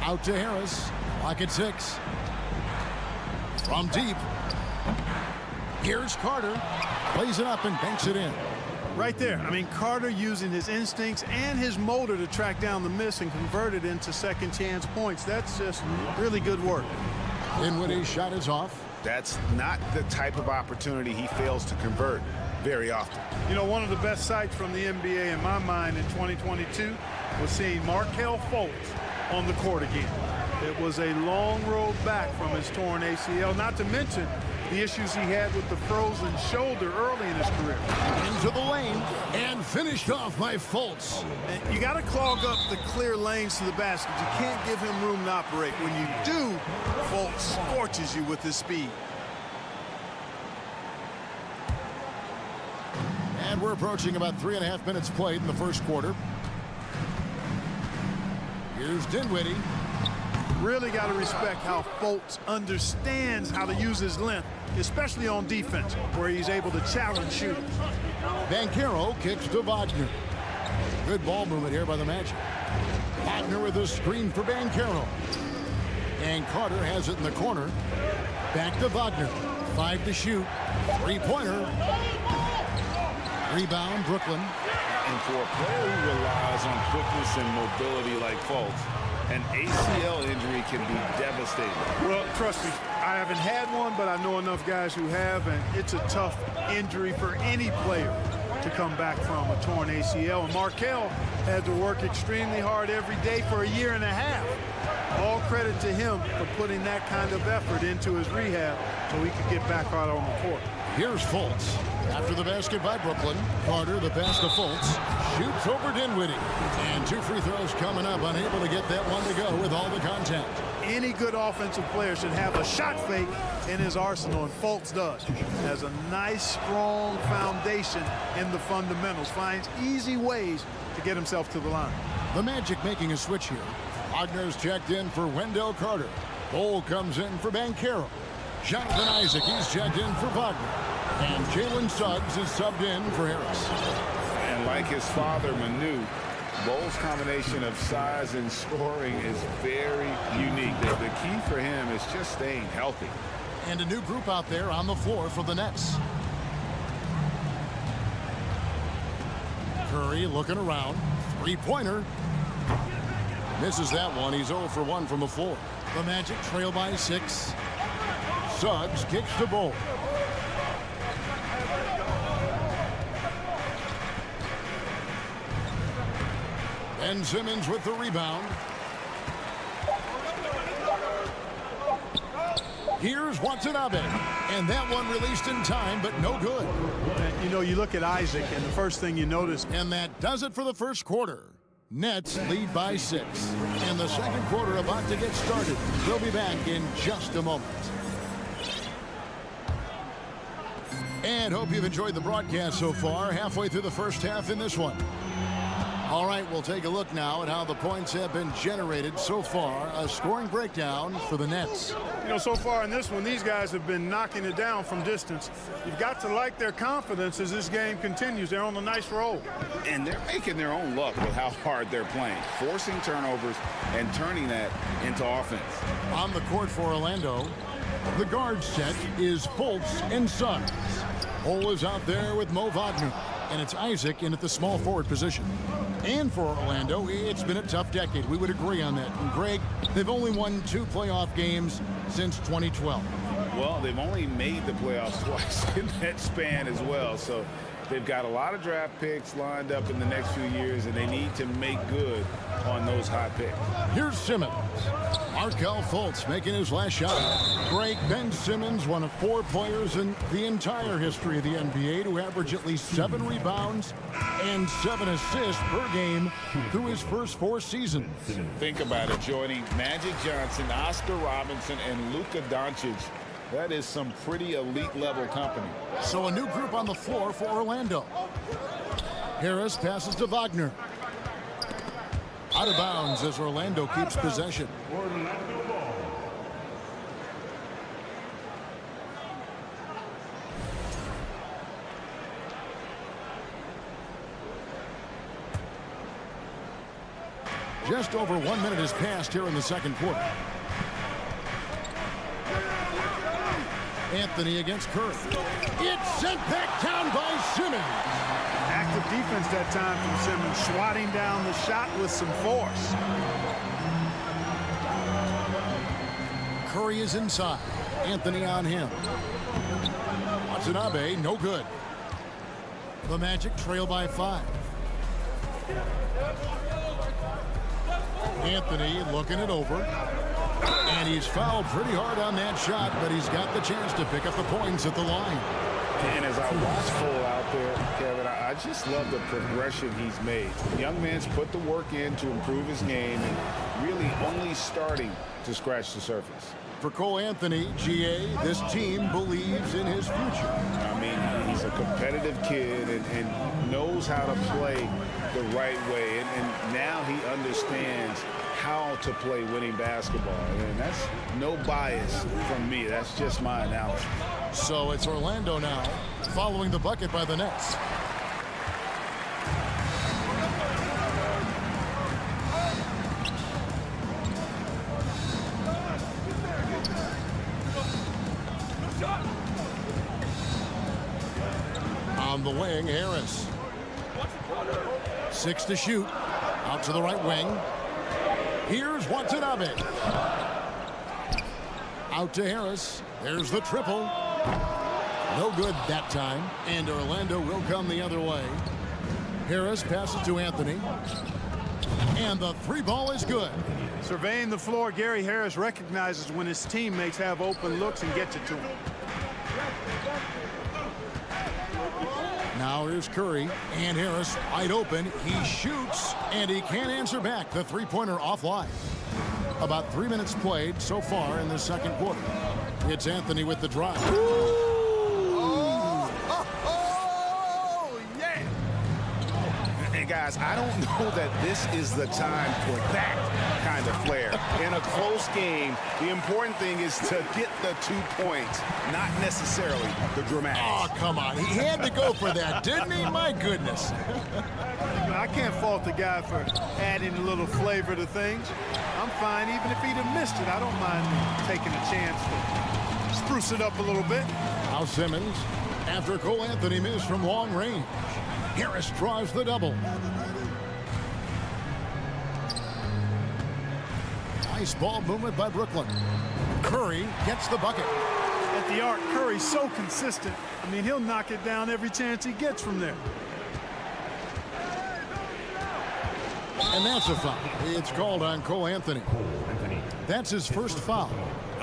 Out to Harris. Clock at 6. From deep. Here's Carter. Plays it up and banks it in. Right there. I mean, Carter using his instincts and his motor to track down the miss and convert it into second chance points. That's just really good work. Dinwiddie's shot is off. That's not the type of opportunity he fails to convert very often. You know, one of the best sights from the NBA in my mind in 2022 was seeing Markelle Fultz on the court again. It was a long road back from his torn ACL, not to mention the issues he had with the frozen shoulder early in his career. Into the lane and finished off by Fultz. And you got to clog up the clear lanes to the basket. You can't give him room to operate. When you do, Fultz scorches you with his speed. And we're approaching about 3.5 minutes played in the first quarter. Here's Dinwiddie. Really got to respect how Fultz understands how to use his length, especially on defense, where he's able to challenge shooters. Banchero kicks to Wagner. Good ball movement here by the Magic. Wagner with a screen for Banchero. And Carter has it in the corner. Back to Wagner. 5 to shoot. Three-pointer. Rebound, Brooklyn. And for a player who relies on quickness and mobility like Fultz, an ACL injury can be devastating. Well, trust me, I haven't had one, but I know enough guys who have, and it's a tough injury for any player to come back from a torn ACL. And Markelle had to work extremely hard every day for a year and a half. All credit to him for putting that kind of effort into his rehab so he could get back out on the court. Here's Fultz. After the basket by Brooklyn, Carter, the pass to Fultz, shoots over Dinwiddie. And 2 free throws coming up, unable to get that one to go with all the contact. Any good offensive player should have a shot fake in his arsenal, and Fultz does. Has a nice, strong foundation in the fundamentals. Finds easy ways to get himself to the line. The Magic making a switch here. Wagner's checked in for Wendell Carter. Cole comes in for Banchero. Jonathan Isaac, he's checked in for Wagner. And Jalen Suggs is subbed in for Harris. And like his father, Manu, Bole's combination of size and scoring is very unique. The key for him is just staying healthy. And a new group out there on the floor for the Nets. Curry looking around. Three-pointer. Misses that one. He's 0 for 1 from the floor. The Magic trail by 6. Suggs kicks the ball. Ben Simmons with the rebound. Here's Watanabe. And that one released in time, but no good. And, you know, you look at Isaac, and the first thing you notice. And that does it for the first quarter. Nets lead by 6. And the second quarter about to get started. We'll be back in just a moment. And hope you've enjoyed the broadcast so far. Halfway through the first half in this one. All right, we'll take a look now at how the points have been generated so far. A scoring breakdown for the Nets. You know, so far in this one, these guys have been knocking it down from distance. You've got to like their confidence as this game continues. They're on a nice roll. And they're making their own luck with how hard they're playing, forcing turnovers and turning that into offense. On the court for Orlando, the guard set is Fultz and Suggs. Cole is out there with Mo Wagner. And it's Isaac in at the small forward position. And for Orlando, it's been a tough decade. We would agree on that. And Greg, they've only won 2 playoff games since 2012. Well, they've only made the playoffs twice in that span as well. So they've got a lot of draft picks lined up in the next few years, and they need to make good on those hot picks. Here's Simmons. Markelle Fultz making his last shot. Greg, Ben Simmons, one of 4 players in the entire history of the NBA to average at least 7 rebounds and 7 assists per game through his first 4 seasons. Think about it, joining Magic Johnson, Oscar Robinson, and Luka Doncic. That is some pretty elite level company. So a new group on the floor for Orlando. Harris passes to Wagner. Out of bounds as Orlando keeps possession. Just over 1 minute has passed here in the second quarter. Anthony against Curry. It's sent back down by Simmons. Active defense that time from Simmons, swatting down the shot with some force. Curry is inside. Anthony on him. Watanabe, no good. The Magic trail by 5. Anthony looking it over. And he's fouled pretty hard on that shot, but he's got the chance to pick up the points at the line. And as I watch Cole out there, Kevin, I just love the progression he's made. The young man's put the work in to improve his game and really only starting to scratch the surface. For Cole Anthony, GA, this team believes in his future. I mean, he's a competitive kid and knows how to play the right way. And now he understands how to play winning basketball. And that's no bias from me. That's just my analysis. So it's Orlando now, following the bucket by the Nets. On the wing, Harris. 6 to shoot. Out to the right wing. Here's Watanabe. Out to Harris. There's the triple. No good that time. And Orlando will come the other way. Harris passes to Anthony. And the 3-ball is good. Surveying the floor, Gary Harris recognizes when his teammates have open looks and gets it to him. Now here's Curry, and Harris wide open. He shoots, and he can't answer back. The three-pointer offline. About 3 minutes played so far in the second quarter. It's Anthony with the drive. Yeah. And guys, I don't know that this is the time for that kind of flair. In a close game, the important thing is to get the 2 points, not necessarily the dramatics. Oh, come on. He had to go for that, didn't he? My goodness. I can't fault the guy for adding a little flavor to things. I'm fine even if he'd have missed it. I don't mind taking a chance to spruce it up a little bit. Now Simmons, after Cole Anthony missed from long range. Harris draws the double. Nice ball movement by Brooklyn. Curry gets the bucket. At the arc, Curry's so consistent. I mean, he'll knock it down every chance he gets from there. And that's a foul. It's called on Cole Anthony. That's his first foul.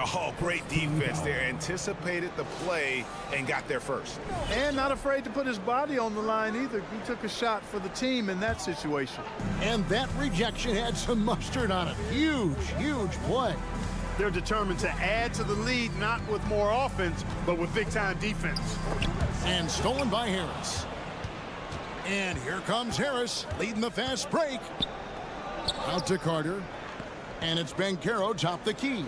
Oh, great defense there. Anticipated the play and got there first. And not afraid to put his body on the line either. He took a shot for the team in that situation. And that rejection had some mustard on it. Huge, huge play. They're determined to add to the lead, not with more offense, but with big-time defense. And stolen by Harris. And here comes Harris, leading the fast break. Out to Carter. And it's Banchero top the key.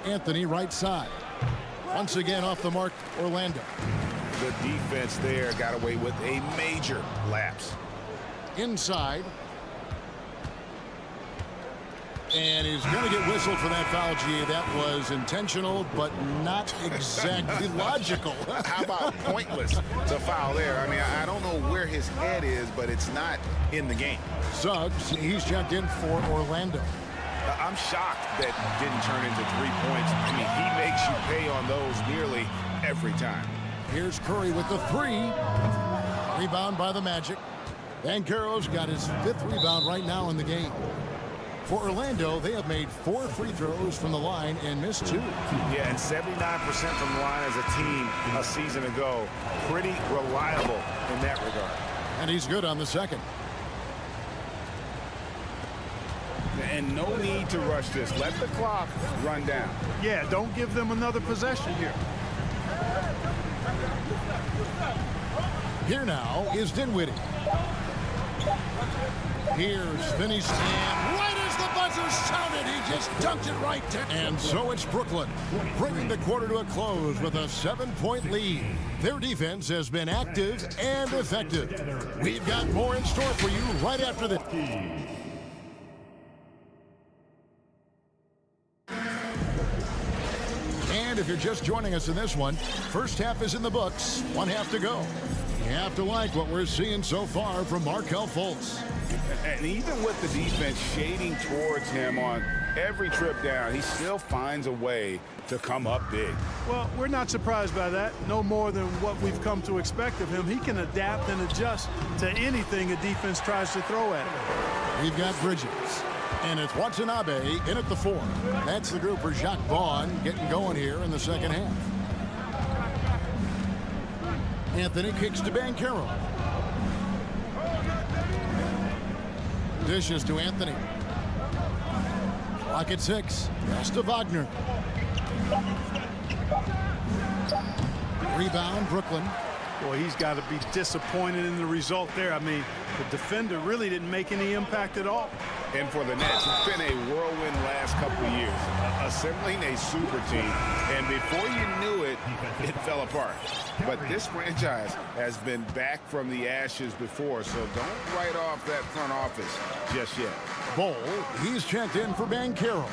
Anthony right side. Once again off the mark, Orlando. The defense there got away with a major lapse. Inside. And he's going to get whistled for that foul, G. That was intentional, but not exactly logical. How about pointless to foul there? I mean, I don't know where his head is, but it's not in the game. Suggs, he's checked in for Orlando. I'm shocked that didn't turn into 3 points. I mean, he makes you pay on those nearly every time. Here's Curry with the 3. Rebound by the Magic. Banchero's got his 5th rebound right now in the game. For Orlando, they have made 4 free throws from the line and missed 2. Yeah, and 79% from the line as a team a season ago. Pretty reliable in that regard. And he's good on the second. And no need to rush this. Let the clock run down. Yeah, don't give them another possession here. Here now is Dinwiddie. Here's Finney, and right as the buzzer sounded, he just dunked it right down. And so it's Brooklyn, bringing the quarter to a close with a 7-point lead. Their defense has been active and effective. We've got more in store for you right after this. And if you're just joining us in this one, first half is in the books, one half to go. You have to like what we're seeing so far from Markelle Fultz. And even with the defense shading towards him on every trip down, he still finds a way to come up big. Well, we're not surprised by that. No more than what we've come to expect of him. He can adapt and adjust to anything a defense tries to throw at him. We've got Bridges. And it's Watanabe in at the 4. That's the group for Jacques Vaughn getting going here in the second half. Anthony kicks to Banchero. Dishes to Anthony. Clock at 6. Pass to Wagner. Rebound, Brooklyn. Boy, he's got to be disappointed in the result there. I mean, the defender really didn't make any impact at all. And for the Nets, it's been a whirlwind last couple of years, assembling a super team. And before you knew it, it fell apart. But this franchise has been back from the ashes before, so don't write off that front office just yet. Bol, he's checked in for Banchero.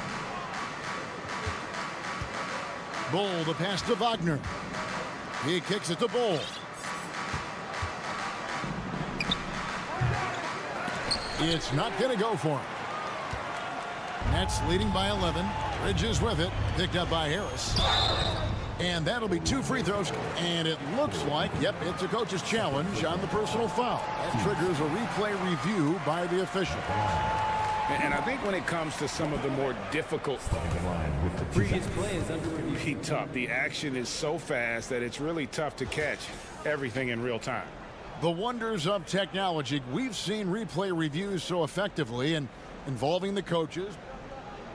Bol, the pass to Wagner. He kicks it to Bol. It's not going to go for him. Nets leading by 11. Bridges with it. Picked up by Harris. And that'll be 2 free throws. And it looks like, yep, it's a coach's challenge on the personal foul. That triggers a replay review by the official. And I think when it comes to some of the more difficult previous play is under review. tough. The action is so fast that it's really tough to catch everything in real time. The wonders of technology. We've seen replay reviews so effectively and involving the coaches.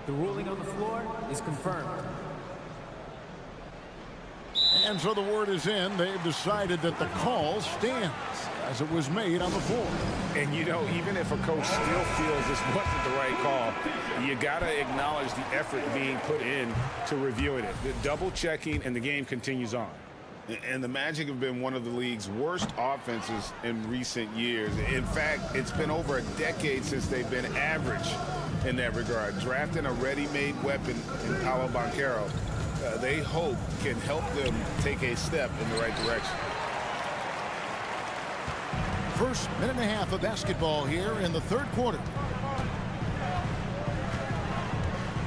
The ruling on the floor is confirmed. And so the word is in. They've decided that the call stands as it was made on the floor. And, you know, even if a coach still feels this wasn't the right call, you got to acknowledge the effort being put in to reviewing it. The double checking, and the game continues on. And the Magic have been one of the league's worst offenses in recent years. In fact, it's been over a decade since they've been average in that regard. Drafting a ready-made weapon in Paolo Banchero, they hope can help them take a step in the right direction. First minute and a half of basketball here in the third quarter.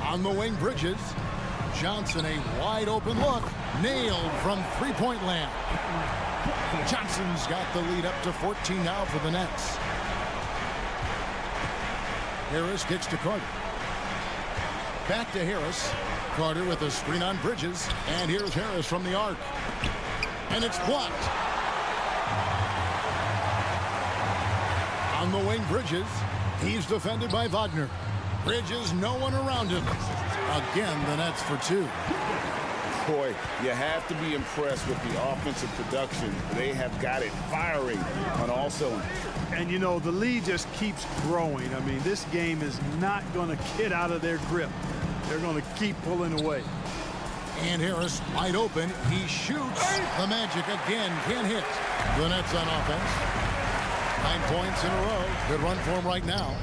On the wing, Bridges. Johnson, a wide open look. Nailed from three-point land. Johnson's got the lead up to 14 now for the Nets. Harris kicks to Carter. Back to Harris. Carter with a screen on Bridges. And here's Harris from the arc. And it's blocked. On the wing, Bridges. He's defended by Wagner. Bridges, no one around him. Again, the Nets for 2. Boy, you have to be impressed with the offensive production. They have got it firing on all cylinders. And, you know, the lead just keeps growing. I mean, this game is not going to get out of their grip. They're going to keep pulling away. And Harris wide open. He shoots. The Magic again can't hit. The Nets on offense. 9 points in a row. Good run for him right now.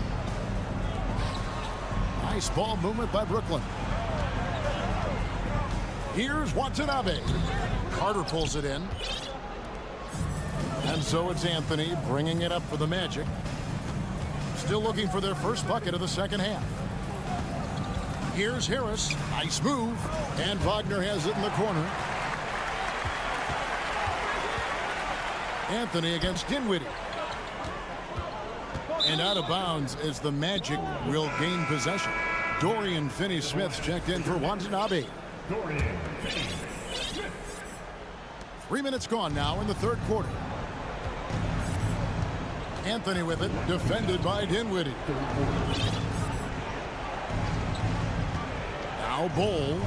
Nice ball movement by Brooklyn. Here's Watanabe. Carter pulls it in. And so it's Anthony bringing it up for the Magic. Still looking for their first bucket of the second half. Here's Harris. Nice move. And Wagner has it in the corner. Anthony against Dinwiddie. And out of bounds as the Magic will gain possession. Dorian Finney-Smith checked in for Watanabe. 3 minutes gone now in the third quarter. Anthony with it, defended by Dinwiddie. Now Bol.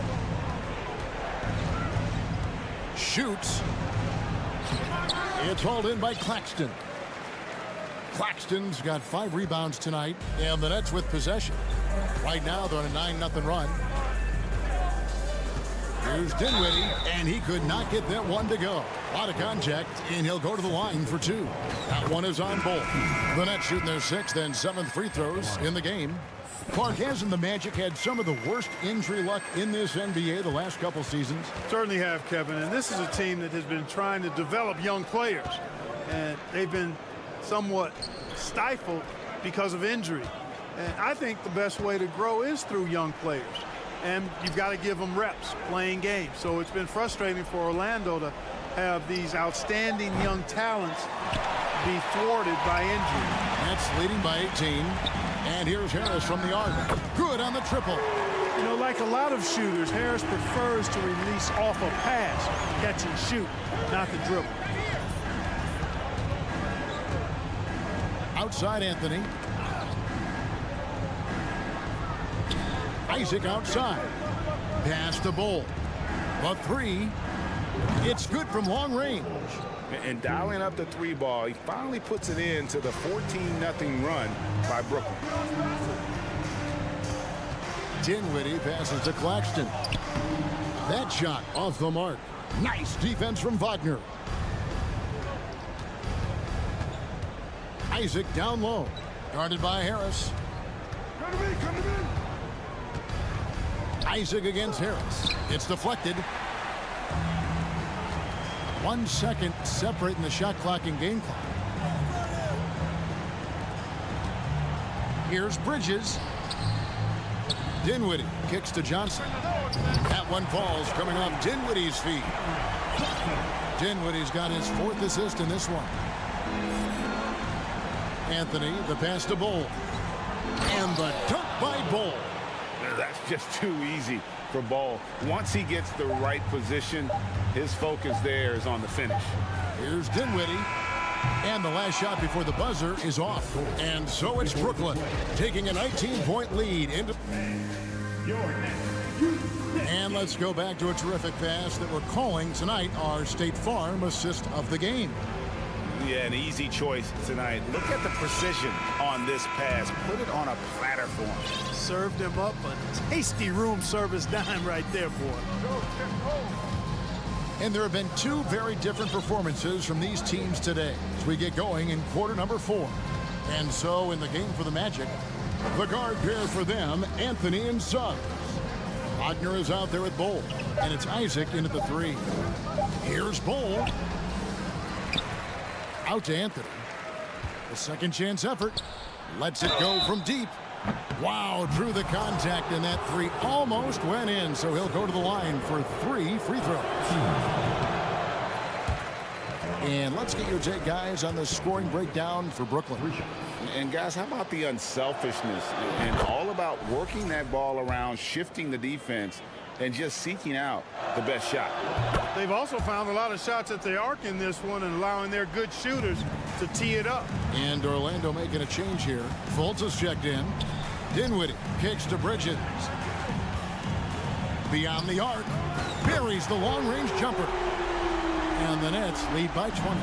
Shoots. It's hauled in by Claxton. Claxton's got 5 rebounds tonight, and the Nets with possession. Right now, they're on a 9-0 run. Here's Dinwiddie, and he could not get that one to go. A lot of contact, and he'll go to the line for 2. That one is on both. The Nets shooting their 6th and 7th free throws in the game. Clark, hasn't the Magic had some of the worst injury luck in this NBA the last couple seasons? Certainly have, Kevin, and this is a team that has been trying to develop young players, and they've been somewhat stifled because of injury. And I think the best way to grow is through young players, and you've got to give them reps playing games. So it's been frustrating for Orlando to have these outstanding young talents be thwarted by injury. Nets leading by 18. And here's Harris from the arc. Good on the triple. You know, like a lot of shooters, Harris prefers to release off a pass, catch and shoot, not the dribble. Outside Anthony. Isaac outside. Pass to Bull. The 3. It's good from long range. And dialing up the 3 ball, he finally puts it into the 14-0 run by Brooklyn. Dinwiddie passes to Claxton. That shot off the mark. Nice defense from Wagner. Isaac down low. Guarded by Harris. Come to me, come to me. Isaac against Harris. It's deflected. 1 second separating the shot clock and game clock. Here's Bridges. Dinwiddie kicks to Johnson. That one falls coming off Dinwiddie's feet. Dinwiddie's got his 4th assist in this one. Anthony, the pass to Bull. And the dunk by Bull. That's just too easy for Ball. Once he gets the right position, his focus there is on the finish. Here's Dinwiddie. And the last shot before the buzzer is off. And so it's Brooklyn taking a 19-point lead into... And let's go back to a terrific pass that we're calling tonight our State Farm assist of the game. Yeah, an easy choice tonight. Look at the precision on this pass. Put it on a platter for him. Served him up a tasty room service dime right there for him. And there have been 2 very different performances from these teams today as we get going in quarter number 4. And so in the game for the Magic, the guard pair for them, Anthony and Suggs. Wagner is out there with Bull, and it's Isaac into the 3. Here's Bull. Out to Anthony. The second chance effort. Lets it go from deep. Wow, drew the contact, and that 3 almost went in, so he'll go to the line for 3 free throws. And let's get your take, guys, on the scoring breakdown for Brooklyn. And guys, how about the unselfishness and all about working that ball around, shifting the defense, and just seeking out the best shot. They've also found a lot of shots at the arc in this one and allowing their good shooters to tee it up. And Orlando making a change here. Fultz is checked in. Dinwiddie kicks to Bridges. Beyond the arc. Buries the long-range jumper. And the Nets lead by 20.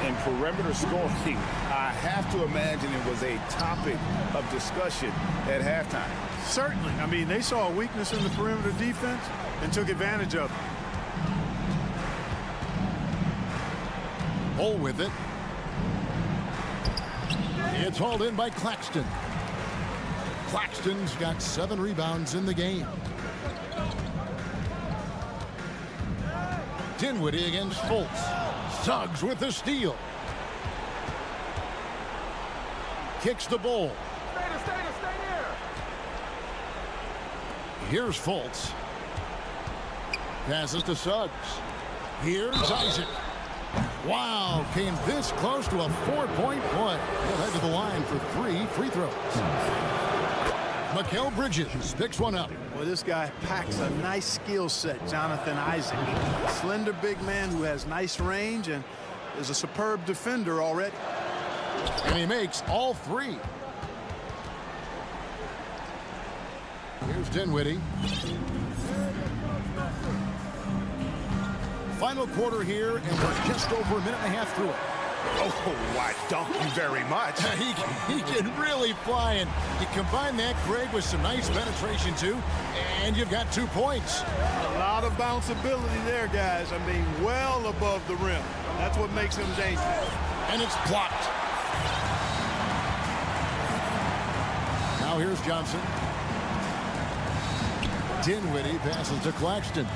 And perimeter scoring, I have to imagine it was a topic of discussion at halftime. Certainly. I mean, they saw a weakness in the perimeter defense and took advantage of it. Bull with it. It's hauled in by Claxton. Claxton's got 7 rebounds in the game. Dinwiddie against Fultz. Suggs with the steal. Kicks the Bull. Stay there. Here's Fultz. Passes to Suggs. Here's Isaac. Wow, came this close to a 4-point play. He'll head to the line for 3 free throws. Mikal Bridges picks one up. Well, this guy packs a nice skill set, Jonathan Isaac. Slender big man who has nice range and is a superb defender already. And he makes all 3. Here's Dinwiddie. Final quarter here, and we're just over a minute and a half through it. Oh, why, thank you very much. He can really fly, and you combine that, Craig, with some nice penetration, too, and you've got 2 points. A lot of bounceability there, guys. I mean, well above the rim. That's what makes him dangerous. And it's blocked. Now here's Johnson. Dinwiddie passes to Claxton.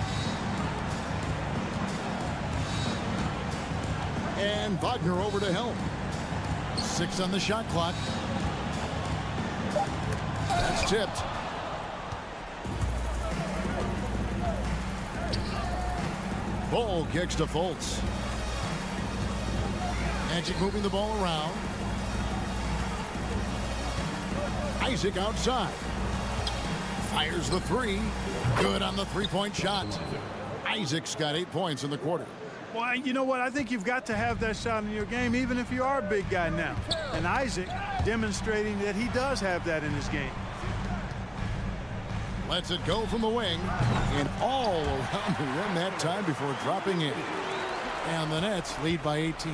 And Wagner over to help. 6 on the shot clock. That's tipped. Ball kicks to Fultz. Magic moving the ball around. Isaac outside. Fires the 3. Good on the 3-point shot. Isaac's got 8 points in the quarter. Well, you know what? I think you've got to have that shot in your game, even if you are a big guy now. And Isaac demonstrating that he does have that in his game. Lets it go from the wing. And all around the rim that time before dropping in. And the Nets lead by 18.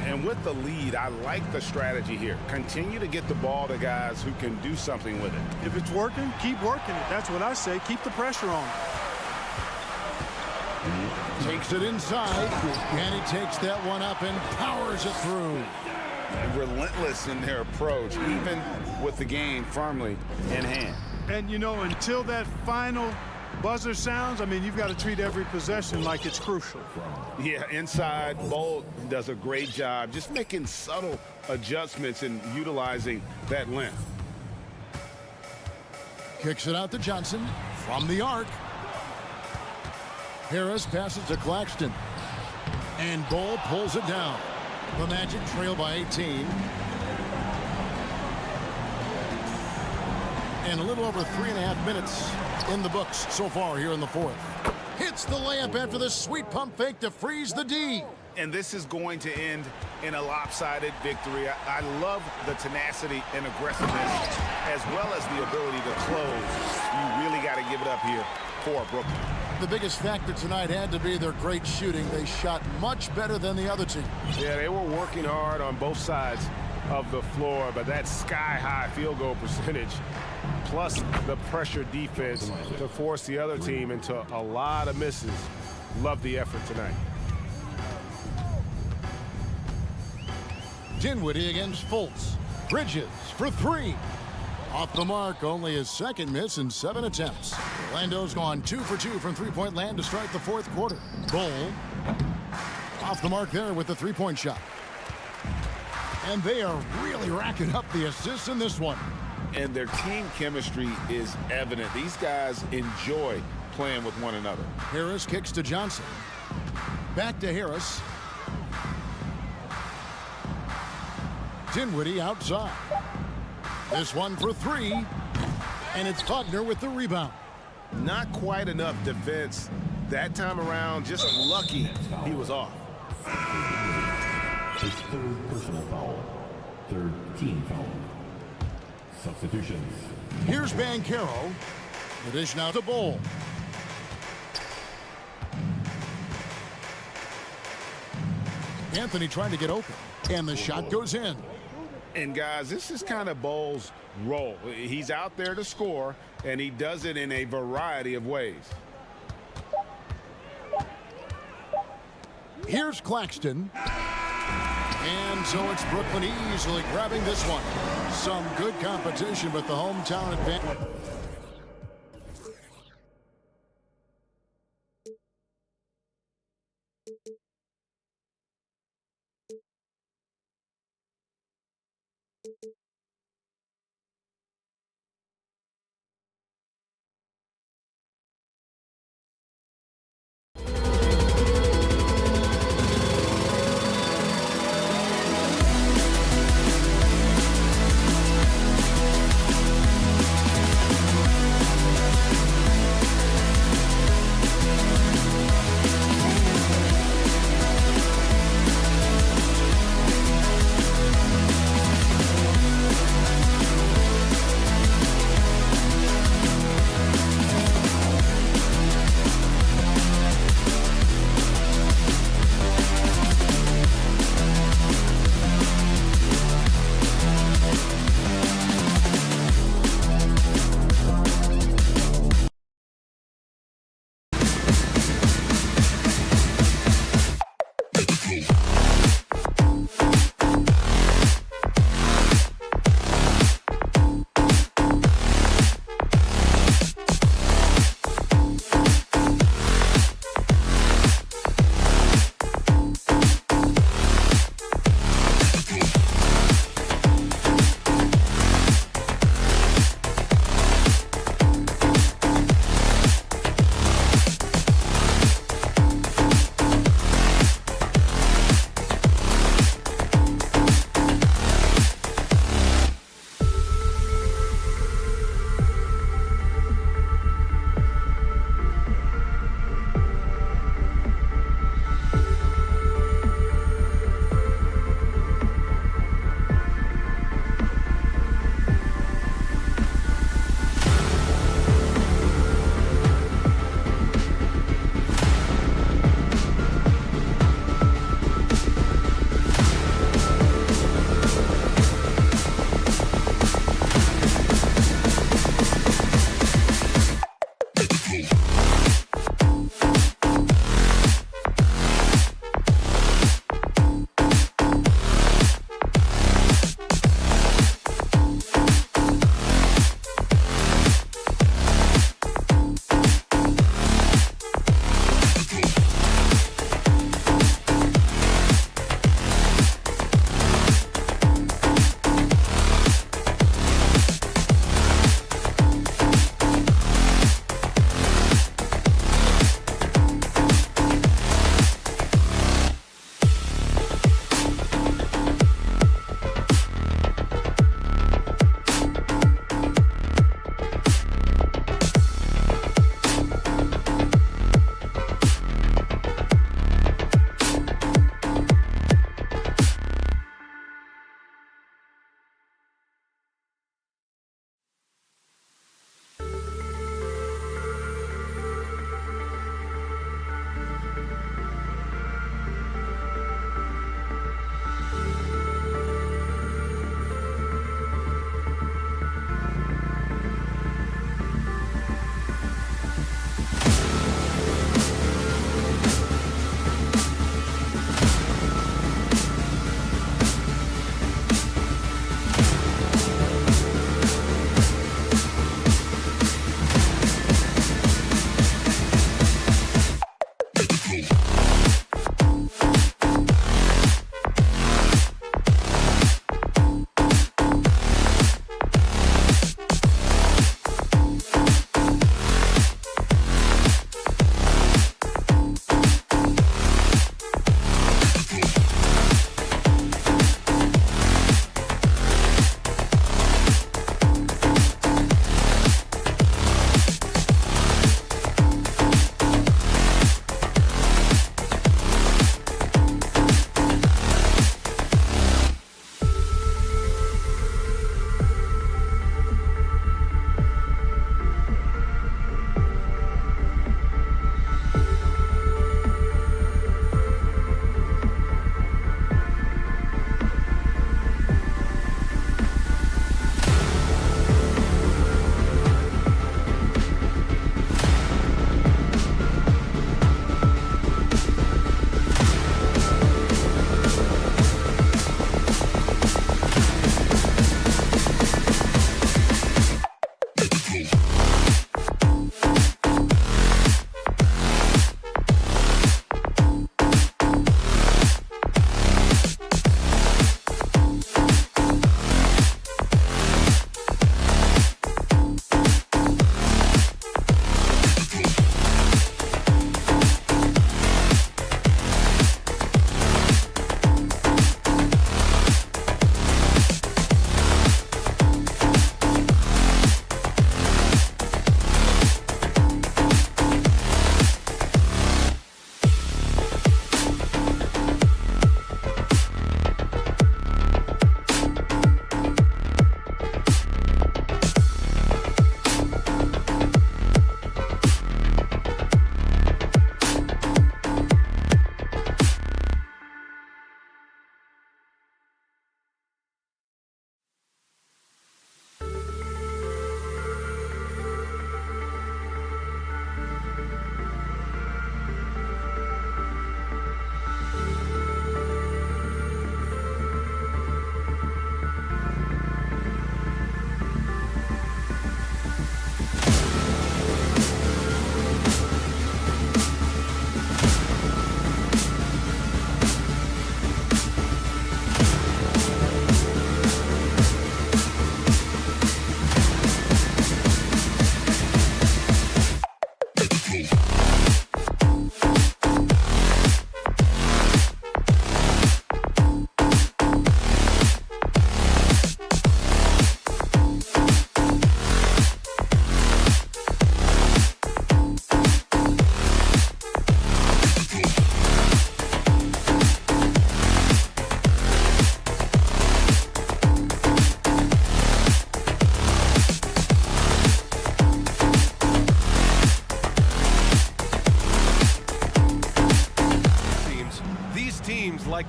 And with the lead, I like the strategy here. Continue to get the ball to guys who can do something with it. If it's working, keep working it. That's what I say. Keep the pressure on. Takes it inside, and he takes that one up and powers it through. And relentless in their approach, even with the game firmly in hand. And, you know, until that final buzzer sounds, I mean, you've got to treat every possession like it's crucial. Yeah, inside, Bolt does a great job just making subtle adjustments and utilizing that length. Kicks it out to Johnson from the arc. Harris passes to Claxton. And Ball pulls it down. The Magic trail by 18. And a little over 3.5 minutes in the books so far here in the fourth. Hits the layup after the sweet pump fake to freeze the D. And this is going to end in a lopsided victory. I love the tenacity and aggressiveness as well as the ability to close. You really got to give it up here for Brooklyn. The biggest factor tonight had to be their great shooting. They shot much better than the other team. Yeah, they were working hard on both sides of the floor, but that sky-high field goal percentage plus the pressure defense to force the other team into a lot of misses. Love the effort tonight. Dinwiddie against Fultz. Bridges for 3. Off the mark, only his second miss in 7 attempts. Orlando's gone 2 for 2 from three-point land to start the fourth quarter. Bull off the mark there with the 3-point shot. And they are really racking up the assists in this one. And their team chemistry is evident. These guys enjoy playing with one another. Harris kicks to Johnson. Back to Harris. Dinwiddie outside. This one for 3. And it's Wagner with the rebound. Not quite enough defense that time around. Just lucky he was off. His third personal foul. Third team foul. Substitutions. Here's Banchero. The dish now to Bol. Anthony trying to get open. And the shot goes in. And guys, this is kind of Bol's role. He's out there to score, and he does it in a variety of ways. Here's Claxton. And so it's Brooklyn easily grabbing this one. Some good competition, but the hometown advantage.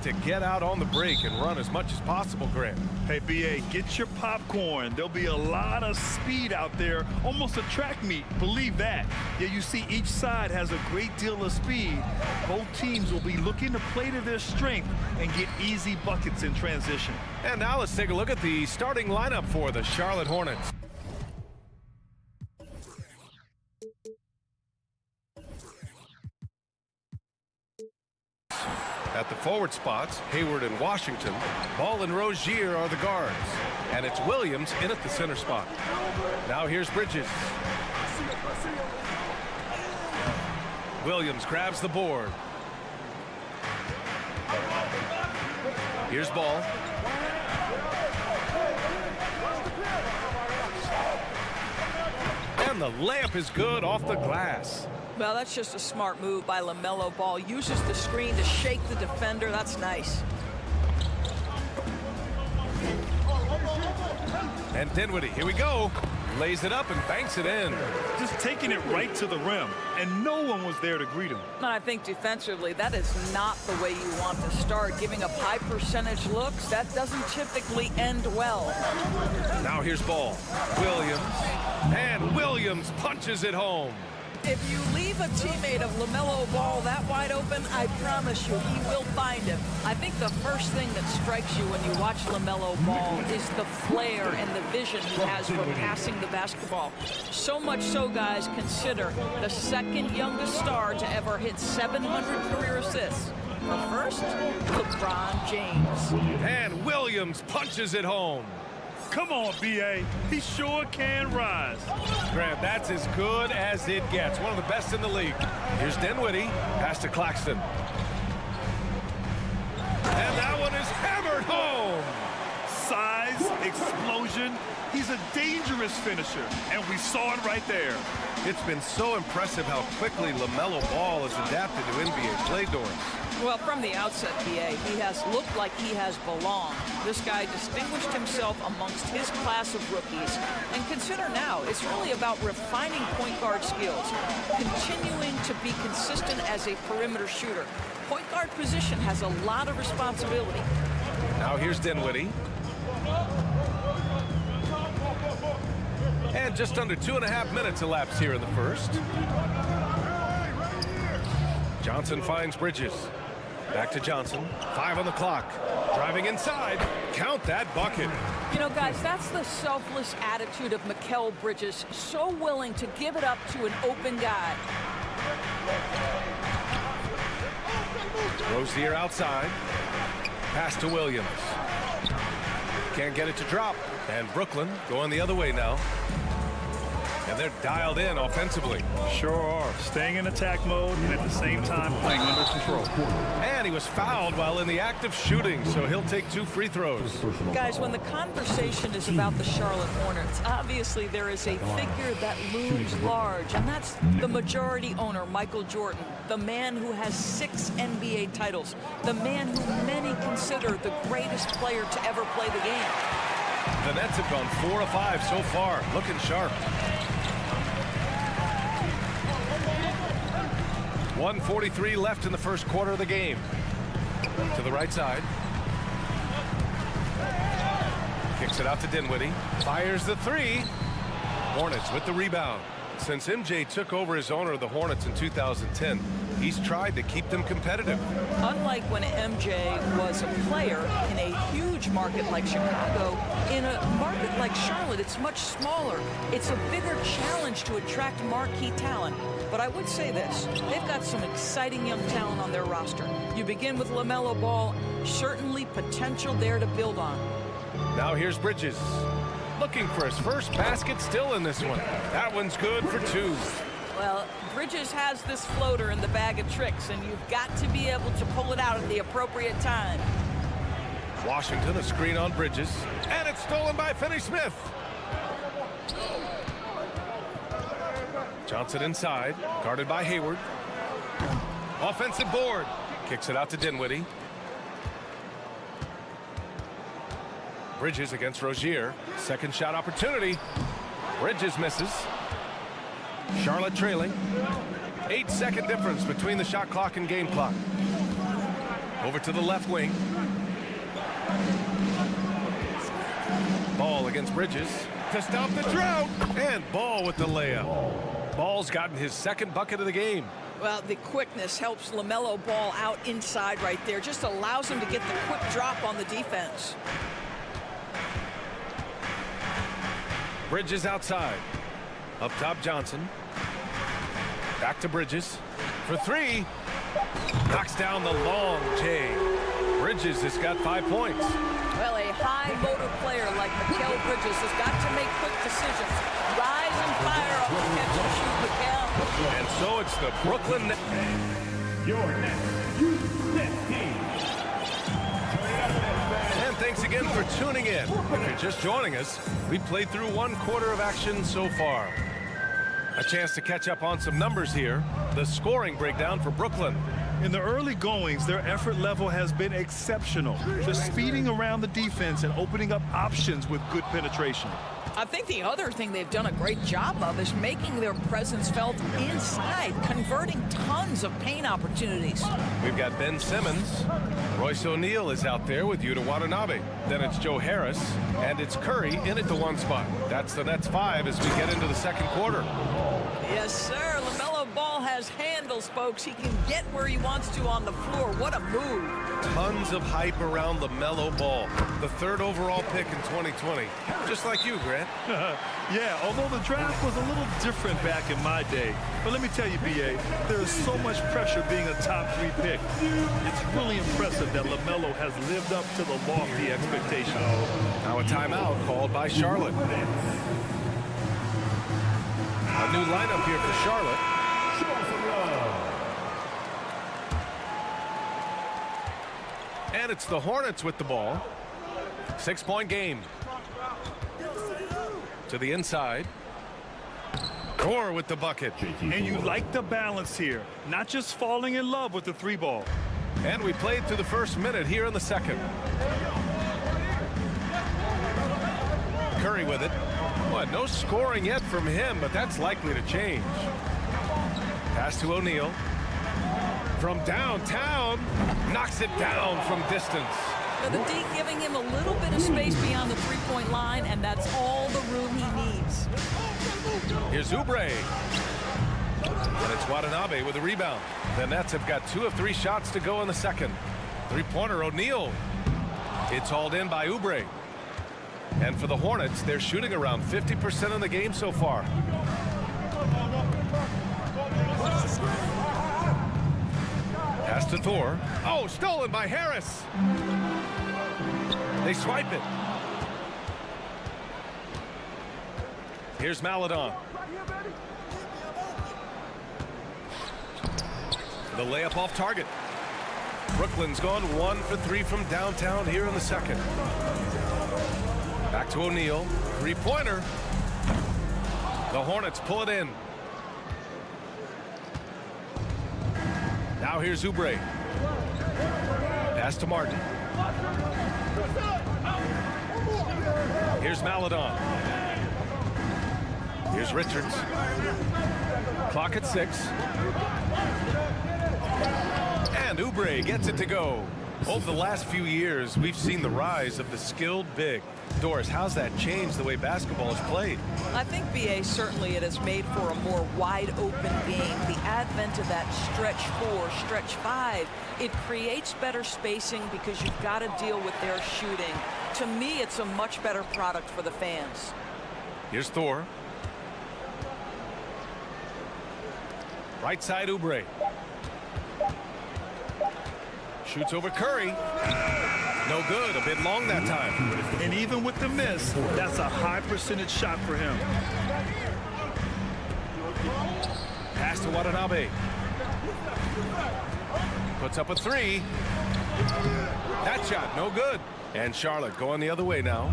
like to get out on the break and run as much as possible, Grant. Hey, BA, get your popcorn. There'll be a lot of speed out there, almost a track meet. Believe that. Yeah, you see each side has a great deal of speed. Both teams will be looking to play to their strength and get easy buckets in transition. And now let's take a look at the starting lineup for the Charlotte Hornets. At the forward spots, Hayward and Washington, Ball and Rozier are the guards. And it's Williams in at the center spot. Now here's Bridges. Williams grabs the board. Here's Ball. And the layup is good off the glass. Well, that's just a smart move by LaMelo Ball. Uses the screen to shake the defender. That's nice. And Dinwiddie, here we go. Lays it up and banks it in. Just taking it right to the rim, and no one was there to greet him. And I think defensively, that is not the way you want to start. Giving up high percentage looks, that doesn't typically end well. Now here's Ball. Williams. And Williams punches it home. If you leave a teammate of LaMelo Ball that wide open, I promise you, he will find him. I think the first thing that strikes you when you watch LaMelo Ball is the flair and the vision he has for passing the basketball. So much so, guys, consider the second youngest star to ever hit 700 career assists. The first, LeBron James. And Williams punches it home. Come on, BA. He sure can rise. Grant, that's as good as it gets. One of the best in the league. Here's Dinwiddie. Pass to Claxton. And that one is hammered home. Size, explosion. He's a dangerous finisher, and we saw it right there. It's been so impressive how quickly LaMelo Ball has adapted to NBA play, Doris. Well, from the outset, BA, he has looked like he has belonged. This guy distinguished himself amongst his class of rookies. And consider now, it's really about refining point guard skills, continuing to be consistent as a perimeter shooter. Point guard position has a lot of responsibility. Now here's Dinwiddie. And just under 2.5 minutes elapsed here in the first. Johnson finds Bridges. Back to Johnson. 5 on the clock. Driving inside. Count that bucket. You know, guys, that's the selfless attitude of Mikal Bridges. So willing to give it up to an open guy. Rozier outside. Pass to Williams. Can't get it to drop. And Brooklyn going the other way now. And they're dialed in offensively. Sure are. Staying in attack mode and at the same time playing under control. And he was fouled while in the act of shooting, so he'll take 2 free throws. Guys, when the conversation is about the Charlotte Hornets, obviously there is a figure that looms large, and that's the majority owner, Michael Jordan, the man who has 6 NBA titles, the man who many consider the greatest player to ever play the game. The Nets have gone 4 of 5 so far, looking sharp. 1:43 left in the first quarter of the game. To the right side. Kicks it out to Dinwiddie. Fires the 3. Hornets with the rebound. Since MJ took over as owner of the Hornets in 2010, he's tried to keep them competitive. Unlike when MJ was a player in a huge market like Chicago, in a market like Charlotte, it's much smaller. It's a bigger challenge to attract marquee talent. But I would say this, they've got some exciting young talent on their roster. You begin with LaMelo Ball, certainly potential there to build on. Now here's Bridges. Looking for his first basket, still in this one. That one's good for 2. Well, Bridges has this floater in the bag of tricks, and you've got to be able to pull it out at the appropriate time. Washington, a screen on Bridges. And it's stolen by Finney-Smith. Johnson inside, guarded by Hayward. Offensive board. Kicks it out to Dinwiddie. Bridges against Rozier. Second shot opportunity. Bridges misses. Charlotte trailing. 8-second difference between the shot clock and game clock. Over to the left wing. Ball against Bridges to stop the drought. And Ball with the layup. Ball's gotten his second bucket of the game. Well, the quickness helps LaMelo Ball out inside right there. Just allows him to get the quick drop on the defense. Bridges outside. Up top, Johnson. Back to Bridges for three. Knocks down the long J. Bridges has got 5 points. Well, a high motor player like Mikal Bridges has got to make quick decisions. Rise and fire up the catch and shoot, Mikal. And so it's the Brooklyn Nets. Your next team. And thanks again for tuning in. If you're just joining us, we've played through 1 quarter of action so far. A chance to catch up on some numbers here. The scoring breakdown for Brooklyn. In the early goings, their effort level has been exceptional. Just speeding around the defense and opening up options with good penetration. I think the other thing they've done a great job of is making their presence felt inside, converting tons of paint opportunities. We've got Ben Simmons. Royce O'Neal is out there with Yuta Watanabe. Then it's Joe Harris, and it's Curry in at the 1 spot. That's the Nets 5 as we get into the second quarter. Yes, sir. LaMelo Ball has handles, folks. He can get where he wants to on the floor. What a move. Tons of hype around LaMelo Ball, the 3rd overall pick in 2020. Just like you, Grant. Yeah, although the draft was a little different back in my day. But let me tell you, B.A., there is so much pressure being a top 3 pick. It's really impressive that LaMelo has lived up to the lofty expectation. Now a timeout called by Charlotte. A new lineup here for Charlotte. And it's the Hornets with the ball. 6-point game. To the inside. Gore with the bucket. And you like the balance here, not just falling in love with the 3 ball. And we played through the first minute here in the second. Curry with it. Well, no scoring yet from him, but that's likely to change. Pass to O'Neal. From downtown, knocks it down from distance. Now, the D giving him a little bit of space beyond the 3-point line, and that's all the room he needs. Here's Oubre. And it's Watanabe with a rebound. The Nets have got 2 of 3 shots to go in the second. 3-pointer O'Neal. It's hauled in by Oubre. And for the Hornets, they're shooting around 50% in the game so far. Pass to Thor. Oh, stolen by Harris. They swipe it. Here's Maledon. The layup off target. Brooklyn's gone 1 for 3 from downtown here in the second. Back to O'Neal. 3-pointer. The Hornets pull it in. Now here's Oubre. Pass to Martin. Here's Maledon. Here's Richards. Clock at 6. And Oubre gets it to go. Over the last few years, we've seen the rise of the skilled big. Doris, how's that changed the way basketball is played? I think, B.A., certainly it has made for a more wide-open game. The advent of that stretch 4, stretch 5, it creates better spacing because you've got to deal with their shooting. To me, it's a much better product for the fans. Here's Thor. Right side, Oubre. Shoots over Curry. No good. A bit long that time. And even with the miss, that's a high percentage shot for him. Pass to Watanabe. Puts up a 3. That shot, no good. And Charlotte going the other way now.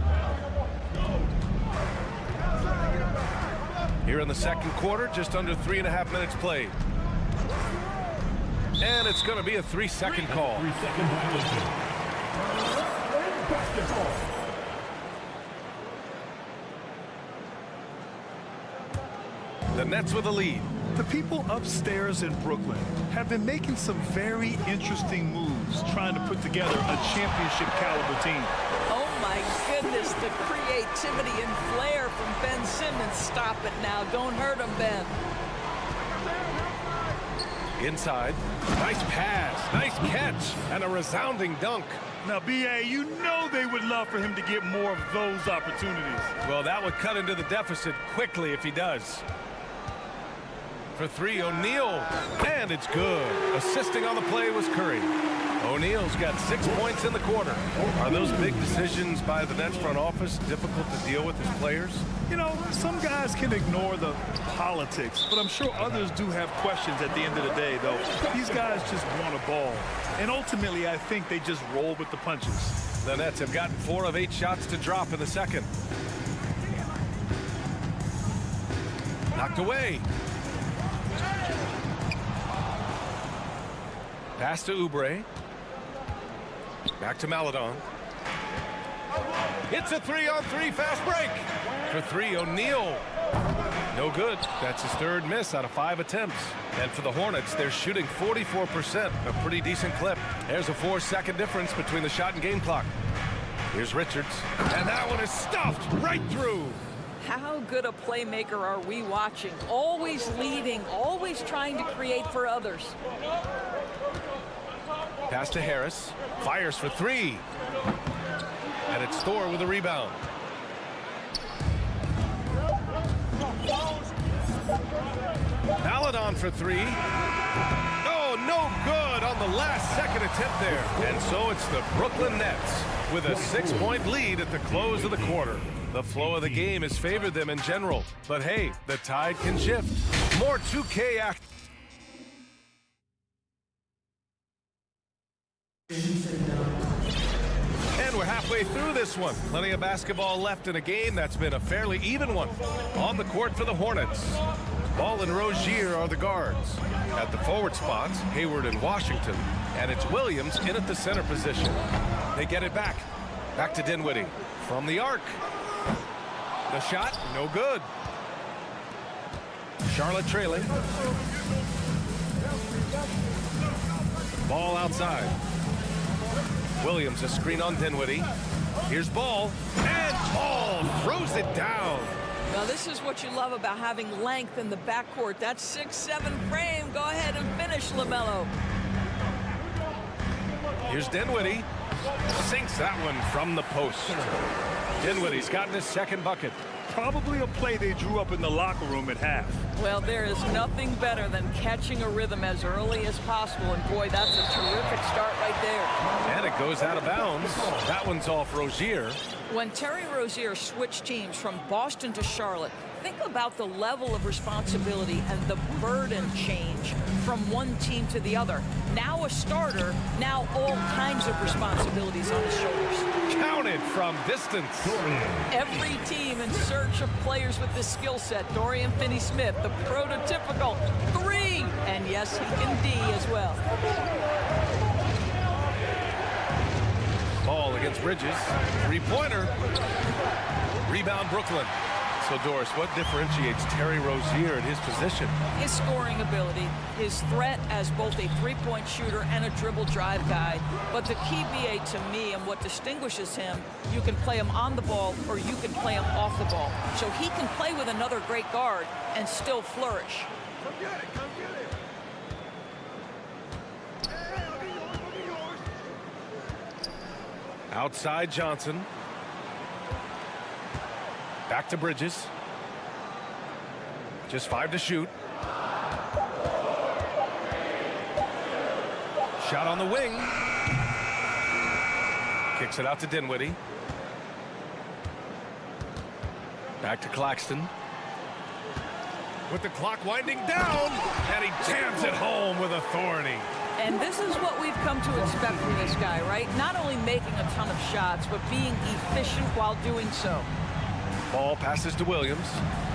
Here in the second quarter, just under 3.5 minutes played. And it's going to be a 3-second call. 3-second violation. The Nets with a lead. The people upstairs in Brooklyn have been making some very interesting moves trying to put together a championship caliber team. Oh my goodness, the creativity and flair from Ben Simmons. Stop it now. Don't hurt him, Ben. Inside. Nice pass, nice catch, and a resounding dunk. Now, B.A., you know they would love for him to get more of those opportunities. Well, that would cut into the deficit quickly if he does. For three, O'Neal, and it's good. Assisting on the play was Curry. O'Neal's got 6 points in the quarter. Are those big decisions by the Nets front office difficult to deal with his players? You know, some guys can ignore the politics, but I'm sure others do have questions at the end of the day, though. These guys just want a ball. And ultimately, I think they just roll with the punches. The Nets have gotten 4 of 8 shots to drop in the second. Knocked away. Pass to Oubre. Back to Maledon. It's a 3-on-3 fast break. For three, O'Neal. No good. That's his third miss out of 5 attempts. And for the Hornets, they're shooting 44%, a pretty decent clip. There's a 4-second difference between the shot and game clock. Here's Richards. And that one is stuffed right through. How good a playmaker are we watching? Always leading, always trying to create for others. Pass to Harris. Fires for three. And it's Thor with a rebound. Maledon for three. Oh, no good on the last second attempt there. And so it's the Brooklyn Nets with a 6-point lead at the close of the quarter. The flow of the game has favored them in general. But hey, the tide can shift. More 2K act. And we're halfway through this one. Plenty of basketball left in a game that's been a fairly even one. On the court for the Hornets. Ball and Rozier are the guards. At the forward spots, Hayward and Washington. And it's Williams in at the center position. They get it back. Back to Dinwiddie. From the arc. The shot, no good. Charlotte trailing. Ball outside. Williams a screen on Dinwiddie. Here's Ball, and Ball throws it down. Now this is what you love about having length in the backcourt. That 6'7" frame. Go ahead and finish, LaMelo. Here's Dinwiddie. Sinks that one from the post. Dinwiddie's gotten his second bucket. Probably a play they drew up in the locker room at half. Well, there is nothing better than catching a rhythm as early as possible. And boy, that's a terrific start right there. And it goes out of bounds. That one's off Rozier. When Terry Rozier switched teams from Boston to Charlotte, think about the level of responsibility and the burden change from one team to the other. Now a starter, now all kinds of responsibilities on his shoulders. Counted from distance. Every team in search of players with this skill set. Dorian Finney-Smith, the prototypical three. And yes, he can D as well. Ball against Bridges. Three-pointer. Rebound Brooklyn. So, Doris, what differentiates Terry Rozier at his position? His scoring ability, his threat as both a three-point shooter and a dribble drive guy. But the key, BA, to me, and what distinguishes him, you can play him on the ball or you can play him off the ball. So he can play with another great guard and still flourish. Come get it, come get it. Outside Johnson. Back to Bridges. Just 5 to shoot. Shot on the wing. Kicks it out to Dinwiddie. Back to Claxton. With the clock winding down, and he jams it home with authority. And this is what we've come to expect from this guy, right? Not only making a ton of shots, but being efficient while doing so. Ball passes to Williams,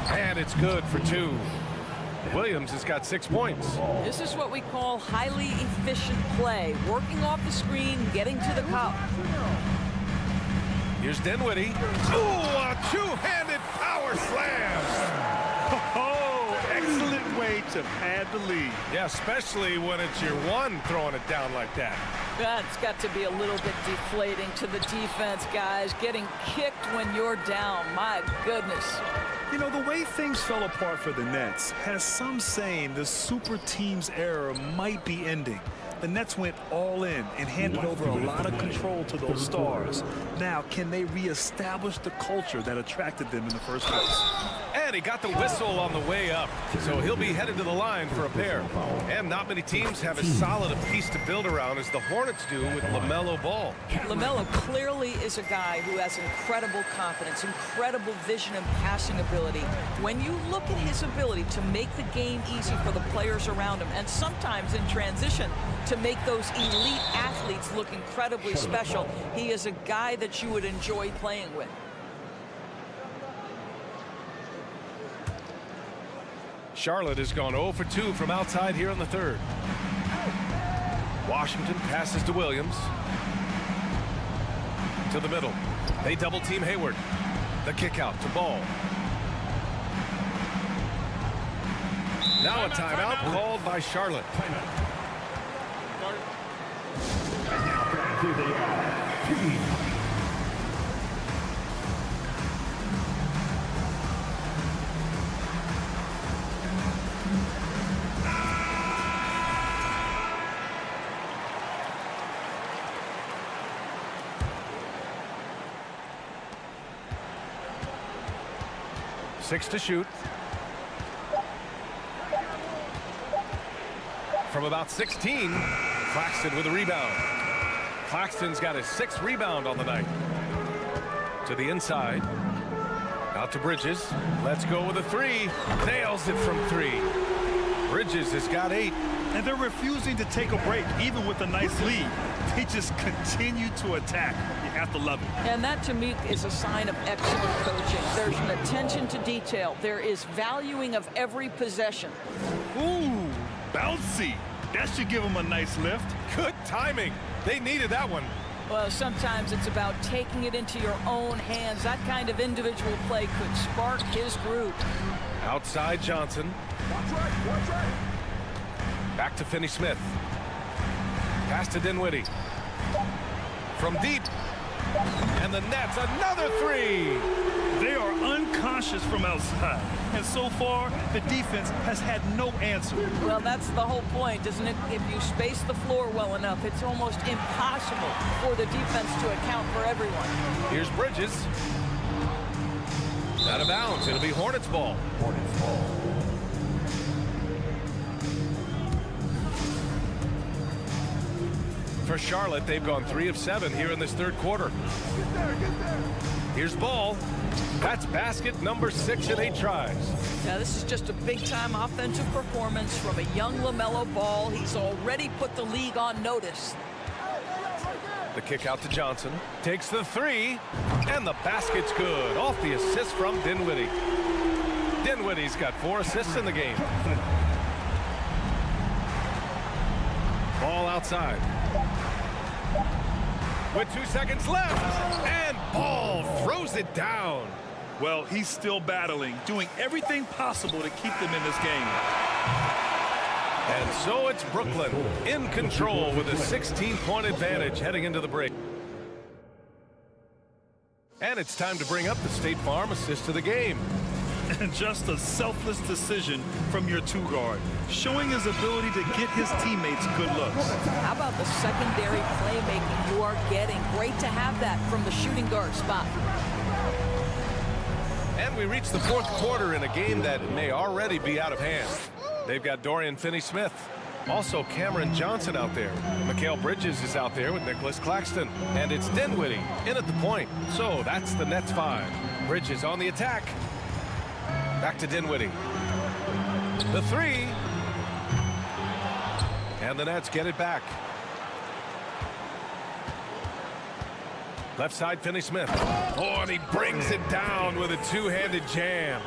and it's good for 2. Williams has got 6 points. This is what we call highly efficient play. Working off the screen, getting to the cup. Here's Dinwiddie. Ooh, a two-handed power slam. Oh, excellent way Hornets have had the lead. Yeah, especially when it's your one throwing it down like that. That's got to be a little bit deflating to the defense, guys. Getting kicked when you're down. My goodness. You know, the way things fell apart for the Nets has some saying the super team's era might be ending. The Nets went all in and handed over a lot of control to those stars. Now, can they reestablish the culture that attracted them in the first place? And he got the whistle on the way up, so he'll be headed to the line for a pair. And not many teams have as solid a piece to build around as the Hornets do with LaMelo Ball. LaMelo clearly is a guy who has incredible confidence, incredible vision and passing ability. When you look at his ability to make the game easy for the players around him, and sometimes in transition to make those elite athletes look incredibly special, he is a guy that you would enjoy playing with. Charlotte has gone 0 for 2 from outside here in the third. Washington passes to Williams. To the middle. They double team Hayward. The kick out to Ball. Now a timeout called by Charlotte. Here they are. 6 to shoot. From about 16, Claxton with a rebound. Claxton's got his 6th rebound on the night. To the inside. Out to Bridges. Let's go with a 3. Nails it from 3. Bridges has got 8. And they're refusing to take a break, even with a nice lead. They just continue to attack. You have to love it. And that, to me, is a sign of excellent coaching. There's an attention to detail. There is valuing of every possession. Ooh, bouncy. That should give them a nice lift. Good timing. They needed that one. Well, sometimes it's about taking it into your own hands. That kind of individual play could spark his group. Outside Johnson. Back to Finney-Smith. Pass to Dinwiddie. From deep. And the Nets, another 3. They are unconscious from outside. And so far, the defense has had no answer. Well, that's the whole point, isn't it? If you space the floor well enough, it's almost impossible for the defense to account for everyone. Here's Bridges. Out of bounds. It'll be Hornets ball. Hornets ball. For Charlotte, they've gone 3 of 7 here in this third quarter. Here's Ball. That's basket number 6 in 8 tries. Now, this is just a big-time offensive performance from a young LaMelo Ball. He's already put the league on notice. The kick out to Johnson. Takes the 3, and the basket's good. Off the assist from Dinwiddie. Dinwiddie's got 4 assists in the game. Ball outside. With 2 seconds left, and Ball throws it down. Well, he's still battling, doing everything possible to keep them in this game. And so it's Brooklyn in control with a 16-point advantage heading into the break. And it's time to bring up the State Farm assist of the game. And just a selfless decision from your 2-guard, showing his ability to get his teammates good looks. How about the secondary playmaking you are getting? Great to have that from the shooting guard spot. And we reach the fourth quarter in a game that may already be out of hand. They've got Dorian Finney-Smith. Also Cameron Johnson out there. Mikal Bridges is out there with Nicholas Claxton. And it's Dinwiddie in at the point. So that's the Nets 5. Bridges on the attack. Back to Dinwiddie. The 3. And the Nets get it back. Left side, Finney-Smith. Oh, and he brings it down with a 2-handed jam.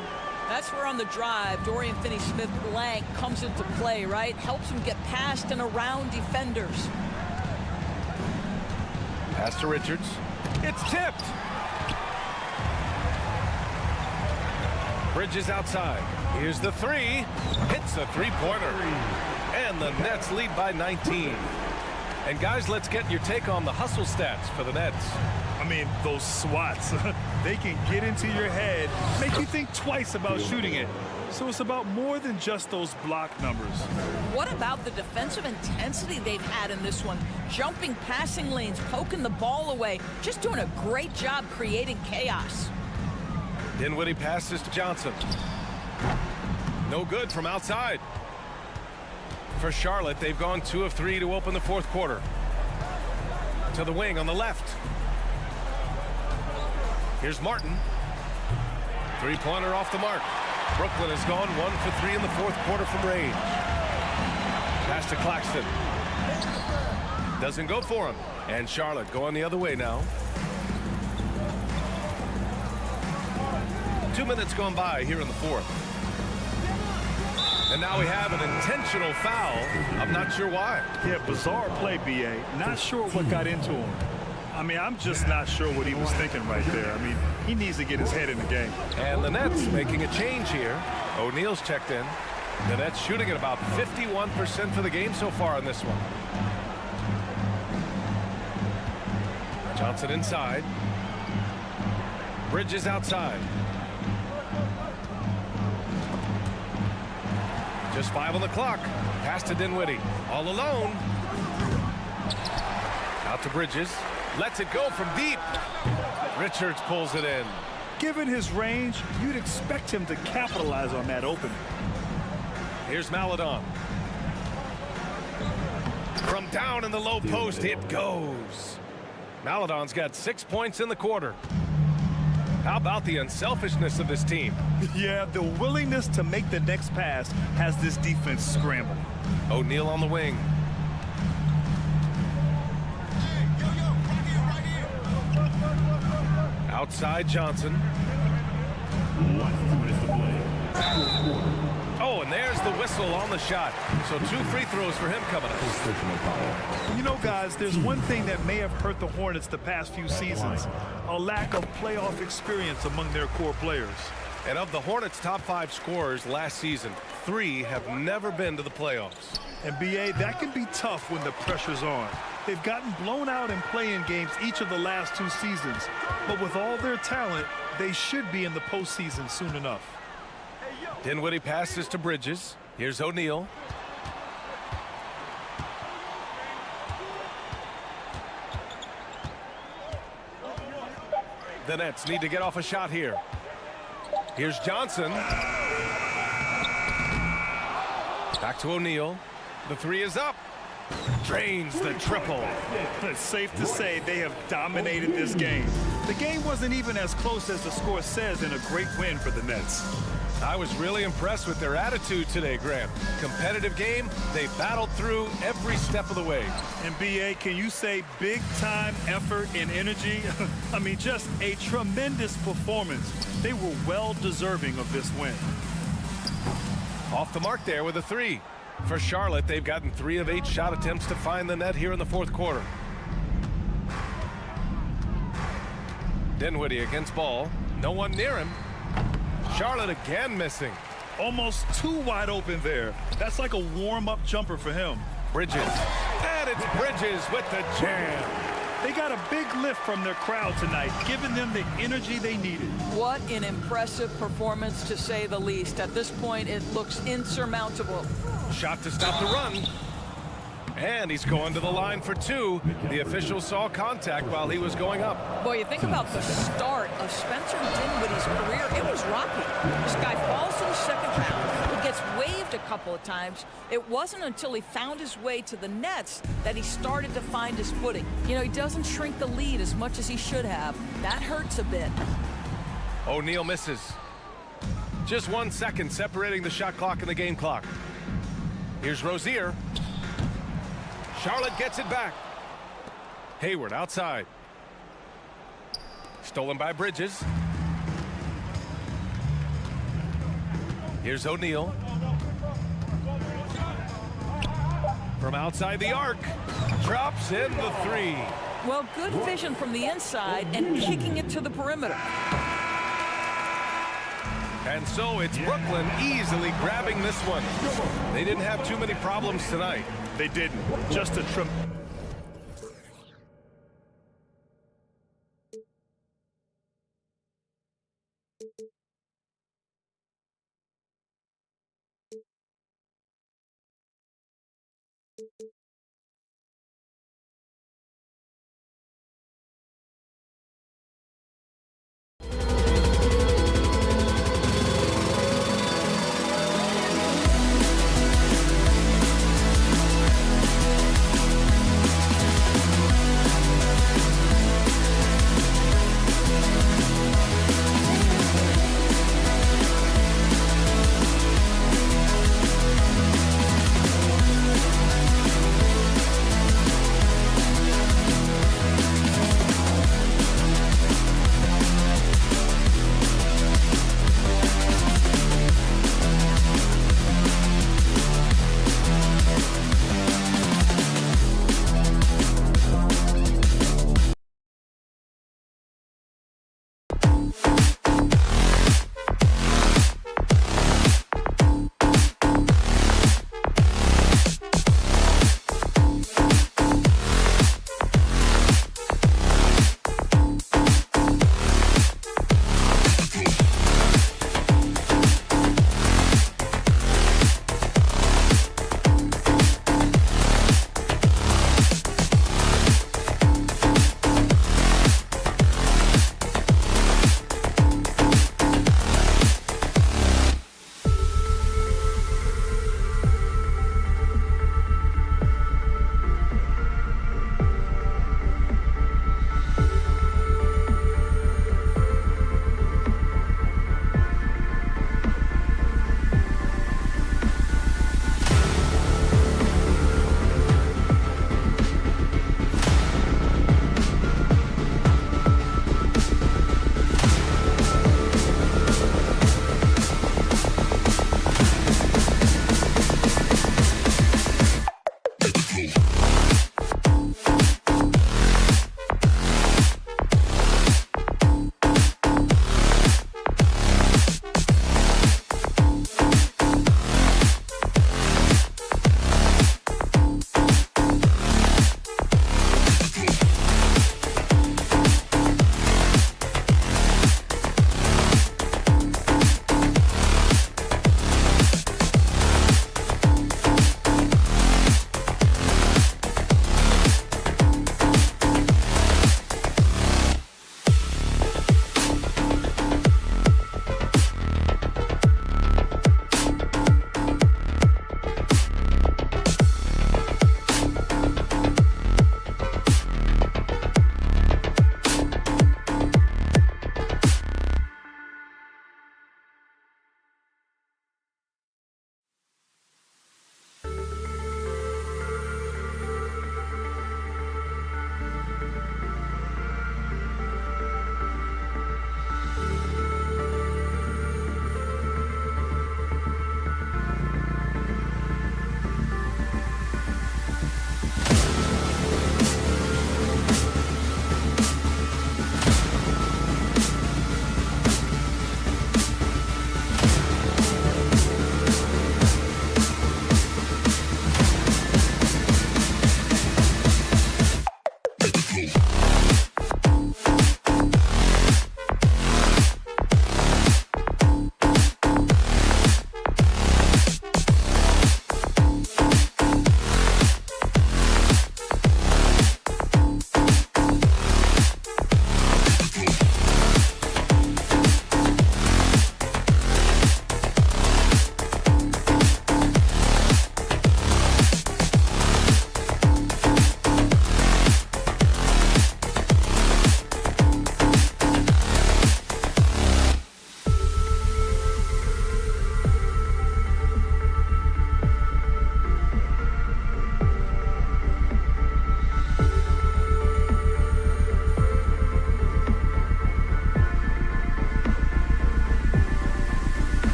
That's where on the drive, Dorian Finney-Smith blank comes into play, right? Helps him get past and around defenders. Pass to Richards. It's tipped. Bridges outside. Here's the three. Hits a three-pointer. And the Nets lead by 19. And guys, let's get your take on the hustle stats for the Nets. I mean, those swats, they can get into your head, make you think twice about shooting it. So it's about more than just those block numbers. What about the defensive intensity they've had in this one? Jumping passing lanes, poking the ball away, just doing a great job creating chaos. Dinwiddie passes to Johnson. No good from outside. For Charlotte, they've gone 2 of 3 to open the fourth quarter. To the wing on the left. Here's Martin. Three-pointer off the mark. Brooklyn has gone 1 for 3 in the fourth quarter from range. Pass to Claxton. Doesn't go for him. And Charlotte going the other way now. 2 minutes gone by here in the fourth. And now we have an intentional foul. I'm not sure why. Yeah, bizarre play, B.A. Not sure what got into him. I mean, I'm just not sure what he was thinking right there. I mean, he needs to get his head in the game. And the Nets making a change here. O'Neal's checked in. The Nets shooting at about 51% for the game so far on this one. Johnson inside. Bridges outside. Just 5 on the clock. Pass to Dinwiddie. All alone. Out to Bridges. Lets it go from deep. Richards pulls it in. Given his range, you'd expect him to capitalize on that opening. Here's Maledon. From down in the low post, it goes. Maledon's got 6 points in the quarter. How about the unselfishness of this team? Yeah, the willingness to make the next pass has this defense scrambled. O'Neal on the wing. Outside Johnson. Oh, and there's the whistle on the shot. So 2 free throws for him coming up. You know, guys, there's one thing that may have hurt the Hornets the past few seasons. A lack of playoff experience among their core players. And of the Hornets' top 5 scorers last season, 3 have never been to the playoffs. And B.A., that can be tough when the pressure's on. They've gotten blown out in play-in games each of the last 2 seasons. But with all their talent, they should be in the postseason soon enough. Dinwiddie passes to Bridges. Here's O'Neal. The Nets need to get off a shot here. Here's Johnson. Back to O'Neal. The 3 is up. Drains the triple. It's safe to say they have dominated this game. The game wasn't even as close as the score says in a great win for the Nets. I was really impressed with their attitude today, Grant. Competitive game, they battled through every step of the way. And B.A., can you say big-time effort and energy? I mean, just a tremendous performance. They were well deserving of this win. Off the mark there with a 3. For Charlotte, they've gotten 3 of 8 shot attempts to find the net here in the fourth quarter. Dinwiddie against ball. No one near him. Charlotte again missing. Almost too wide open there. That's like a warm-up jumper for him. Bridges. And it's Bridges with the jam. They got a big lift from their crowd tonight, giving them the energy they needed. What an impressive performance, to say the least. At this point, it looks insurmountable. Shot to stop the run. And he's going to the line for 2. The official saw contact while he was going up. Boy, you think about the start of Spencer Dinwiddie's career. It was rocky. This guy falls to the second round. He gets waived a couple of times. It wasn't until he found his way to the Nets that he started to find his footing. You know, he doesn't shrink the lead as much as he should have. That hurts a bit. O'Neal misses. Just 1 second separating the shot clock and the game clock. Here's Rozier. Charlotte gets it back. Hayward outside. Stolen by Bridges. Here's O'Neal. From outside the arc. Drops in the 3. Well, good vision from the inside and kicking it to the perimeter. And so it's Brooklyn easily grabbing this one. They didn't have too many problems tonight. They didn't. Just a trim.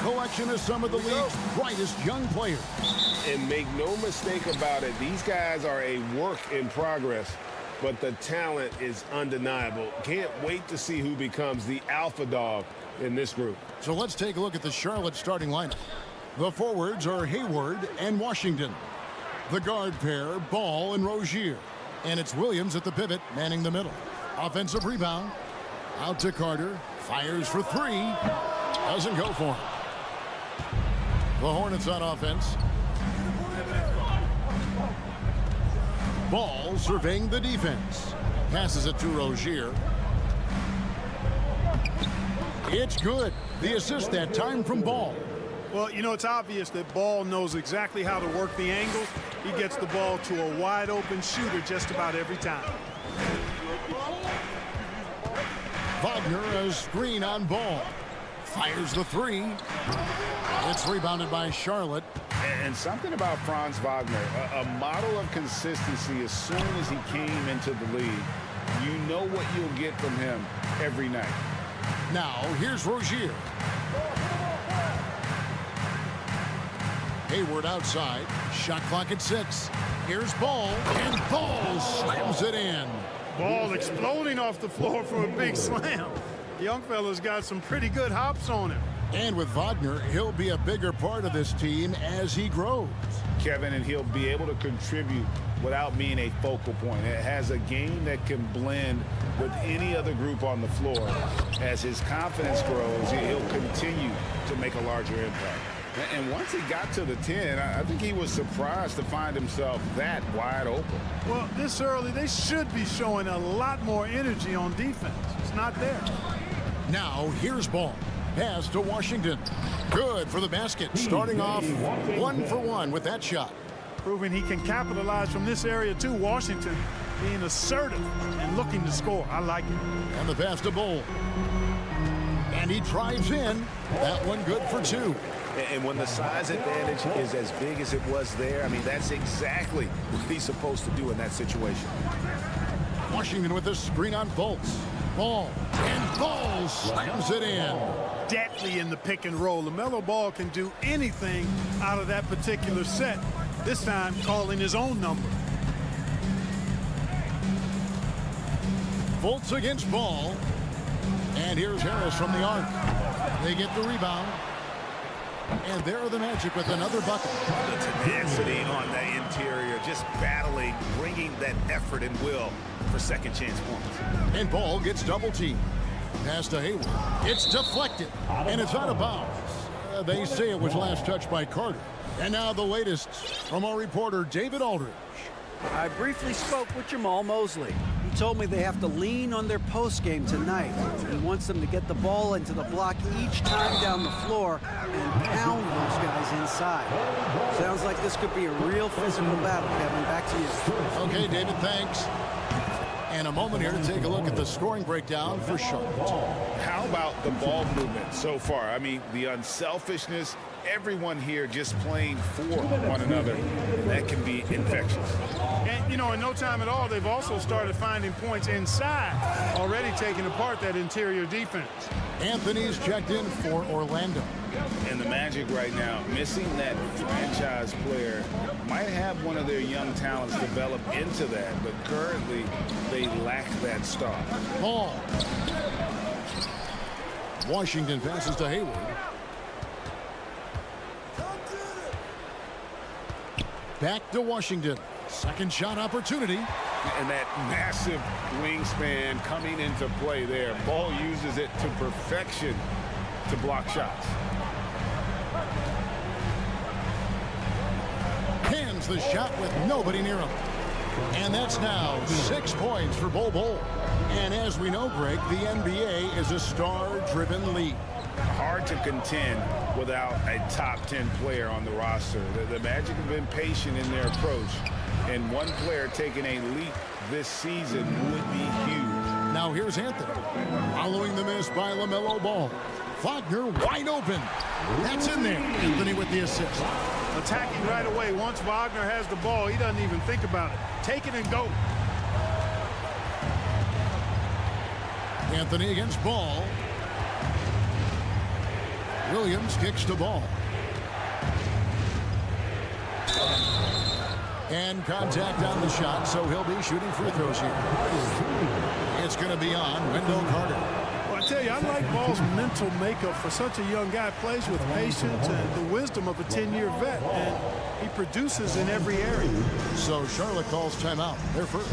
collection of some of the league's brightest young players. And make no mistake about it, these guys are a work in progress, but the talent is undeniable. Can't wait to see who becomes the alpha dog in this group. So let's take a look at the Charlotte starting lineup. The forwards are Hayward and Washington. The guard pair, Ball and Rozier. And it's Williams at the pivot, manning the middle. Offensive rebound. Out to Carter. Fires for three. Doesn't go for him. The Hornets on offense. Ball surveying the defense. Passes it to Rozier. It's good. The assist that time from Ball. Well, you know, it's obvious that Ball knows exactly how to work the angles. He gets the ball to a wide-open shooter just about every time. Wagner, a screen on Ball. Fires the three. It's rebounded by Charlotte. And something about Franz Wagner, a model of consistency. As soon as he came into the league, you know what you'll get from him every night. Now, here's Rozier. Hayward outside. Shot clock at 6. Here's Ball. And Ball slams it in. Ball exploding off the floor for a big slam. The young fella's got some pretty good hops on him. And with Wagner, he'll be a bigger part of this team as he grows. Kevin, and he'll be able to contribute without being a focal point. It has a game that can blend with any other group on the floor. As his confidence grows, he'll continue to make a larger impact. And once he got to the 10, I think he was surprised to find himself that wide open. Well, this early, they should be showing a lot more energy on defense. It's not there. Now, here's Ball. Pass to Washington. Good for the basket. Starting off 1 for 1 with that shot. Proving he can capitalize from this area too. Washington being assertive and looking to score. I like it. And the pass to Bull. And he drives in. That one good for 2. And when the size advantage is as big as it was there, I mean, that's exactly what he's supposed to do in that situation. Washington with a screen on Fultz. Ball. And Ball slams it in. Deadly in the pick and roll. LaMelo Ball can do anything out of that particular set. This time calling his own number. Fultz against Ball. And here's Harris from the arc. They get the rebound. And there are the Magic with another bucket. The tenacity on the interior, just battling, bringing that effort and will for second chance points. And Ball gets double teamed. Pass to Hayward. It's deflected. And it's out of bounds. They say it was last touched by Carter. And now the latest from our reporter, David Aldridge. I briefly spoke with Jamal Mosley. He told me they have to lean on their post game tonight. He wants them to get the ball into the block each time down the floor and pound those guys inside. Sounds like this could be a real physical battle, Kevin. Back to you. Okay, David, thanks. And a moment here to take a look at the scoring breakdown for Charlotte. How about the ball movement so far? I mean, the unselfishness, everyone here just playing for one another. That can be infectious. And, you know, in no time at all, they've also started finding points inside, already taking apart that interior defense. Anthony's checked in for Orlando. And the Magic right now, missing that franchise player, might have one of their young talents develop into that, but currently they lack that star. Ball. Washington passes to Hayward. Back to Washington. Second shot opportunity. And that massive wingspan coming into play there. Ball uses it to perfection to block shots. Pins the shot with nobody near him. And that's now 6 points for Bol Bol. And as we know, Greg, the NBA is a star-driven league. Hard to contend without a top 10 player on the roster. The Magic have been patient in their approach, and one player taking a leap this season would be huge. Now here's Anthony. Following the miss by LaMelo Ball. Wagner wide open. That's in there. Anthony with the assist. Attacking right away. Once Wagner has the ball, he doesn't even think about it. Take it and go. Anthony against Ball. Williams kicks the ball. And contact on the shot, so he'll be shooting free throws here. It's going to be on Wendell Carter. Well, I tell you, I like Ball's mental makeup for such a young guy. Plays with patience and the wisdom of a 10-year vet, and he produces in every area. So Charlotte calls timeout. They're first.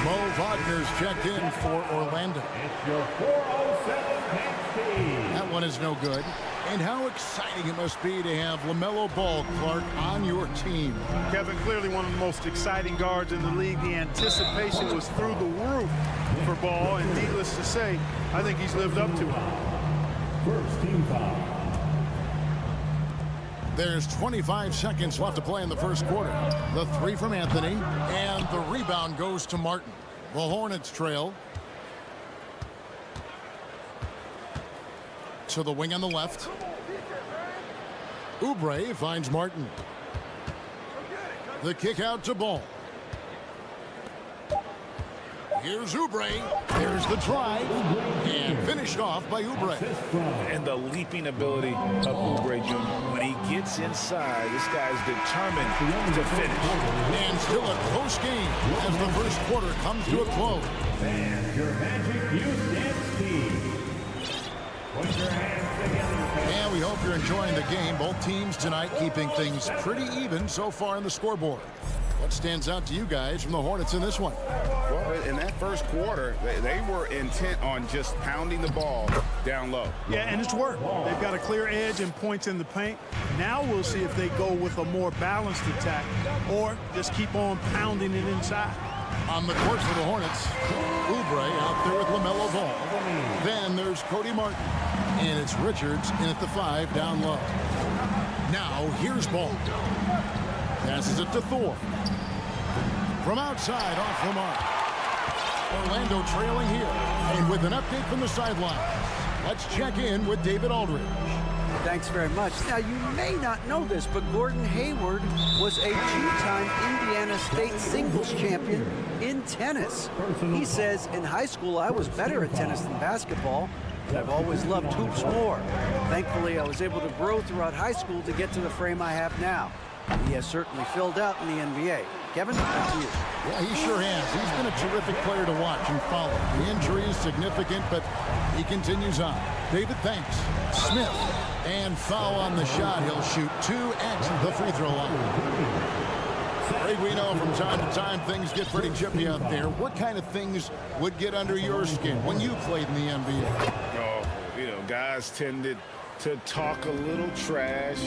Mo Wagner's checked in for Orlando. That one is no good. And how exciting it must be to have LaMelo Ball, Clark, on your team. Kevin, clearly one of the most exciting guards in the league. The anticipation was through the roof for Ball, and needless to say, I think he's lived up to it. First team foul. There's 25 seconds left to play in the first quarter. The three from Anthony, and the rebound goes to Martin. The Hornets trail. To the wing on the left. Oubre finds Martin. The kick out to Ball. Here's Oubre. There's the drive. And finished off by Oubre. And the leaping ability of Oubre Jr. When he gets inside, this guy's determined to finish. And still a close game as the first quarter comes to a close. And your Magic Youth Dance Team. Put your hands together. And we hope you're enjoying the game. Both teams tonight keeping things pretty even so far in the scoreboard. What stands out to you guys from the Hornets in this one? Well, in that first quarter, they were intent on just pounding the ball down low. Yeah, and it's worked. They've got a clear edge and points in the paint. Now we'll see if they go with a more balanced attack or just keep on pounding it inside. On the court for the Hornets, Oubre out there with LaMelo Ball. Then there's Cody Martin. And it's Richards in at the 5 down low. Now here's Ball. Passes it to Thor. From outside, off the mark. Orlando trailing here. And with an update from the sideline, let's check in with David Aldridge. Thanks very much. Now, you may not know this, but Gordon Hayward was a two-time Indiana State singles champion in tennis. He says, in high school, I was better at tennis than basketball, but I've always loved hoops more. Thankfully, I was able to grow throughout high school to get to the frame I have now. He has certainly filled out in the NBA. Kevin, back to you. Yeah, he sure has. He's been a terrific player to watch and follow. The injury is significant, but he continues on. David, thanks. Smith, and foul on the shot. He'll shoot 2 at the free throw line. Greg, we know from time to time things get pretty chippy out there. What kind of things would get under your skin when you played in the NBA? Oh, guys tended to talk a little trash,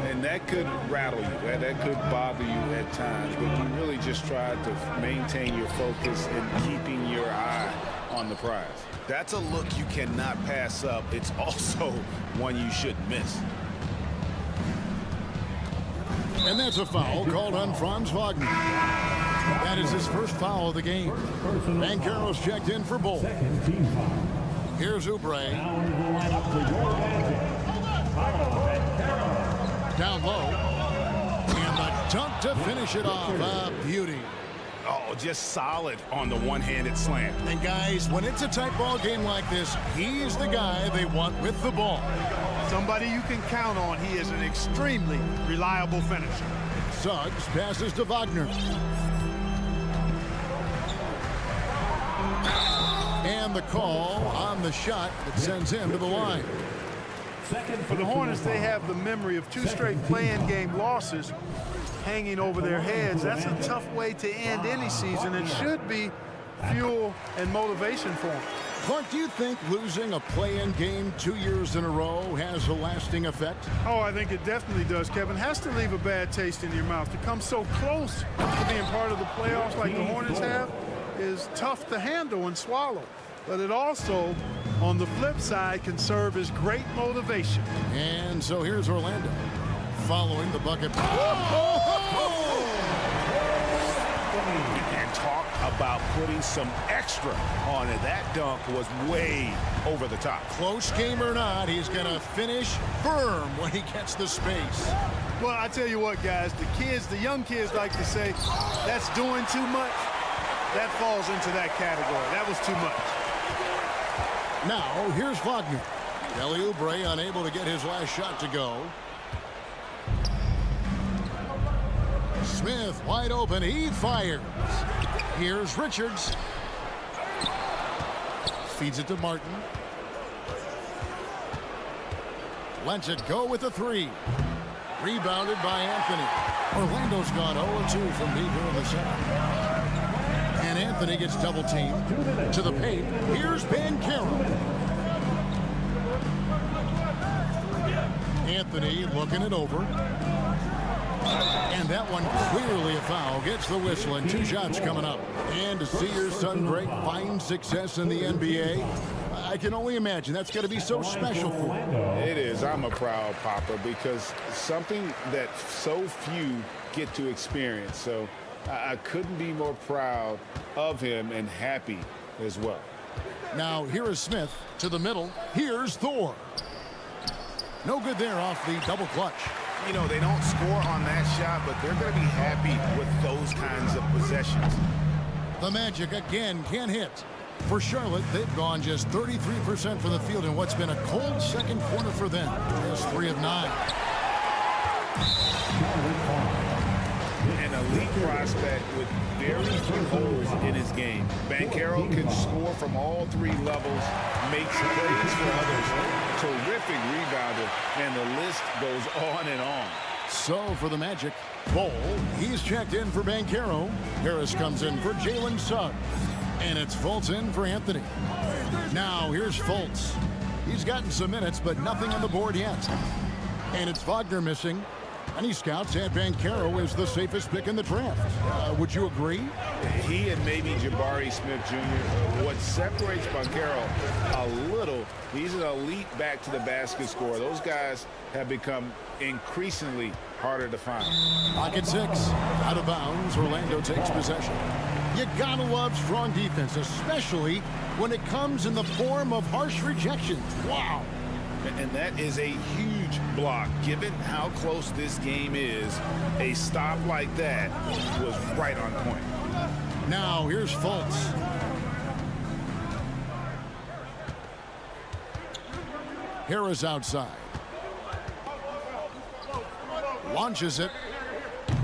and that could rattle you. That could bother you at times, but you really just try to maintain your focus and keeping your eye on the prize. That's a look you cannot pass up. It's also one you shouldn't miss. And that's a foul called on Franz Wagner. That is his first foul of the game. Banchero's checked in for Bull. Here's Oubre. Down low. And the dunk to finish it off. A beauty. Oh, just solid on the one-handed slam. And guys, when it's a tight ball game like this, he's the guy they want with the ball. Somebody you can count on. He is an extremely reliable finisher. Suggs passes to Wagner. And the call on the shot that sends him to the line. For the Hornets, they have the memory of 2 straight play-in game losses hanging over their heads. That's a tough way to end any season and should be fuel and motivation for them. Clark, do you think losing a play-in game 2 years in a row has a lasting effect? Oh, I think it definitely does, Kevin. Has to leave a bad taste in your mouth. To come so close to being part of the playoffs like the Hornets have is tough to handle and swallow. But it also, on the flip side, can serve as great motivation. And so here's Orlando following the bucket. And talk about putting some extra extra on it. That dunk was way over the top. Close game or not, he's going to finish firm when he gets the space. Well, I tell you what, guys, the young kids like to say, that's doing too much. That falls into that category. That was too much. Now, here's Wagner. Kelly Oubre unable to get his last shot to go. Smith wide open. He fires. Here's Richards. Feeds it to Martin. Lets it go with a three. Rebounded by Anthony. Orlando's gone 0-2 from deep here in the second. And Anthony gets double teamed to the paint. Here's Banchero. Anthony looking it over. And that one clearly a foul. Gets the whistle and 2 shots coming up. And to see your son Greg find success in the NBA, I can only imagine that's going to be so special for him. It is. I'm a proud papa because something that so few get to experience. So I couldn't be more proud of him and happy as well. Now here is Smith to the middle. Here's Thor. No good there off the double clutch. You know, they don't score on that shot, but they're going to be happy with those kinds of possessions. The Magic again can't hit. For Charlotte, they've gone just 33% from the field in what's been a cold second quarter for them. Just 3 of 9. An elite prospect with very few holes in his game. Banchero can score from all 3 levels, makes plays for others. Terrific rebounder, and the list goes on and on. So for the Magic, Bol, he's checked in for Banchero. Harris comes in for Jalen Suggs. And it's Fultz in for Anthony. Now here's Fultz. He's gotten some minutes, but nothing on the board yet. And it's Wagner missing. And he scouts at Banchero as the safest pick in the draft. Would you agree? He and maybe Jabari Smith Jr. What separates Banchero a little, he's an elite back to the basket scorer. Those guys have become increasingly harder to find. Pocket 6. Out of bounds. Orlando takes possession. You gotta love strong defense, especially when it comes in the form of harsh rejections. Wow. And that is a huge block. Given how close this game is, a stop like that was right on point. Now here's Fultz. Harris outside. Launches it.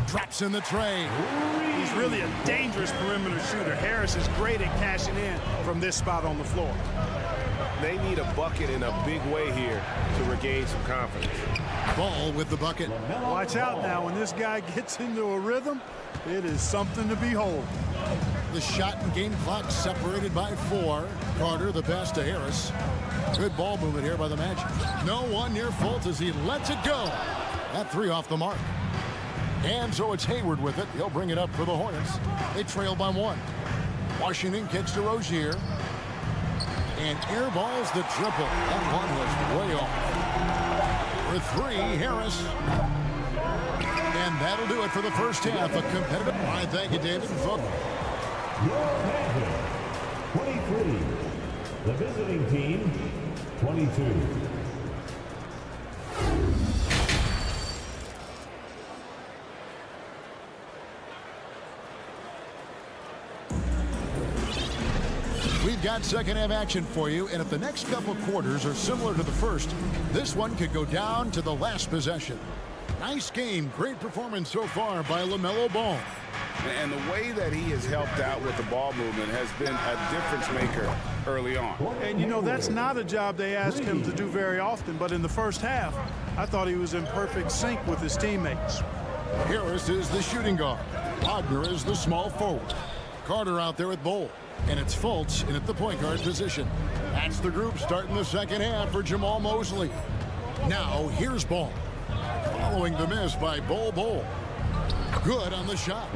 Drops in the tray. He's really a dangerous perimeter shooter. Harris is great at cashing in from this spot on the floor. They need a bucket in a big way here to regain some confidence. Ball with the bucket. Watch out now. When this guy gets into a rhythm, it is something to behold. The shot and game clock separated by 4. Carter the pass to Harris. Good ball movement here by the Magic. No one near Fultz as he lets it go. That 3 off the mark. And so it's Hayward with it. He'll bring it up for the Hornets. They trail by 1. Washington kicks to Rozier. And airballs the triple. That one was way off. For 3, Harris. And that'll do it for the first half. A competitive. All right, thank you, David. Your Magic, 23. The visiting team, 22. We've got second half action for you, and if the next couple quarters are similar to the first, this one could go down to the last possession. Nice game, great performance so far by LaMelo Ball. And the way that he has helped out with the ball movement has been a difference maker early on. And you know, that's not a job they ask him to do very often, but in the first half, I thought he was in perfect sync with his teammates. Harris is the shooting guard. Wagner is the small forward. Carter out there with Bol. And it's Fultz in at the point guard position. That's the group starting the second half for Jamal Mosley. Now here's Ball. Following the miss by Bol. Good on the shot.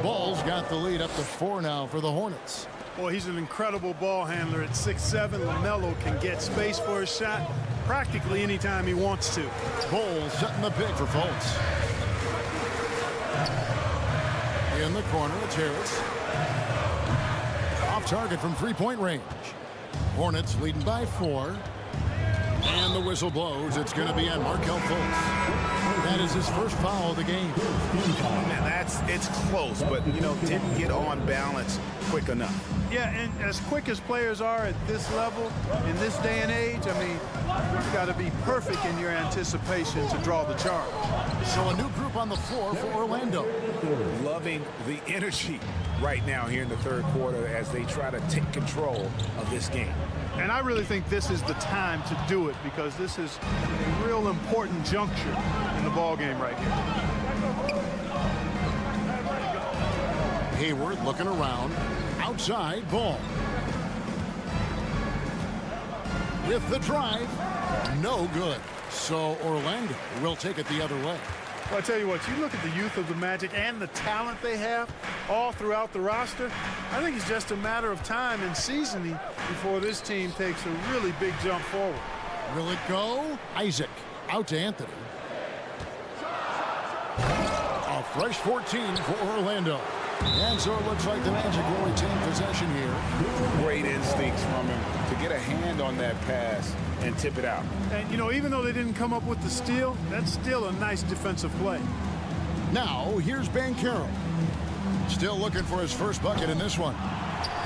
Ball's got the lead up to 4 now for the Hornets. Boy, he's an incredible ball handler at 6'7". LaMelo can get space for his shot practically anytime he wants to. Bol setting the pick for Fultz. In the corner, it's Harris. Off target from three-point range. Hornets leading by 4. And the whistle blows. It's going to be on Markelle Fultz. That is his first foul of the game. And it's close, but, you know, didn't get on balance quick enough. Yeah, and as quick as players are at this level, in this day and age, I mean, you've got to be perfect in your anticipation to draw the charge. So a new group on the floor for Orlando. Loving the energy right now here in the third quarter as they try to take control of this game. And I really think this is the time to do it because this is a real important juncture in the ball game right here. Hayward looking around. Outside ball. With the drive. No good. So Orlando will take it the other way. Well, I tell you what, you look at the youth of the Magic and the talent they have all throughout the roster. I think it's just a matter of time and seasoning before this team takes a really big jump forward. Will it go? Isaac out to Anthony. A fresh 14 for Orlando. And so it looks like the Magic will retain possession here. Great instincts from him to get a hand on that pass and tip it out. And, you know, even though they didn't come up with the steal, that's still a nice defensive play. Now, here's Banchero. Still looking for his first bucket in this one.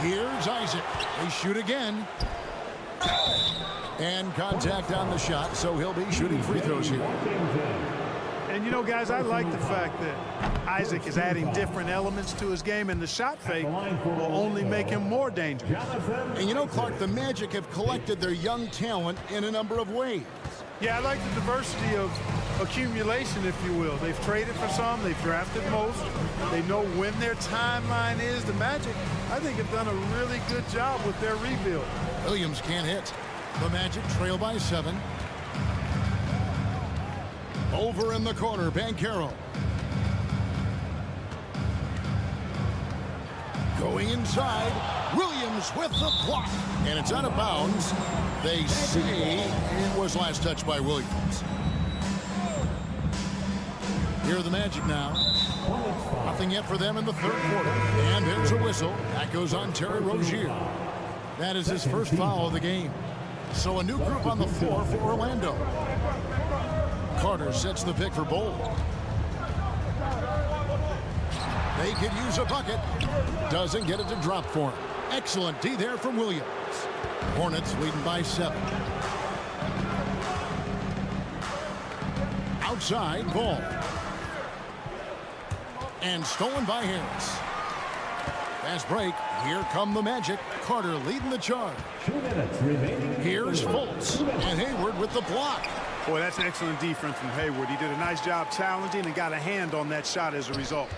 Here's Isaac. They shoot again. And contact on the shot, so he'll be shooting free throws here. And, you know, guys, I like the fact that Isaac is adding different elements to his game, and the shot fake will only make him more dangerous. And, you know, Clark, the Magic have collected their young talent in a number of ways. Yeah, I like the diversity of accumulation, if you will. They've traded for some. They've drafted most. They know when their timeline is. The Magic, I think, have done a really good job with their rebuild. Williams can't hit. The Magic trail by 7. Over in the corner, Banchero. Going inside, Williams with the block. And it's out of bounds. They say it was last touched by Williams. Here are the Magic now. Nothing yet for them in the third quarter. And there's a whistle. That goes on Terry Rozier. That is his first foul of the game. So a new group on the floor for Orlando. Carter sets the pick for Bowl. They could use a bucket. Doesn't get it to drop for him. Excellent D there from Williams. Hornets leading by 7. Outside ball. And stolen by Harris. Fast break. Here come the Magic. Carter leading the charge. 2 minutes remaining. Here's Fultz. And Hayward with the block. Boy, that's excellent defense from Hayward. He did a nice job challenging and got a hand on that shot as a result.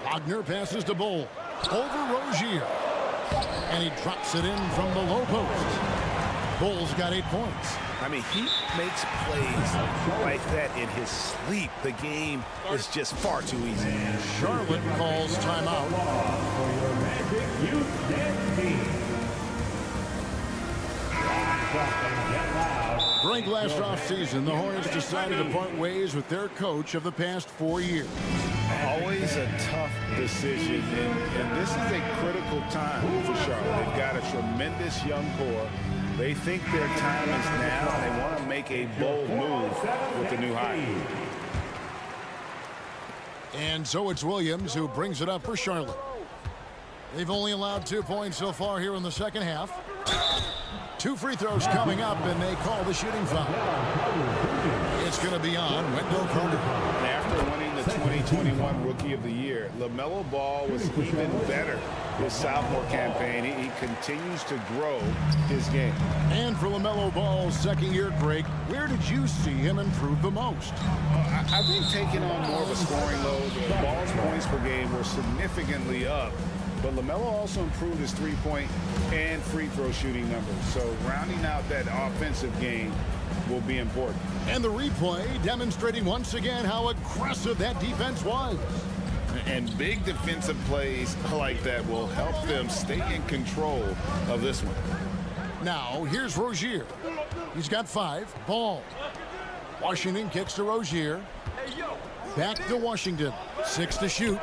Wagner passes to Bowl. Over Rozier. And he drops it in from the low post. Bowl's got 8 points. I mean, he makes plays like that in his sleep. The game is just far too easy. Charlotte calls timeout. For your Magic Youth Dance Team. During last offseason, the Hornets decided to part ways with their coach of the past 4 years. Always a tough decision, and this is a critical time for Charlotte. They've got a tremendous young core. They think their time is now, and they want to make a bold move with the new hire. And so it's Williams who brings it up for Charlotte. They've only allowed 2 points so far here in the second half. 2 free throws coming up, and they call the shooting foul. It's going to be on Wendell Carter. And after winning the 2021 Rookie of the Year, LaMelo Ball was even better his sophomore campaign. He continues to grow his game. And for LaMelo Ball's second year at Drake, where did you see him improve the most? I think taking on more of a scoring load, Ball's points per game were significantly up. But LaMelo also improved his three-point and free throw shooting numbers. So rounding out that offensive game will be important. And the replay demonstrating once again how aggressive that defense was. And big defensive plays like that will help them stay in control of this one. Now, here's Rozier. He's got 5. Ball. Washington kicks to Rozier. Back to Washington. 6 to shoot.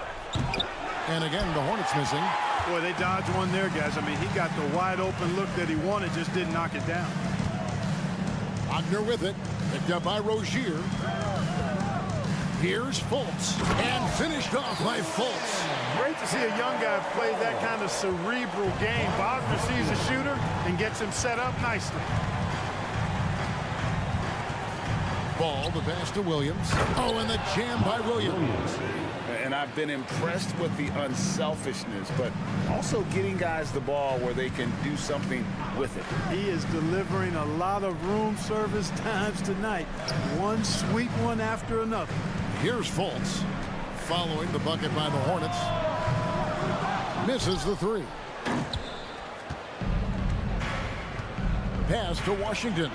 And again, the Hornets missing. Boy, they dodged one there, guys. I mean, he got the wide open look that he wanted, just didn't knock it down. Wagner with it. Picked up by Rozier. Here's Fultz. And finished off by Fultz. Great to see a young guy play that kind of cerebral game. Wagner sees a shooter and gets him set up nicely. Ball, the pass to Williams. Oh, and the jam by Williams. And I've been impressed with the unselfishness, but also getting guys the ball where they can do something with it. He is delivering a lot of room service times tonight. One sweet one after another. Here's Fultz. Following the bucket by the Hornets. Misses the three. Pass to Washington.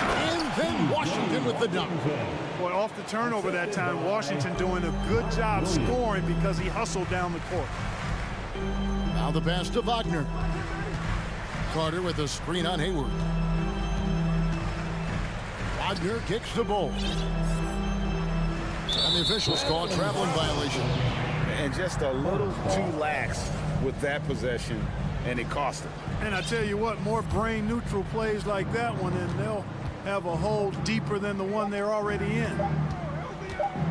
And then Washington with the dunk. Boy, off the turnover that time, Washington doing a good job scoring because he hustled down the court. Now the pass to Wagner. Carter with a screen on Hayward. Wagner kicks the ball. And the officials call a traveling violation. And just a little too lax with that possession, and it cost him. And I tell you what, more brain neutral plays like that one, and they'll have a hole deeper than the one they're already in.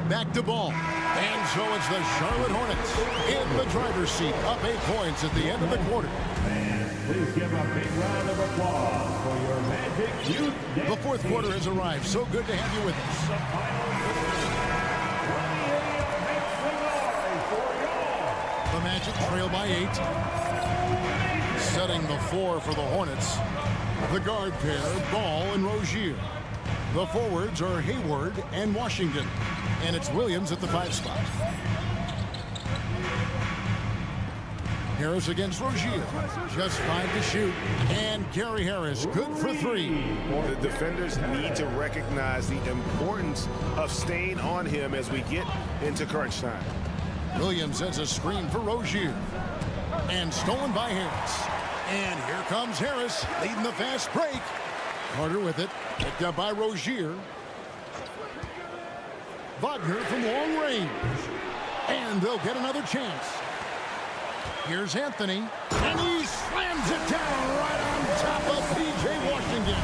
Back to ball. And so it's the Charlotte Hornets in the driver's seat, up 8 points at the end of the quarter. Please give a big round of applause for your Magic Youth. The fourth quarter has arrived. So good to have you with us. The Magic trail by 8. Setting the floor for the Hornets. The guard pair, Ball and Rozier. The forwards are Hayward and Washington. And it's Williams at the 5 spot. Harris against Rozier. Just 5 to shoot. And Gary Harris, good for 3. The defenders need to recognize the importance of staying on him as we get into crunch time. Williams sets a screen for Rozier. And stolen by Harris. And here comes Harris, leading the fast break. Carter with it, picked up by Rozier. Wagner from long range. And they'll get another chance. Here's Anthony, and he slams it down right on top of P.J. Washington.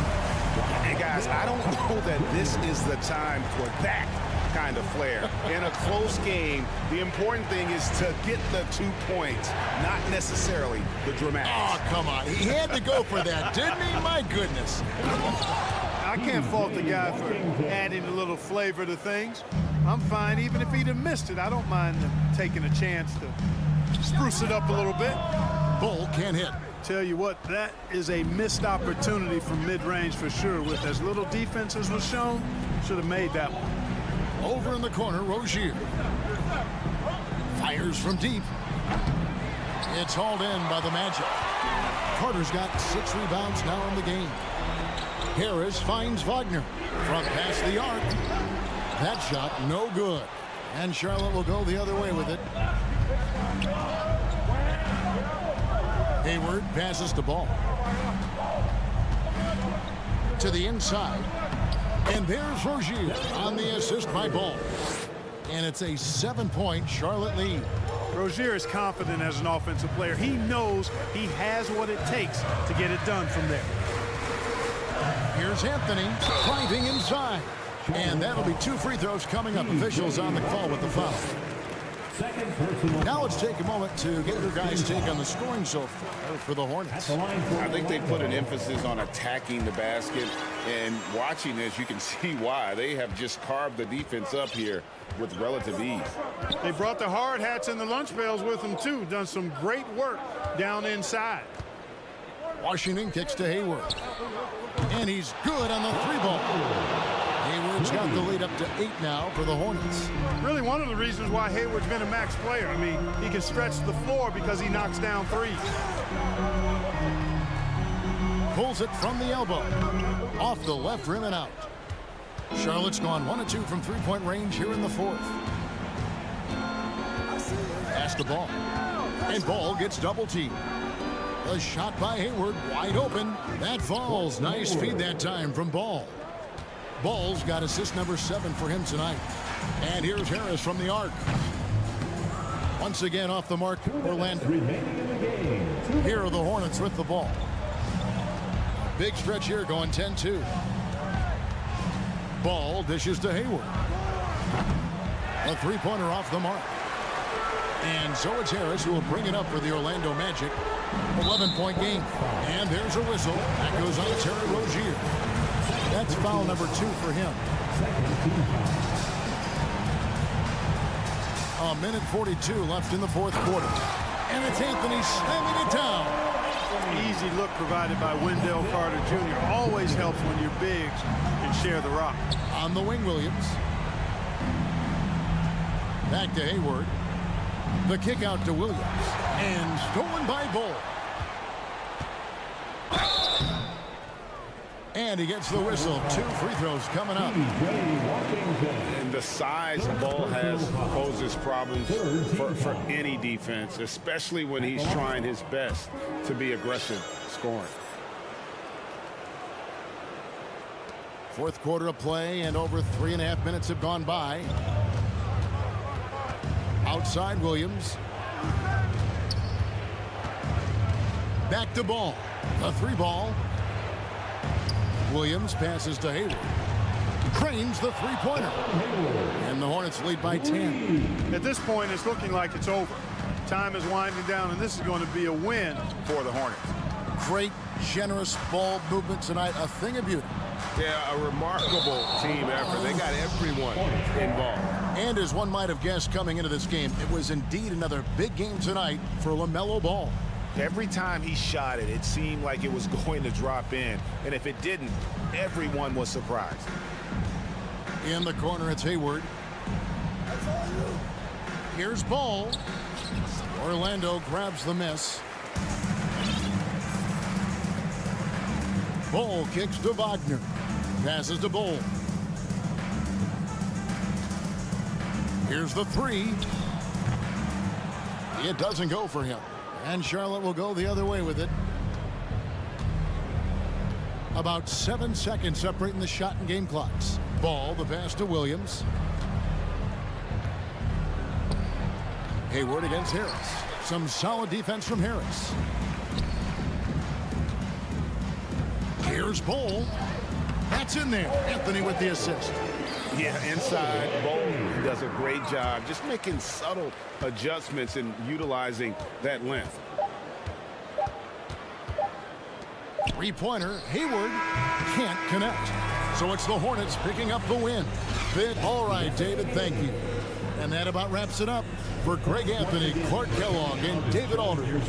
Hey, guys, I don't know that this is the time for that kind of flair. In a close game, the important thing is to get the 2 points, not necessarily the dramatics. Oh, come on. He had to go for that, didn't he? My goodness. I can't fault the guy for adding a little flavor to things. I'm fine. Even if he'd have missed it, I don't mind taking a chance to spruce it up a little bit. Bull can't hit. Tell you what, that is a missed opportunity from mid-range for sure. With as little defense as was shown, should have made that one. Over in the corner, Rozier. Fires from deep. It's hauled in by the Magic. Carter's got 6 rebounds now in the game. Harris finds Wagner from past the arc. That shot no good. And Charlotte will go the other way with it. Hayward passes the ball to the inside. And there's Rozier on the assist by Ball. And it's a 7-point Charlotte lead. Rozier is confident as an offensive player. He knows he has what it takes to get it done from there. Here's Anthony driving inside. And that'll be 2 free throws coming up. Officials on the call with the foul. Now let's take a moment to get your guys' take on the scoring so far for the Hornets. I think they put an emphasis on attacking the basket, and watching this, you can see why. They have just carved the defense up here with relative ease. They brought the hard hats and the lunch pails with them, too. Done some great work down inside. Washington kicks to Hayward. And he's good on the 3-ball. Hayward's got the lead up to 8 now for the Hornets. Really one of the reasons why Hayward's been a max player. I mean, he can stretch the floor because he knocks down threes. Pulls it from the elbow. Off the left rim and out. Charlotte's gone 1 of 2 from 3-point range here in the 4th. Pass the ball. And Ball gets double teamed. A shot by Hayward, wide open. That falls. Nice feed that time from Ball. Ball's got assist number 7 for him tonight. And here's Harris from the arc. Once again off the mark, Orlando. Here are the Hornets with the ball. Big stretch here going 10-2. Ball dishes to Hayward. A three-pointer off the mark. And so it's Harris who will bring it up for the Orlando Magic. 11-point game. And there's a whistle. That goes on Terry Rozier. That's foul number 2 for him. A minute 42 left in the fourth quarter. And it's Anthony slamming it down. Easy look provided by Wendell Carter Jr. Always helps when your bigs can share the rock. On the wing, Williams. Back to Hayward. The kick out to Williams. And stolen by Bull. And he gets the whistle. 2 free throws coming up. And the size Bull has poses problems for any defense, especially when he's trying his best to be aggressive scoring. Fourth quarter of play, and over 3.5 minutes have gone by. Outside Williams. Back to Ball. A 3-ball. Williams passes to Hayward. Cranes the three-pointer. And the Hornets lead by 10. At this point, it's looking like it's over. Time is winding down, and this is going to be a win for the Hornets. Great, generous ball movement tonight. A thing of beauty. Yeah, a remarkable team effort. They got everyone involved. And as one might have guessed coming into this game, it was indeed another big game tonight for LaMelo Ball. Every time he shot it, it seemed like it was going to drop in. And if it didn't, everyone was surprised. In the corner, it's Hayward. Here's Ball. Orlando grabs the miss. Ball kicks to Wagner. Passes to Bull. Here's the 3. It doesn't go for him. And Charlotte will go the other way with it. About 7 seconds separating the shot and game clocks. Ball, the pass to Williams. Hayward against Harris. Some solid defense from Harris. Here's Bull. That's in there. Anthony with the assist. Yeah, inside, Bull does a great job just making subtle adjustments and utilizing that length. Three-pointer. Hayward can't connect. So it's the Hornets picking up the win. All right, David, thank you. And that about wraps it up for Greg Anthony, Clark Kellogg, and David Aldridge.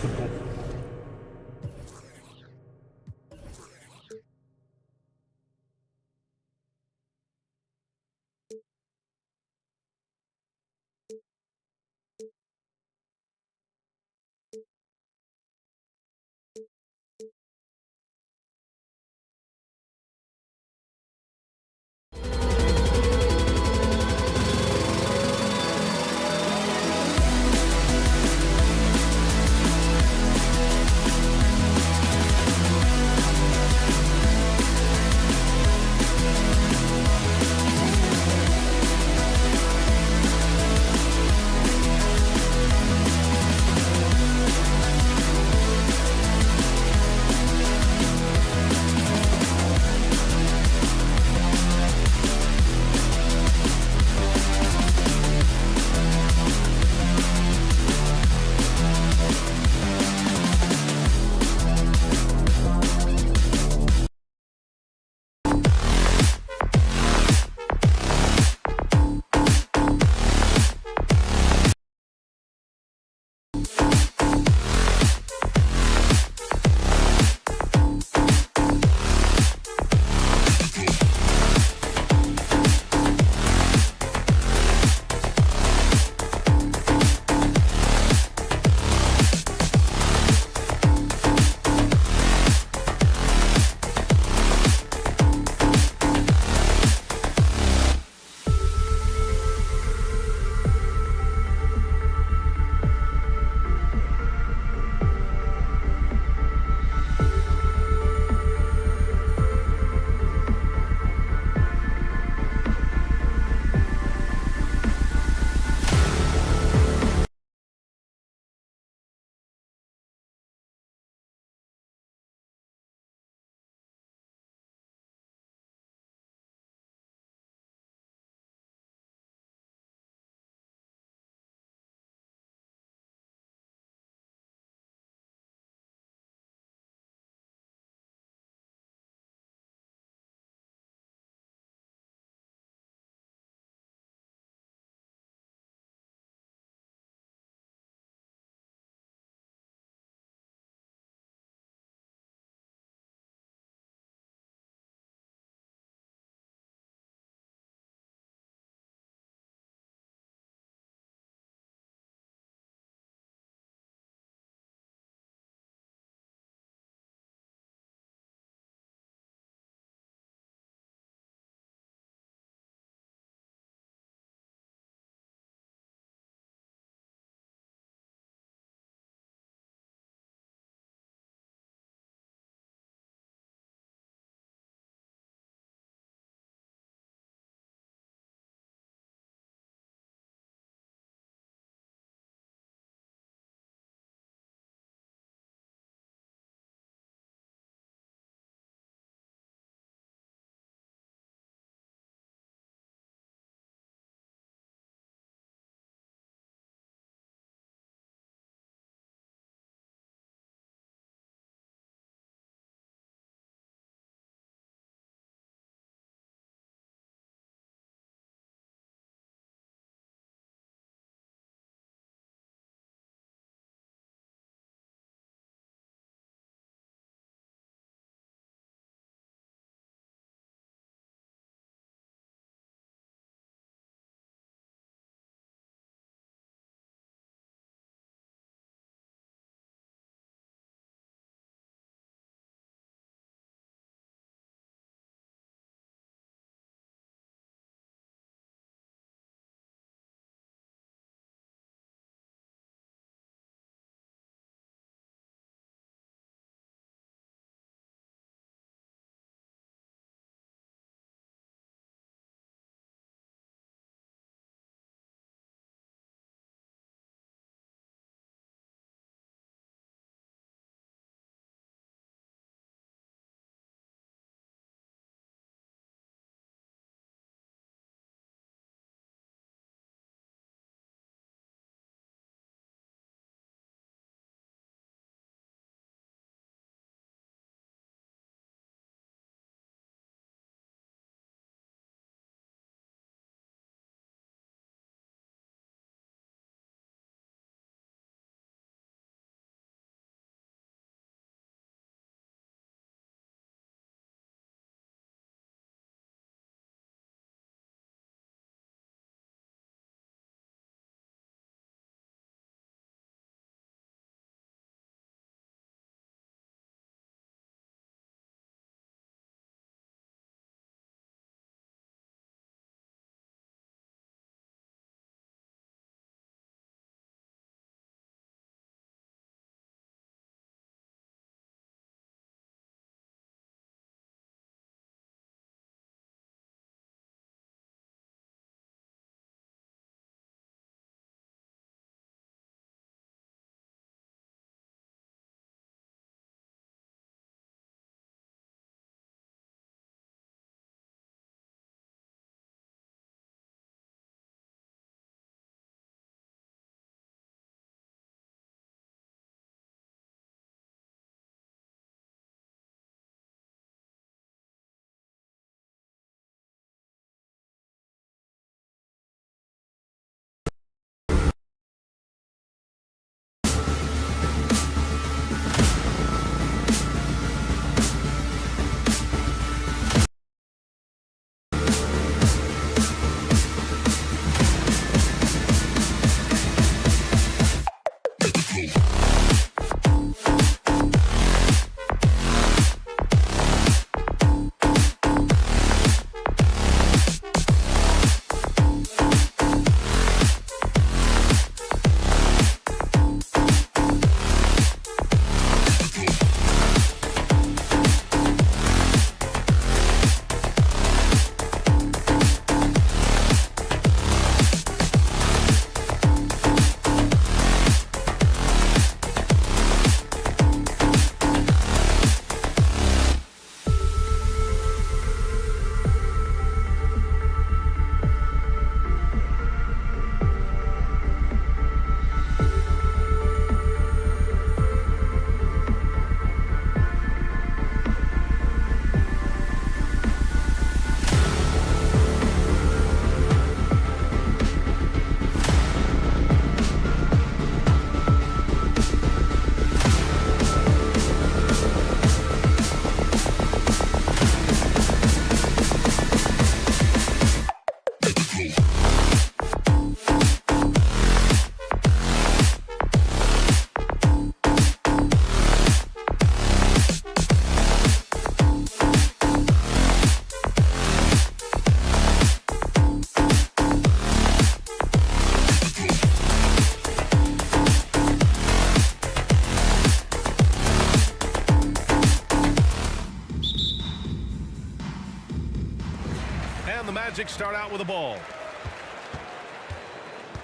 Magic start out with the ball.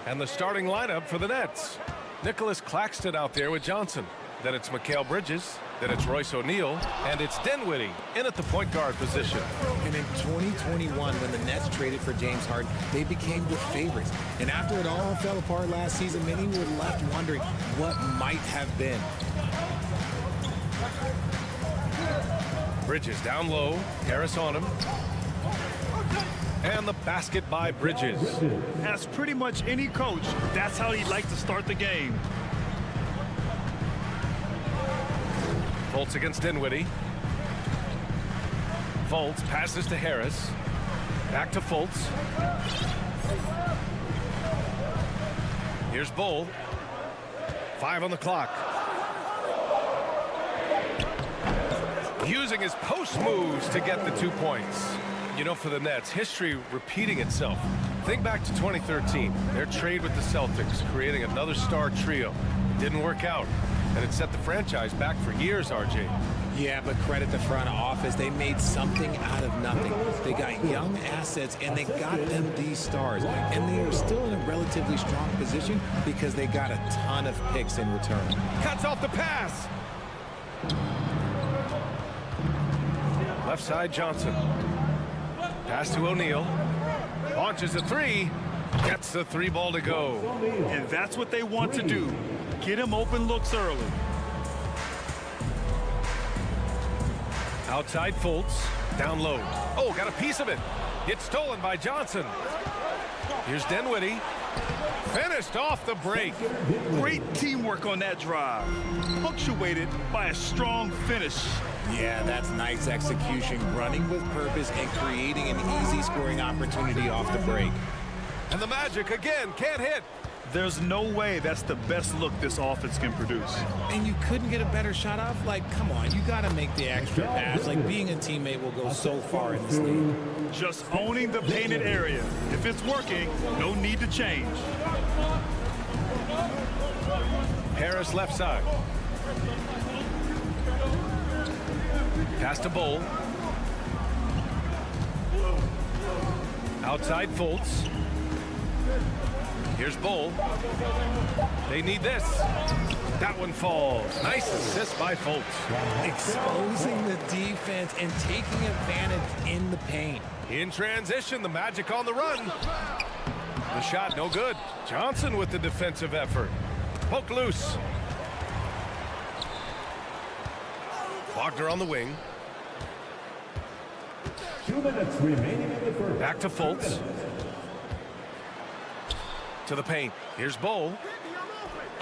And the starting lineup for the Nets. Nicholas Claxton out there with Johnson. Then it's Mikal Bridges. Then it's Royce O'Neal. And it's Dinwiddie in at the point guard position. And in 2021, when the Nets traded for James Harden, they became the favorites. And after it all fell apart last season, many were left wondering what might have been. Bridges down low. Harris on him. And the basket by Bridges. As pretty much any coach, that's how he'd like to start the game. Fultz against Dinwiddie. Fultz passes to Harris. Back to Fultz. Here's Bull. 5 on the clock. Using his post moves to get the 2 points. You know, for the Nets, history repeating itself. Think back to 2013. Their trade with the Celtics, creating another star trio. It didn't work out, and it set the franchise back for years, RJ. Yeah, but credit the front office. They made something out of nothing. They got young assets, and they got them these stars. And they are still in a relatively strong position because they got a ton of picks in return. Cuts off the pass. Left side, Johnson. Pass to O'Neal. Launches a 3. Gets the 3 ball to go. And that's what they want to do. Get him open looks early. Outside Fultz. Down low. Oh, got a piece of it. It's stolen by Johnson. Here's Dinwiddie. Finished off the break. Great teamwork on that drive. Punctuated by a strong finish. Yeah, that's nice execution, running with purpose and creating an easy scoring opportunity off the break. And the Magic again can't hit. There's no way that's the best look this offense can produce. And you couldn't get a better shot off? Like, come on, you got to make the extra pass. Like, being a teammate will go so far in this league. Just owning the painted area. If it's working, no need to change. Harris left side. Pass to Bull. Outside Fultz. Here's Bull. They need this. That one falls. Nice assist by Fultz. Exposing the defense and taking advantage in the paint. In transition, the Magic on the run. The shot no good. Johnson with the defensive effort. Poke loose. Wagner on the wing. 2 minutes remaining in the first. Back to Fultz. To the paint. Here's Bull.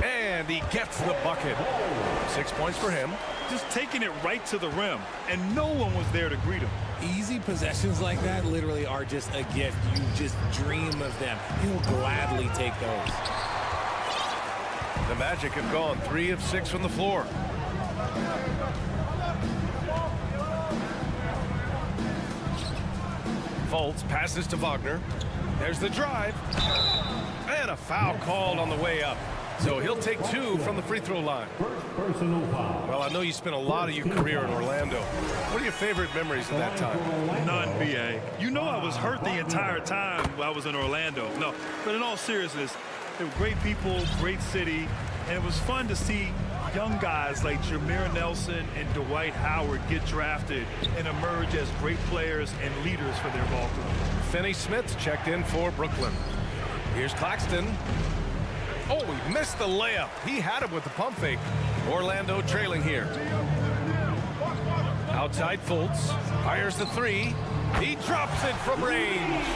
And he gets the bucket. 6 points for him. Just taking it right to the rim, and no one was there to greet him. Easy possessions like that literally are just a gift. You just dream of them. He'll gladly take those. The Magic have gone 3 of 6 from the floor. Fultz passes to Wagner. There's the drive. And a foul called on the way up. So he'll take 2 from the free throw line. Personal foul. Well, I know you spent a lot of your career in Orlando. What are your favorite memories of that time? None, B.A. You know I was hurt the entire time I was in Orlando. No, but in all seriousness, they were great people, great city, and it was fun to see young guys like Jameer Nelson and Dwight Howard get drafted and emerge as great players and leaders for their ball club. Finney Smith checked in for Brooklyn. Here's Claxton. Oh, he missed the layup. He had him with the pump fake. Orlando trailing here. Outside Fultz. Fires the 3. He drops it from range.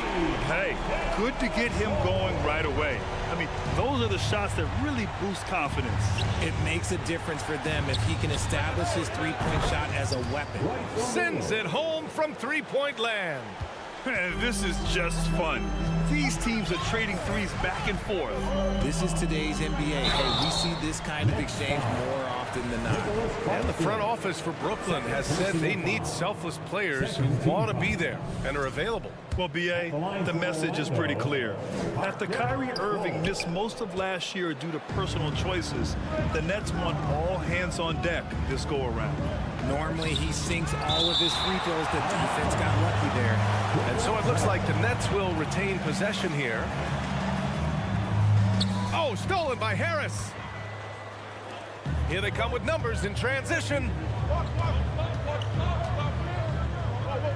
Hey, good to get him going right away. I mean, those are the shots that really boost confidence. It makes a difference for them if he can establish his three-point shot as a weapon. Sends it home from three-point land. This is just fun. These teams are trading threes back and forth. This is today's NBA. Hey, we see this kind of exchange more often than not. And the front office for Brooklyn has said they need selfless players who want to be there and are available. Well, B.A., the message is pretty clear. After Kyrie Irving missed most of last year due to personal choices, the Nets want all hands on deck this go-around. Normally, he sinks all of his free throws. The defense got lucky there. And so it looks like the Nets will retain possession here. Oh, stolen by Harris. Here they come with numbers in transition.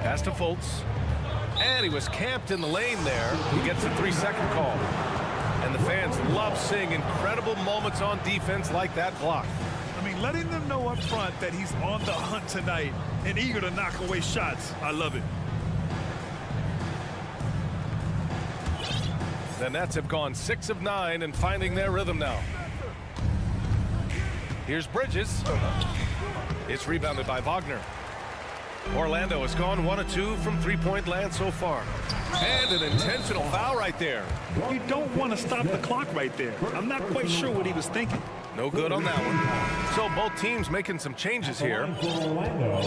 Pass to Fultz. And he was camped in the lane there. He gets a 3-second call. And the fans love seeing incredible moments on defense like that block. I mean, letting them know up front that he's on the hunt tonight and eager to knock away shots. I love it. The Nets have gone 6 of 9 and finding their rhythm now. Here's Bridges. It's rebounded by Wagner. Orlando has gone 1 of 2 from three-point land so far. And an intentional foul right there. You don't want to stop the clock right there. I'm not quite sure what he was thinking. No good on that one. So both teams making some changes here. Orlando,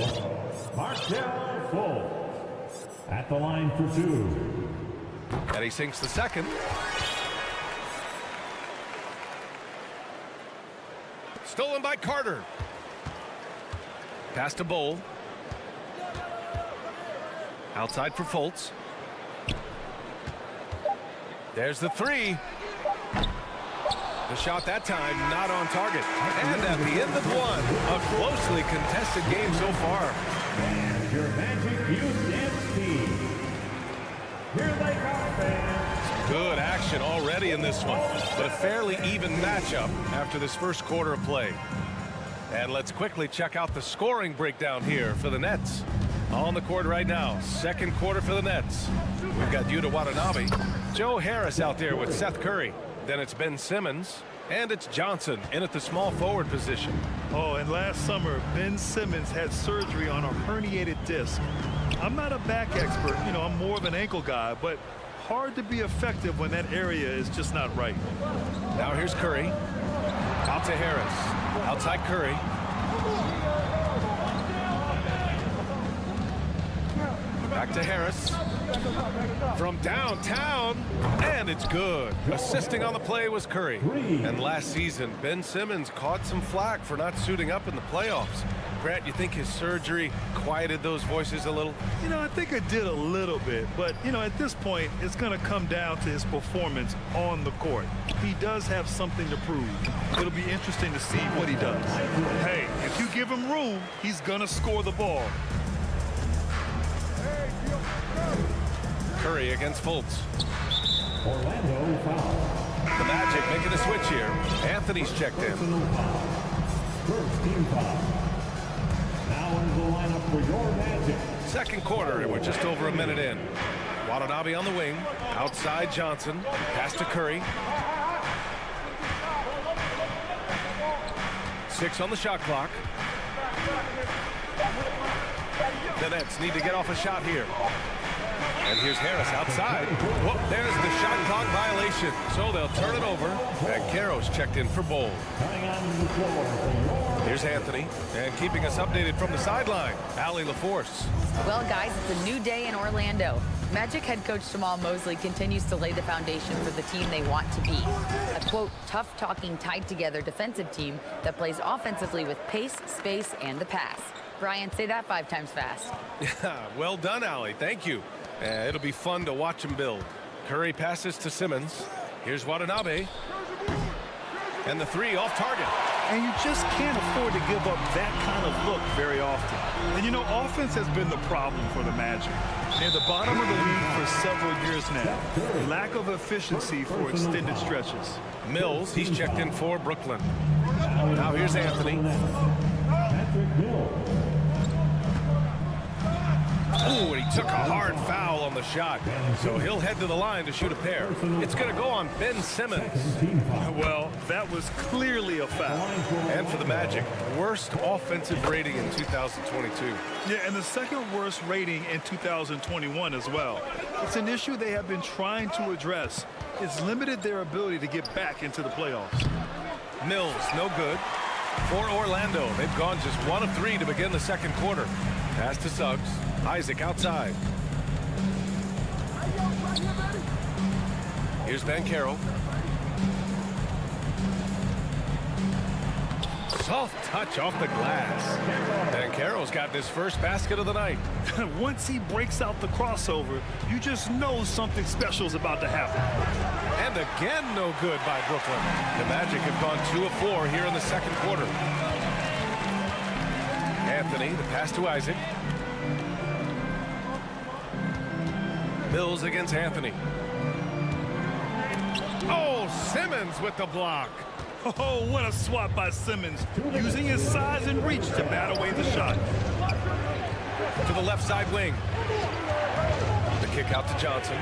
Markelle Fultz at the line for 2. And he sinks the second. Stolen by Carter. Pass to Bowl. Outside for Fultz. There's the 3. The shot that time not on target. And at the end of 1, a closely contested game so far. And your Magic Youth Dance team. Here they come, fans. Good action already in this one, but a fairly even matchup after this first quarter of play. And let's quickly check out the scoring breakdown here for the Nets. On the court right now, second quarter for the Nets. We've got Yuta Watanabe, Joe Harris out there with Seth Curry. Then it's Ben Simmons, and it's Johnson in at the small forward position. Oh, and last summer, Ben Simmons had surgery on a herniated disc. I'm not a back expert, you know, I'm more of an ankle guy, but hard to be effective when that area is just not right. Now here's Curry. Out to Harris. Outside Curry. Back to Harris. From downtown, and it's good. Assisting on the play was Curry. And last season, Ben Simmons caught some flack for not suiting up in the playoffs. Grant, you think his surgery quieted those voices a little? You know, I think it did a little bit, but, you know, at this point, it's going to come down to his performance on the court. He does have something to prove. It'll be interesting to see what he does. Hey, if you give him room, he's going to score the ball. Curry against Fultz. Orlando foul. The Magic making a switch here. Anthony's checked in. First team foul. Now into the lineup for your Magic. Second quarter, and we're just over a minute in. Watanabe on the wing. Outside Johnson. Pass to Curry. 6 on the shot clock. The Nets need to get off a shot here. And here's Harris outside. Whoop, there's the shot clock violation. So they'll turn it over. And Caro's checked in for Bowl. Here's Anthony. And keeping us updated from the sideline, Allie LaForce. Well, guys, it's a new day in Orlando. Magic head coach Jamal Mosley continues to lay the foundation for the team they want to be. A, quote, tough-talking, tied-together defensive team that plays offensively with pace, space, and the pass. Brian, say that 5 times fast. Yeah, well done, Allie. Thank you. It'll be fun to watch him build. Curry passes to Simmons. Here's Watanabe. And the 3 off target. And you just can't afford to give up that kind of look very often. And you know, offense has been the problem for the Magic. They're the bottom of the league for several years now. Lack of efficiency for extended stretches. Mills, he's checked in for Brooklyn. Now here's Anthony. Ooh, and he took a hard foul on the shot. So he'll head to the line to shoot a pair. It's going to go on Ben Simmons. Well, that was clearly a foul. And for the Magic, worst offensive rating in 2022. Yeah, and the second worst rating in 2021 as well. It's an issue they have been trying to address. It's limited their ability to get back into the playoffs. Mills, no good. For Orlando, they've gone just 1 of 3 to begin the second quarter. Pass to Suggs. Isaac outside. Here's Banchero. Soft touch off the glass. Banchero's got his first basket of the night. Once he breaks out the crossover, you just know something special is about to happen. And again, no good by Brooklyn. The Magic have gone 2 of 4 here in the second quarter. Anthony, the pass to Isaac. Mills against Anthony. Oh, Simmons with the block. Oh, what a swat by Simmons, using his size and reach to bat away the shot. To the left side wing. The kick out to Johnson.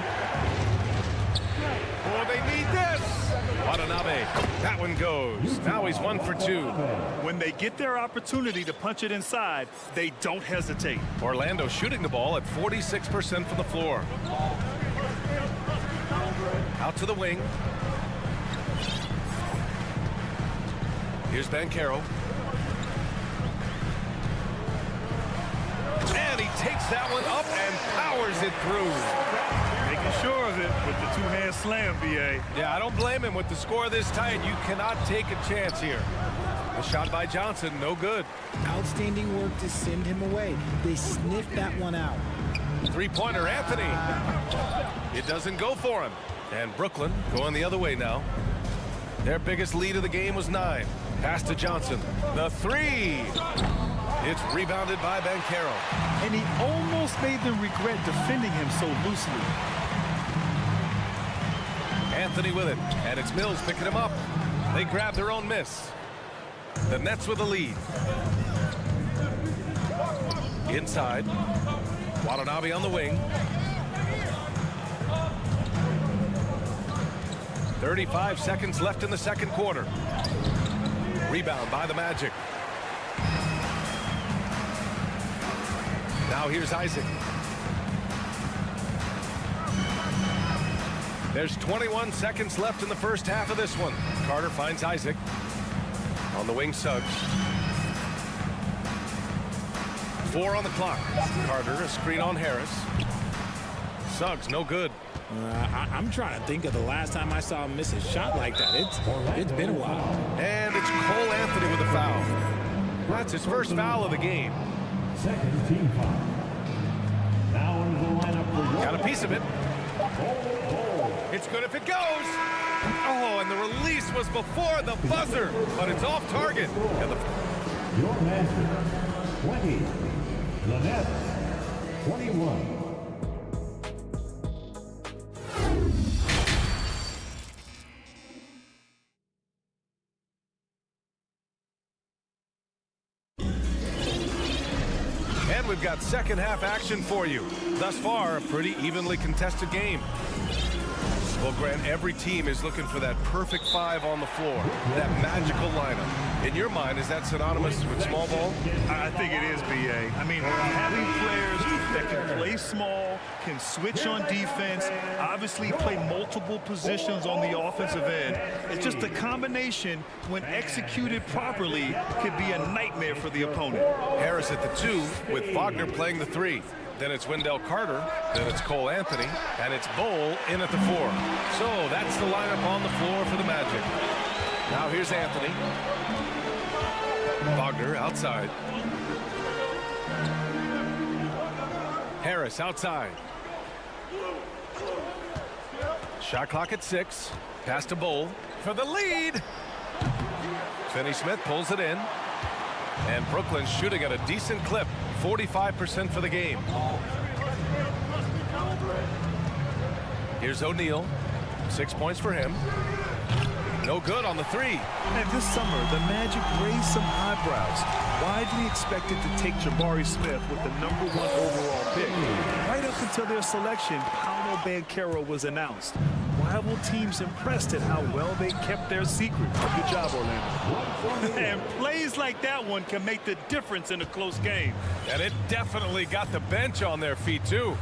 Oh, they need this. Watanabe. That one goes. Now he's 1 for 2. When they get their opportunity to punch it inside, they don't hesitate. Orlando shooting the ball at 46% from the floor. Out to the wing. Here's Banchero. And he takes that one up and powers it through. Making sure of it with the two-hand slam, B.A. Yeah, I don't blame him. With the score this tight, you cannot take a chance here. The shot by Johnson, no good. Outstanding work to send him away. They sniffed that one out. Three-pointer, Anthony. It doesn't go for him. And Brooklyn going the other way now. Their biggest lead of the game was 9. Pass to Johnson. The 3. It's rebounded by Banchero. And he almost made them regret defending him so loosely. Anthony with it. And it's Mills picking him up. They grab their own miss. The Nets with the lead. Inside. Watanabe on the wing. 35 seconds left in the second quarter. Rebound by the Magic. Now here's Isaac. There's 21 seconds left in the first half of this one. Carter finds Isaac. On the wing, Suggs. 4 on the clock. Carter, a screen on Harris. Suggs, no good. I'm trying to think of the last time I saw him miss a shot like that. It's been a while. And it's Cole Anthony with a foul. That's his first foul of the game. Second team foul. Now into the lineup for Got a piece of it. It's good if it goes. Oh, and the release was before the buzzer, but it's off target. And your Magic 20, the Nets 21. And we've got second half action for you. Thus far, a pretty evenly contested game. Well, Grant, every team is looking for that perfect 5 on the floor, that magical lineup. In your mind, is that synonymous with small ball? I think it is, B.A. I mean, having players that can play small, can switch on defense, obviously play multiple positions on the offensive end. It's just a combination, when executed properly, could be a nightmare for the opponent. Harris at the 2, with Wagner playing the 3. Then it's Wendell Carter, then it's Cole Anthony, and it's Bowl in at the 4. So that's the lineup on the floor for the Magic. Now here's Anthony. Wagner outside. Harris outside. Shot clock at 6. Pass to Bowl for the lead. Finney-Smith pulls it in. And Brooklyn's shooting at a decent clip. 45% for the game. Here's O'Neal. 6 points for him. No good on the three. And this summer, the Magic raised some eyebrows. Widely expected to take Jabari Smith with the #1 overall pick. Right up until their selection, Paolo Banchero was announced. Rival teams impressed at how well they kept their secret. Good job, Orlando. And plays like that one can make the difference in a close game. And it definitely got the bench on their feet, too.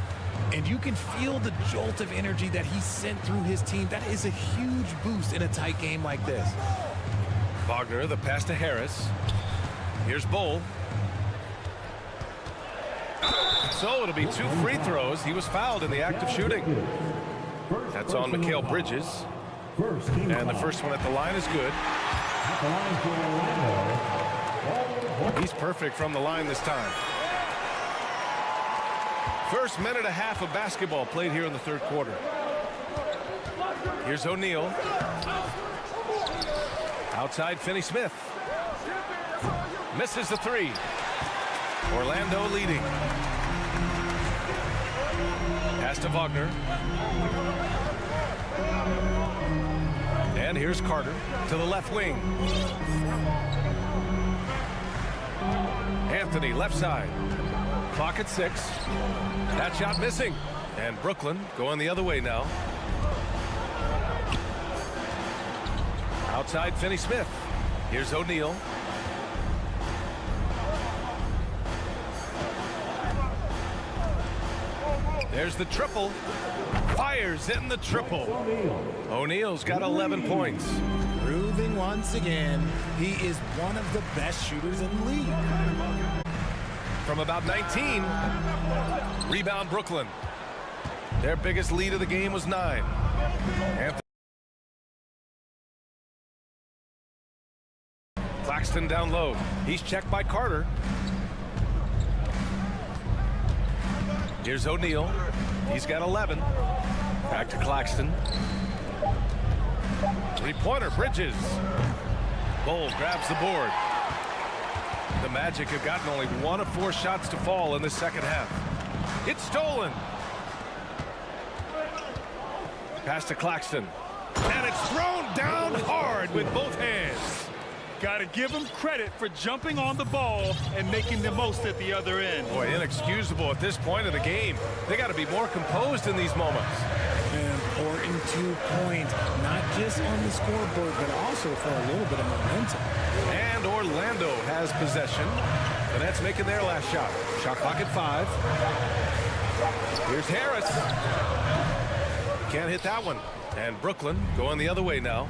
And you can feel the jolt of energy that he sent through his team. That is a huge boost in a tight game like this. Wagner, the pass to Harris. Here's Bull. So it'll be 2 free throws. He was fouled in the act of shooting. That's on Mikal Bridges. And the first one at the line is good. He's perfect from the line this time. First minute and a half of basketball played here in the third quarter. Here's O'Neal. Outside Finney-Smith. Misses the three. Orlando leading. Pass to Wagner. And here's Carter to the left wing. Anthony left side. Clock at 6. That shot missing. And Brooklyn going the other way now. Outside Finney-Smith. Here's O'Neal. There's the triple. Fires in the triple. O'Neal's got 11 points. Proving once again, he is one of the best shooters in the league. From about 19. Rebound Brooklyn. Their biggest lead of the game was 9. Anthony. Claxton down low. He's checked by Carter. Here's O'Neal. He's got 11. Back to Claxton. Three-pointer, Bridges. Bull grabs the board. The Magic have gotten only 1 of 4 shots to fall in the second half. It's stolen. Pass to Claxton. And it's thrown down hard with both hands. Got to give him credit for jumping on the ball and making the most at the other end. Boy, inexcusable at this point of the game. They got to be more composed in these moments. An important 2 points, not just on the scoreboard, but also for a little bit of momentum. And Orlando has possession. The Nets making their last shot. Shot clock at 5. Here's Harris. Can't hit that one. And Brooklyn going the other way now.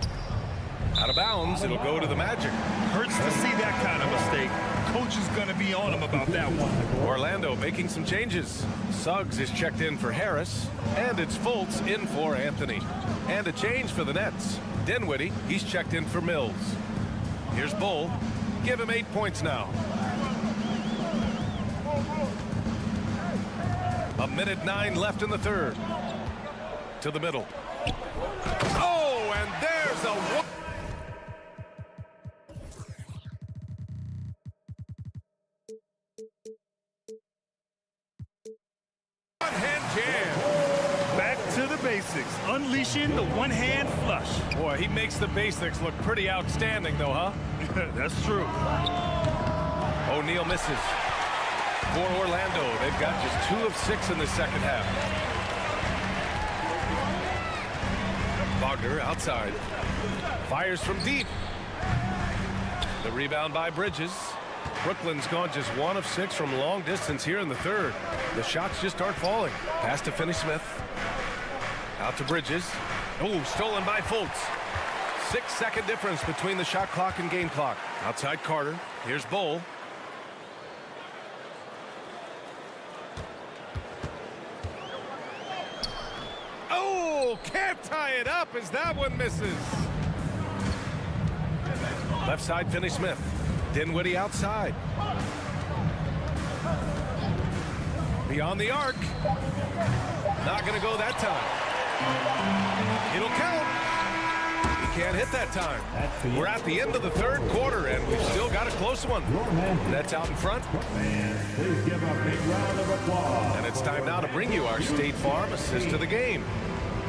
Out of bounds, it'll go to the Magic. Hurts to see that kind of mistake. Coach is going to be on him about that one. Orlando making some changes. Suggs is checked in for Harris, and it's Fultz in for Anthony. And a change for the Nets. Dinwiddie, he's checked in for Mills. Here's Bull. Give him 8 points now. 1:09 left in the third. To the middle. Oh, and there's a one. One-hand jam. Back to the basics. Unleashing the one-hand flush. Boy, he makes the basics look pretty outstanding, though, huh? That's true. O'Neal misses. For Orlando, they've got just 2 of 6 in the second half. Wagner outside. Fires from deep. The rebound by Bridges. Brooklyn's gone just 1 of 6 from long distance here in the third. The shots just aren't falling. Pass to Finney-Smith. Out to Bridges. Oh, stolen by Fultz. 6-second difference between the shot clock and game clock. Outside Carter. Here's Bull. Oh, can't tie it up as that one misses. Left side, Finney-Smith. Dinwiddie outside. Beyond the arc. Not going to go that time. It'll count. He can't hit that time. We're at the end of the third quarter, and we've still got a close one. Nets out in front. Please give a big round of applause. And it's time now to bring you our State Farm assist to the game.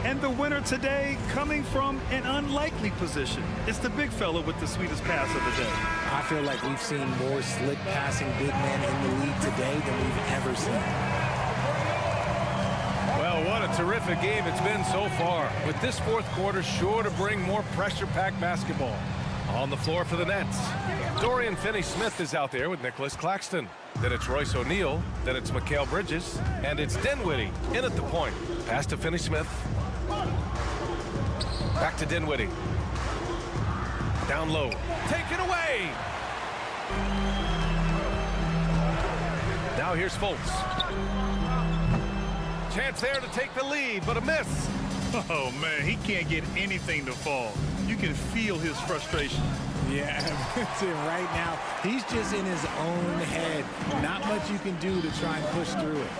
And the winner today coming from an unlikely position. It's the big fella with the sweetest pass of the day. I feel like we've seen more slick passing big men in the league today than we've ever seen. Well, what a terrific game it's been so far, with this fourth quarter sure to bring more pressure-packed basketball. On the floor for the Nets, Dorian Finney-Smith is out there with Nicholas Claxton. Then it's Royce O'Neal, then it's Mikal Bridges, and it's Dinwiddie in at the point. Pass to Finney-Smith. Back to Dinwiddie. Down low. Taken away! Now here's Fultz. Chance there to take the lead, but a miss. Oh, man, he can't get anything to fall. You can feel his frustration. Yeah, right now, he's just in his own head. Not much you can do to try and push through it.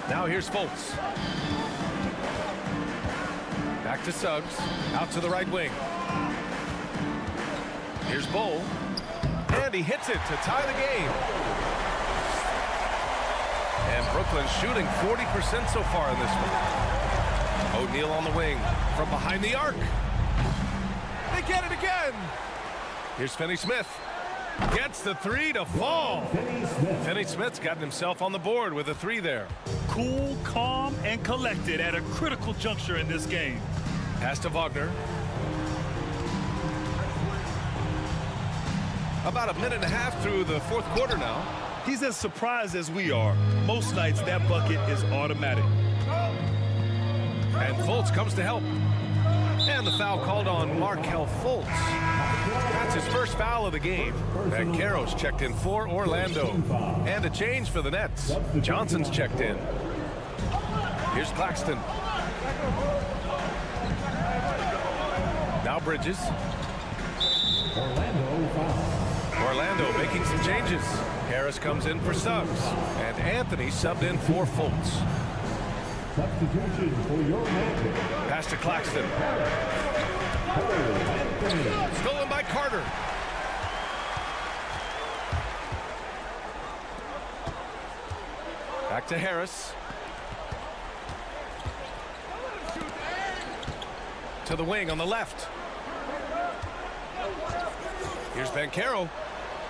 Now here's Fultz. Back to Suggs. Out to the right wing. Here's Bull. And he hits it to tie the game. And Brooklyn's shooting 40% so far in this one. O'Neal on the wing from behind the arc. They get it again. Here's Finney-Smith. Gets the three to fall. Finney-Smith's gotten himself on the board with a three there. Cool, calm, and collected at a critical juncture in this game. Pass to Wagner. About a minute and a half through the fourth quarter now. He's as surprised as we are. Most nights that bucket is automatic. And Fultz comes to help. And the foul called on Markelle Fultz. That's his first foul of the game. And Caro's checked in for Orlando. And a change for the Nets. Johnson's checked in. Here's Claxton. Now Bridges. Orlando making some changes. Harris comes in for Suggs. And Anthony subbed in for Fultz. Substitution for your Magic. Pass to Claxton. Stolen by Carter. Back to Harris. To the wing on the left. Here's Banchero.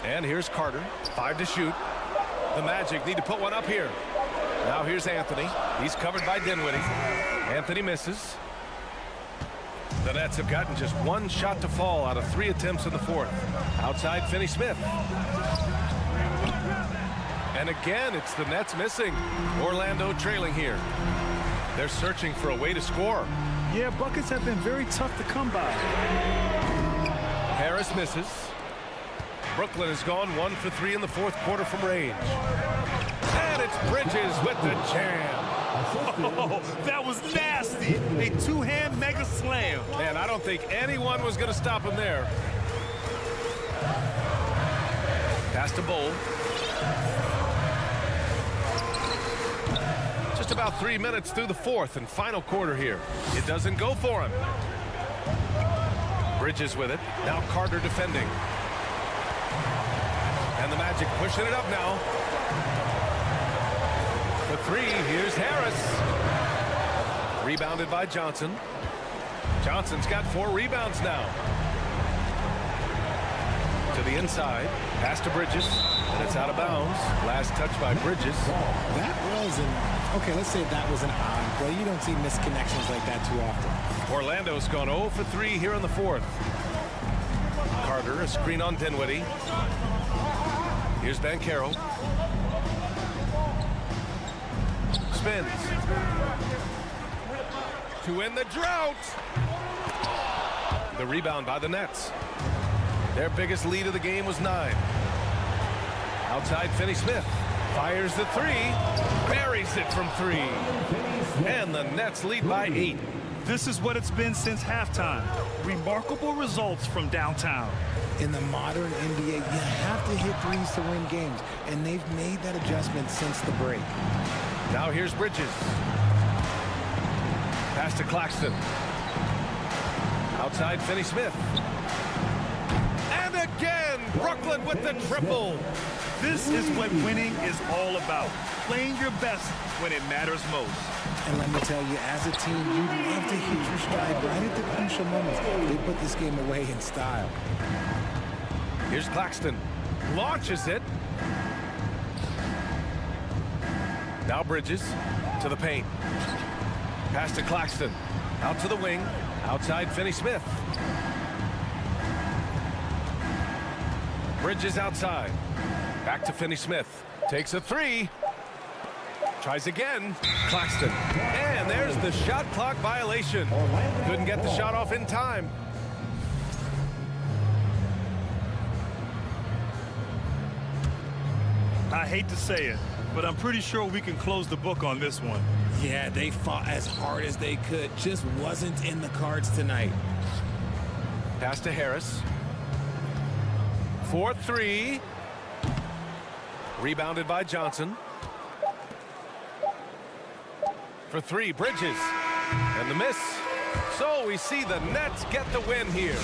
And here's Carter. 5 to shoot. The Magic need to put one up here. Now here's Anthony. He's covered by Dinwiddie. Anthony misses. The Nets have gotten just one shot to fall out of 3 attempts in the fourth. Outside Finney-Smith. And again, it's the Nets missing. Orlando trailing here. They're searching for a way to score. Yeah, buckets have been very tough to come by. Harris misses. Brooklyn has gone 1 for 3 in the fourth quarter from range. And it's Bridges with the jam. Oh, that was nasty. A two-hand mega slam. Man, I don't think anyone was going to stop him there. Pass to Bull. Just about 3 minutes through the fourth and final quarter here. It doesn't go for him. Bridges with it. Now Carter defending. And the Magic pushing it up now. For 3, here's Harris. Rebounded by Johnson. Johnson's got 4 rebounds now. To the inside. Pass to Bridges. And it's out of bounds. Last touch by Bridges. That wasn't... Okay, let's say that was an odd play. You don't see misconnections like that too often. Orlando's gone 0 for 3 here in the fourth. Carter, a screen on Dinwiddie. Here's Banchero. Spins. To end the drought. The rebound by the Nets. Their biggest lead of the game was 9. Outside Finney-Smith. Fires the 3. Buries it from 3. And the Nets lead by 8. This is what it's been since halftime. Remarkable results from downtown. In the modern NBA, you have to hit threes to win games, and they've made that adjustment since the break. Now here's Bridges. Pass to Claxton. Outside Finney-Smith. And again, Brooklyn with the triple. This is what winning is all about. Playing your best when it matters most. And let me tell you, as a team, you'd love to hit your stride right at the crucial moments. They put this game away in style. Here's Claxton. Launches it. Now Bridges to the paint. Pass to Claxton. Out to the wing. Outside Finney-Smith. Bridges outside. Back to Finney-Smith. Takes a three. Tries again. Claxton. And there's the shot clock violation. Couldn't get the shot off in time. I hate to say it, but I'm pretty sure we can close the book on this one. Yeah, they fought as hard as they could. Just wasn't in the cards tonight. Pass to Harris. 4-3. Rebounded by Johnson. For three, Bridges. And the miss. So we see the Nets get the win here.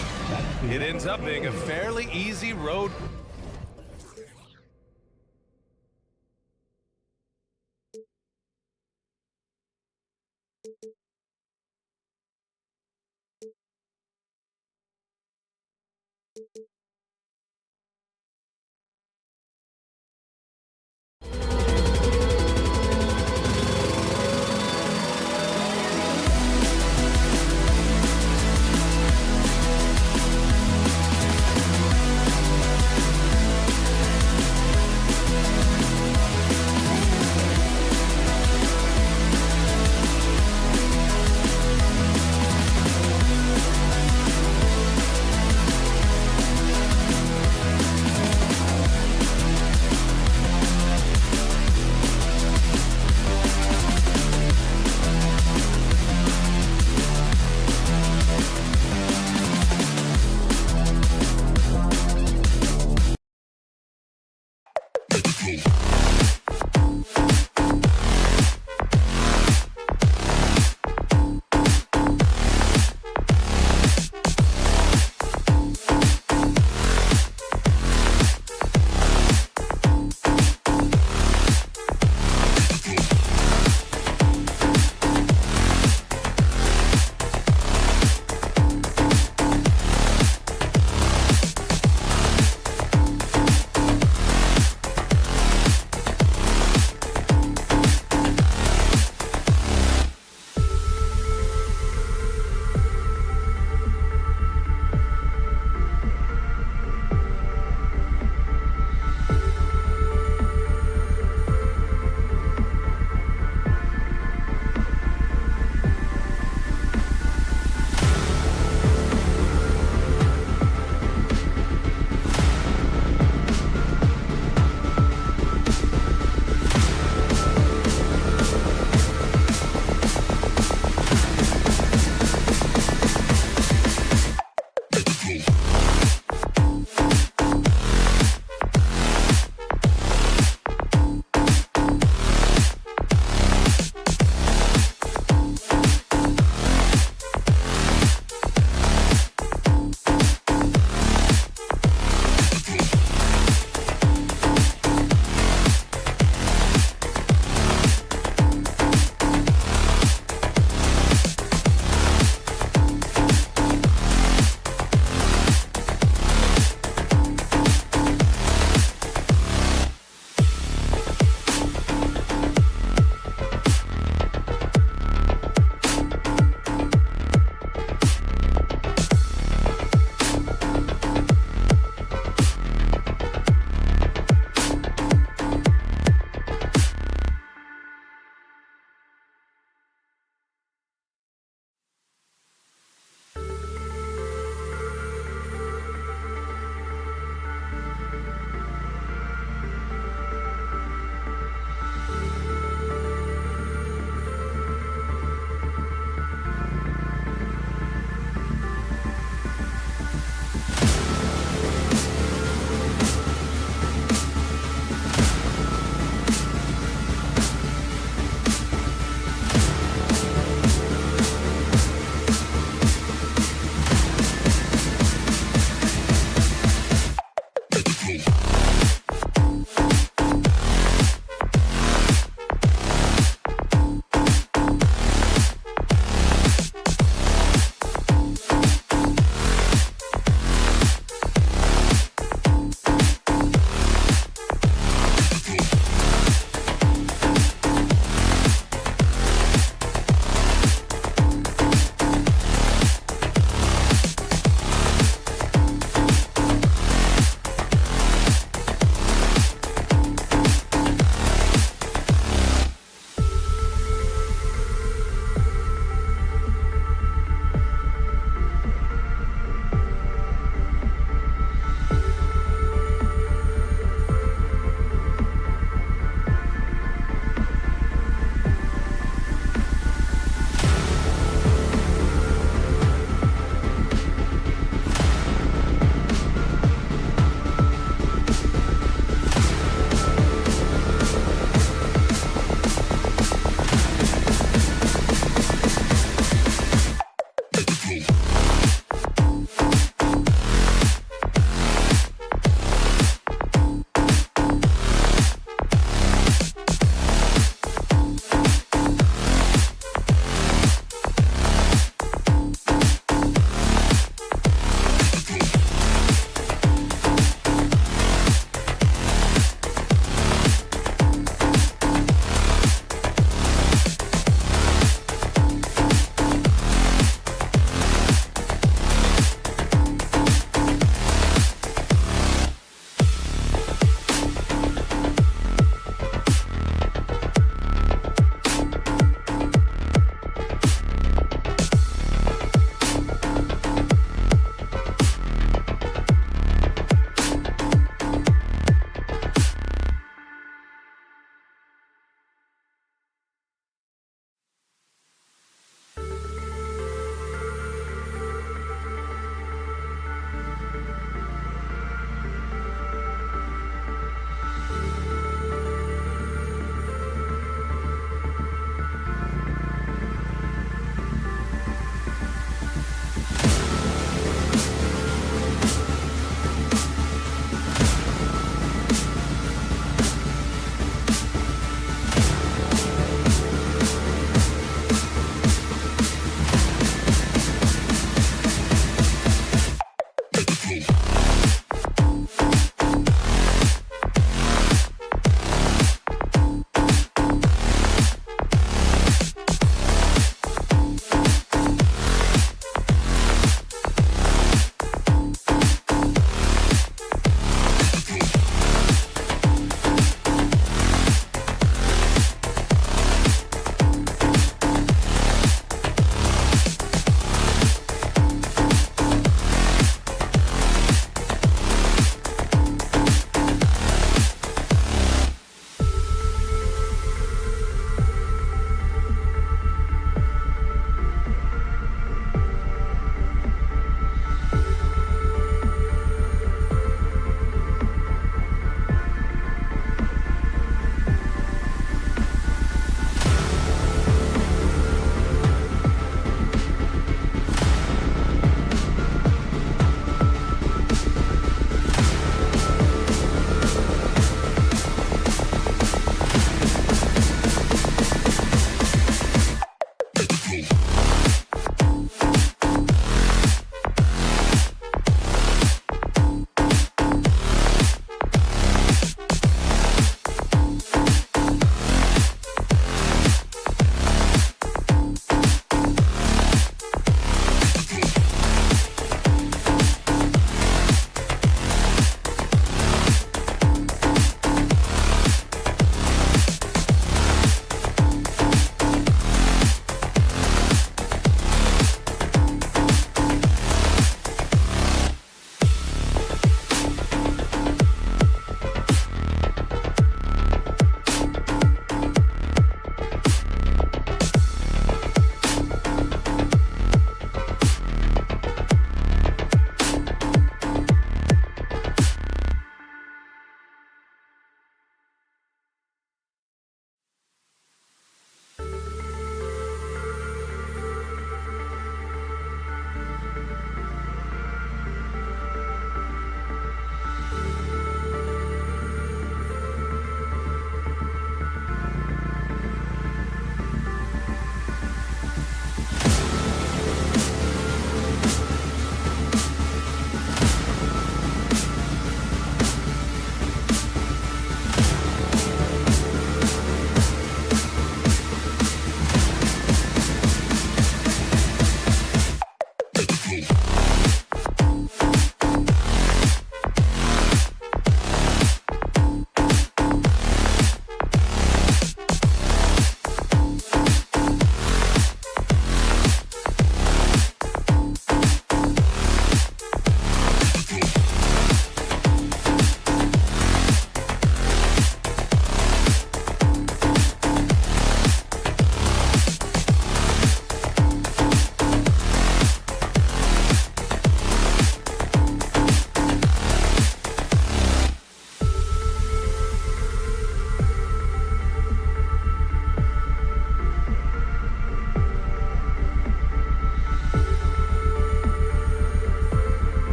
It ends up being a fairly easy road.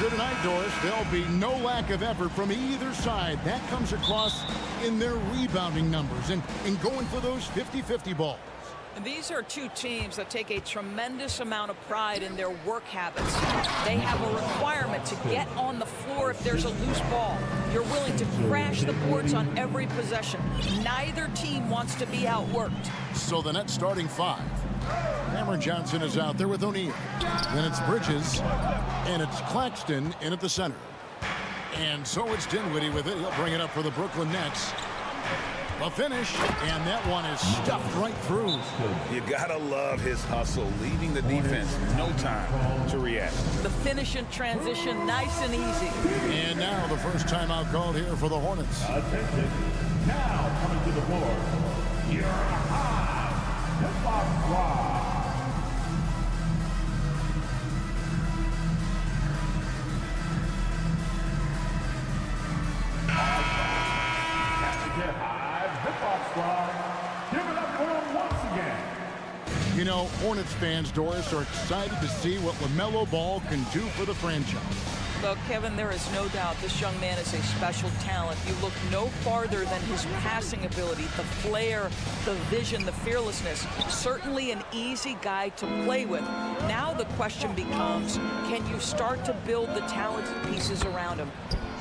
here tonight, Doris. There'll be no lack of effort from either side. That comes across in their rebounding numbers and going for those 50-50 balls. And these are two teams that take a tremendous amount of pride in their work habits. They have a requirement to get on the floor if there's a loose ball. You're willing to crash the boards on every possession. Neither team wants to be outworked. So the net starting five. Cameron Johnson is out there with O'Neal. Then it's Bridges, and it's Claxton in at the center. And so it's Dinwiddie with it. He'll bring it up for the Brooklyn Nets. A finish, and that one is stuffed right through. You gotta love his hustle, leaving the defense no time to react. The finish in transition, nice and easy. And now the first timeout called here for the Hornets. Attention. Now coming to the floor, your high hip-hop squad. Give it up for him once again. You know, Hornets fans, Doris, are excited to see what LaMelo Ball can do for the franchise. Well, Kevin, there is no doubt this young man is a special talent. You look no farther than his passing ability, the flair, the vision, the fearlessness. Certainly an easy guy to play with. Now the question becomes, can you start to build the talented pieces around him?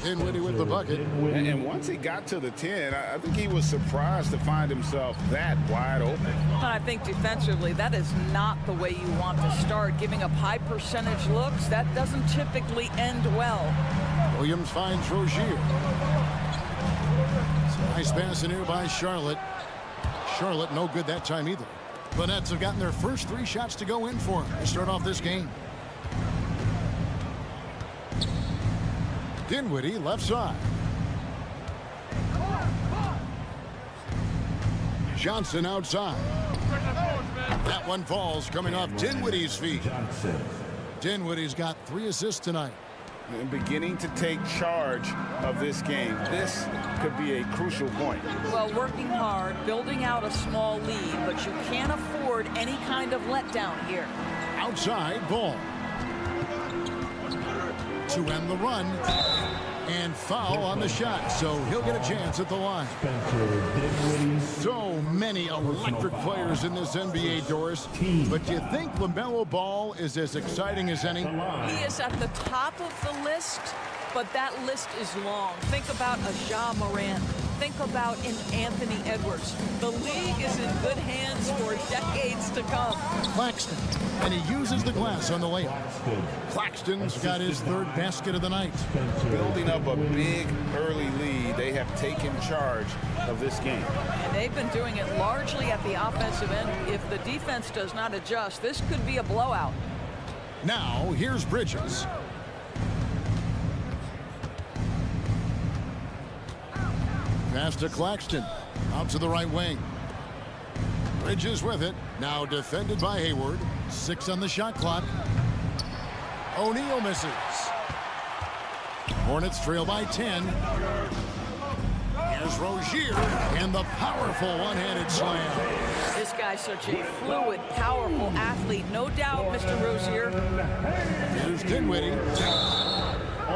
Dinwiddie with the bucket. And once he got to the 10, I think he was surprised to find himself that wide open. I think defensively, that is not the way you want to start. Giving up high percentage looks, that doesn't typically end well. Williams finds Rozier. Nice pass in here by Charlotte. Charlotte no good that time either. The Nets have gotten their first 3 shots to go in for him to start off this game. Dinwiddie left side. Johnson outside. That one falls coming off Dinwiddie's feet. Dinwiddie's got 3 assists tonight. And beginning to take charge of this game. This could be a crucial point. Well, working hard, building out a small lead, but you can't afford any kind of letdown here. Outside ball. To end the run, and foul on the shot, so he'll get a chance at the line. So many electric players in this NBA, Doris, but do you think LaMelo Ball is as exciting as any? He is at the top of the list, but that list is long. Think about a Ja Morant. Think about an Anthony Edwards. The league is in good hands for decades to come. Claxton, and he uses the glass on the layup. Claxton's got his 3rd basket of the night. Building up a big early lead, they have taken charge of this game. And they've been doing it largely at the offensive end. If the defense does not adjust, this could be a blowout. Now, here's Bridges. Pass to Claxton. Out to the right wing. Bridges with it. Now defended by Hayward. 6 on the shot clock. O'Neal misses. Hornets trail by 10. Here's Rozier. And the powerful one-handed slam. This guy's such a fluid, powerful athlete. No doubt, Mr. Rozier. Here's Dinwiddie.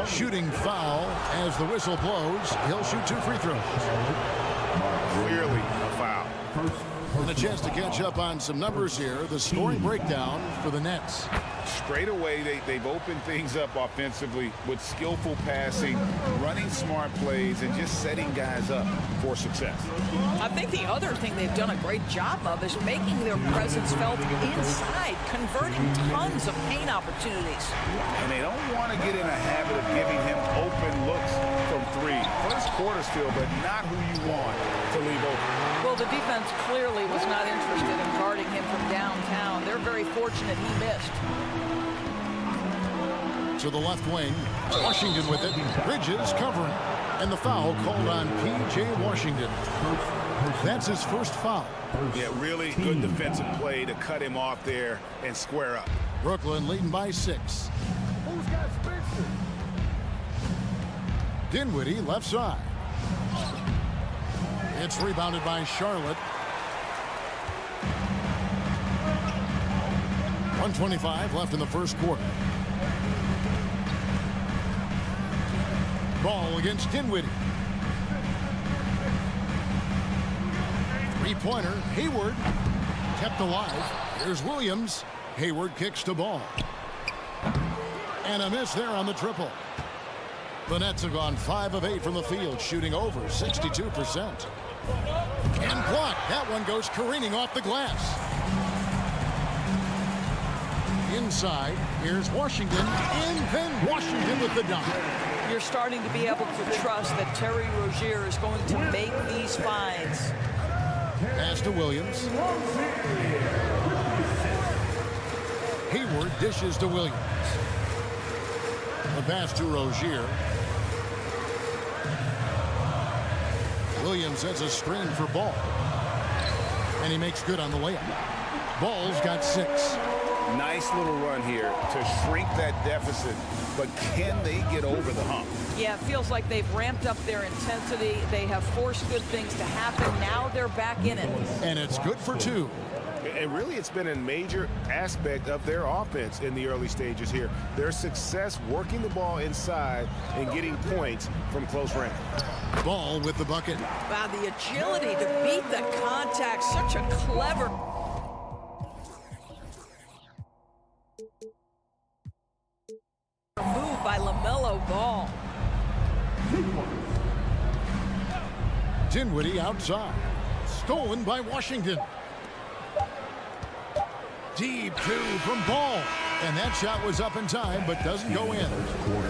Shooting foul as the whistle blows. He'll shoot 2 free throws. Clearly a foul. And a chance to catch up on some numbers here. The scoring breakdown for the Nets. Straight away, they've opened things up offensively with skillful passing, running smart plays, and just setting guys up for success. I think the other thing they've done a great job of is making their presence felt inside, converting tons of paint opportunities. And they don't want to get in a habit of giving him open looks from 3. First quarter still, but not who you want to leave open. Well, the defense clearly was not interested in guarding him from downtown. They're very fortunate he missed. To the left wing, Washington with it. Bridges covering. And the foul called on P.J. Washington. That's his first foul. Yeah, really good defensive play to cut him off there and square up. Brooklyn leading by 6. Who's got Spencer? Dinwiddie left side. It's rebounded by Charlotte. 1:25 left in the first quarter. Ball against Dinwiddie. Three-pointer, Hayward. Kept alive. Here's Williams. Hayward kicks to Ball. And a miss there on the triple. The Nets have gone 5 of 8 from the field, shooting over 62%. And blocked. That one goes careening off the glass. Inside, here's Washington, and then Washington with the dunk. You're starting to be able to trust that Terry Rozier is going to make these finds. Pass to Williams. Hayward dishes to Williams. The pass to Rozier. Williams has a screen for Ball. And he makes good on the layup. Ball's got 6. Nice little run here to shrink that deficit, but can they get over the hump? Yeah, it feels like they've ramped up their intensity. They have forced good things to happen. Now they're back in it. And it's good for 2. And really, it's been a major aspect of their offense in the early stages here. Their success working the ball inside and getting points from close range. Ball with the bucket. Wow, the agility to beat the contact. Such a clever move by LaMelo Ball. Dinwiddie outside. Stolen by Washington. Deep 2 from Ball. And that shot was up in time, but doesn't go in.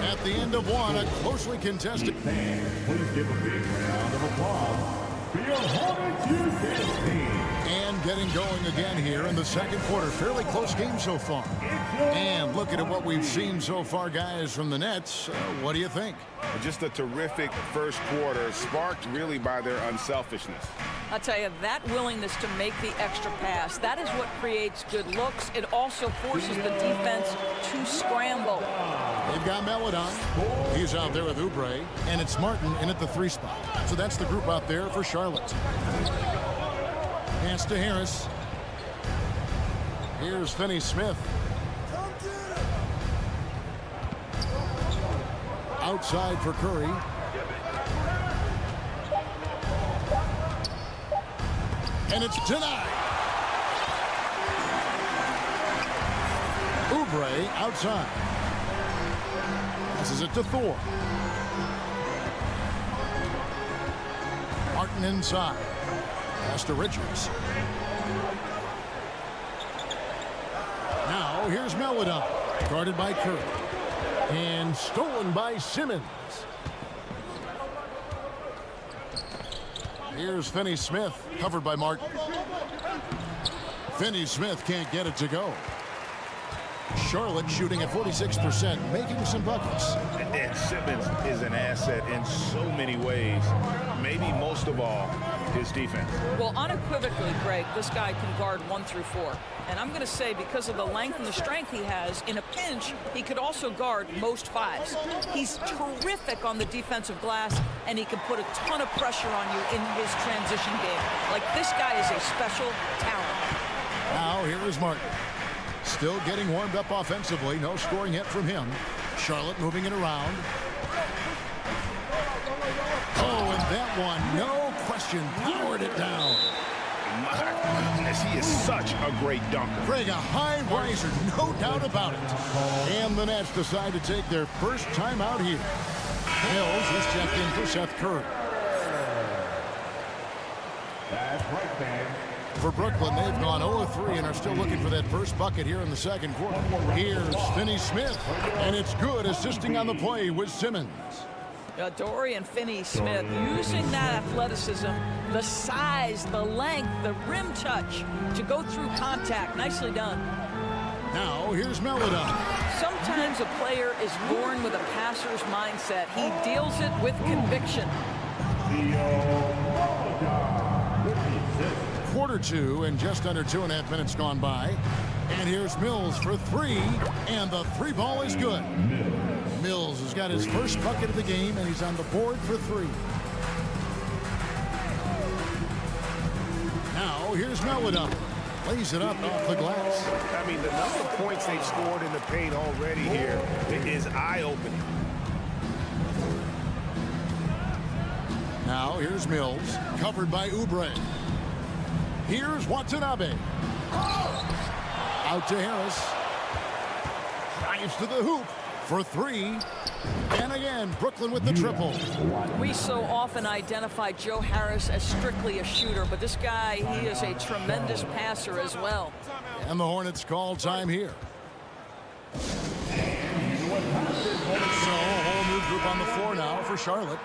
At the end of 1, a closely contested. Please give a big round of applause for your Hornets U.S. team. And getting going again here in the second quarter. Fairly close game so far. And looking at what we've seen so far, guys, from the Nets, what do you think? Just a terrific first quarter, sparked really by their unselfishness. I'll tell you, that willingness to make the extra pass, that is what creates good looks. It also forces the defense to scramble. They've got Melodon. He's out there with Oubre. And it's Martin in at the 3 spot. So that's the group out there for Charlotte. Pass to Harris. Here's Finney-Smith. Outside for Curry. And it's denied. Oubre outside. Passes it to Thor. Martin inside. Pass to Richards. Now here's Melodon. Guarded by Curry. And stolen by Simmons. Here's Finney-Smith, covered by Martin. Finney-Smith can't get it to go. Charlotte shooting at 46%, making some buckets. And Simmons is an asset in so many ways. Maybe most of all, his defense. Well, unequivocally, Greg, this guy can guard 1 through 4. And I'm going to say, because of the length and the strength he has, in a pinch, he could also guard most 5s. He's terrific on the defensive glass, and he can put a ton of pressure on you in his transition game. Like, this guy is a special talent. Now, here is Martin. Still getting warmed up offensively. No scoring yet from him. Charlotte moving it around. Oh, and that one, no question, powered it down. My goodness, he is such a great dunker. Greg, a high riser, no doubt about it. And the Nets decide to take their first time out here. Mills is checked in for Seth Curry. That's right, man. For Brooklyn, they've gone 0-3 and are still looking for that first bucket here in the second quarter. Here's Finney-Smith, and it's good, assisting on the play with Simmons. Dorian Finney-Smith using that athleticism, the size, the length, the rim touch to go through contact. Nicely done. Now, here's Melodon. Sometimes a player is born with a passer's mindset. He deals it with conviction. Quarter 2 and just under 2.5 minutes gone by. And here's Mills for 3, and the 3 ball is good. Mills has got his first bucket of the game, and he's on the board for 3. Now here's Melodon. Lays it up off the glass. I mean, the number of points they've scored in the paint already here is eye-opening. now. Here's Mills, covered by Oubre. Here's Watanabe. Out to Harris. Drives to the hoop for three. And again, Brooklyn with the triple. We so often identify Joe Harris as strictly a shooter, but this guy, he is a tremendous passer as well. And the Hornets call time here. So a whole new group on the floor now for Charlotte.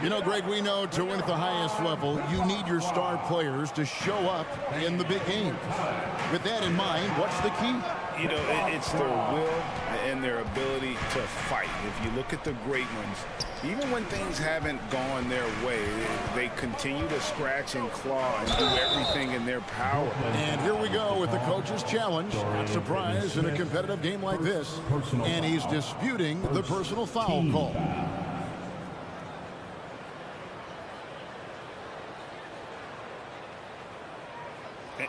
You know, Greg, we know to win at the highest level, you need your star players to show up in the big games. With that in mind, what's the key? You know, it's their will and their ability to fight. If you look at the great ones, even when things haven't gone their way, they continue to scratch and claw and do everything in their power. And here we go with the coach's challenge. Not surprised in a competitive game like this. And he's disputing the personal foul call.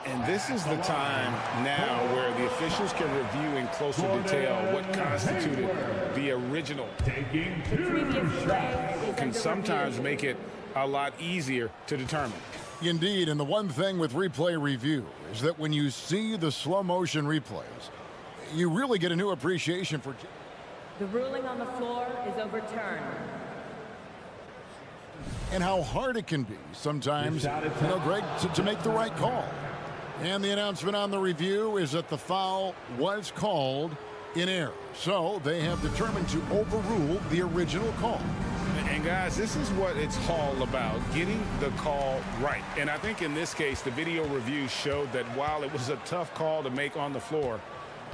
And this is the time now where the officials can review in closer detail what constituted the original. Can sometimes make it a lot easier to determine. Indeed, and the one thing with replay review is that when you see the slow motion replays, you really get a new appreciation for. The ruling on the floor is overturned. And how hard it can be sometimes, you know, Greg, to make the right call. And the announcement on the review is that the foul was called in error. So they have determined to overrule the original call. And guys, this is what it's all about, getting the call right. And I think in this case, the video review showed that while it was a tough call to make on the floor,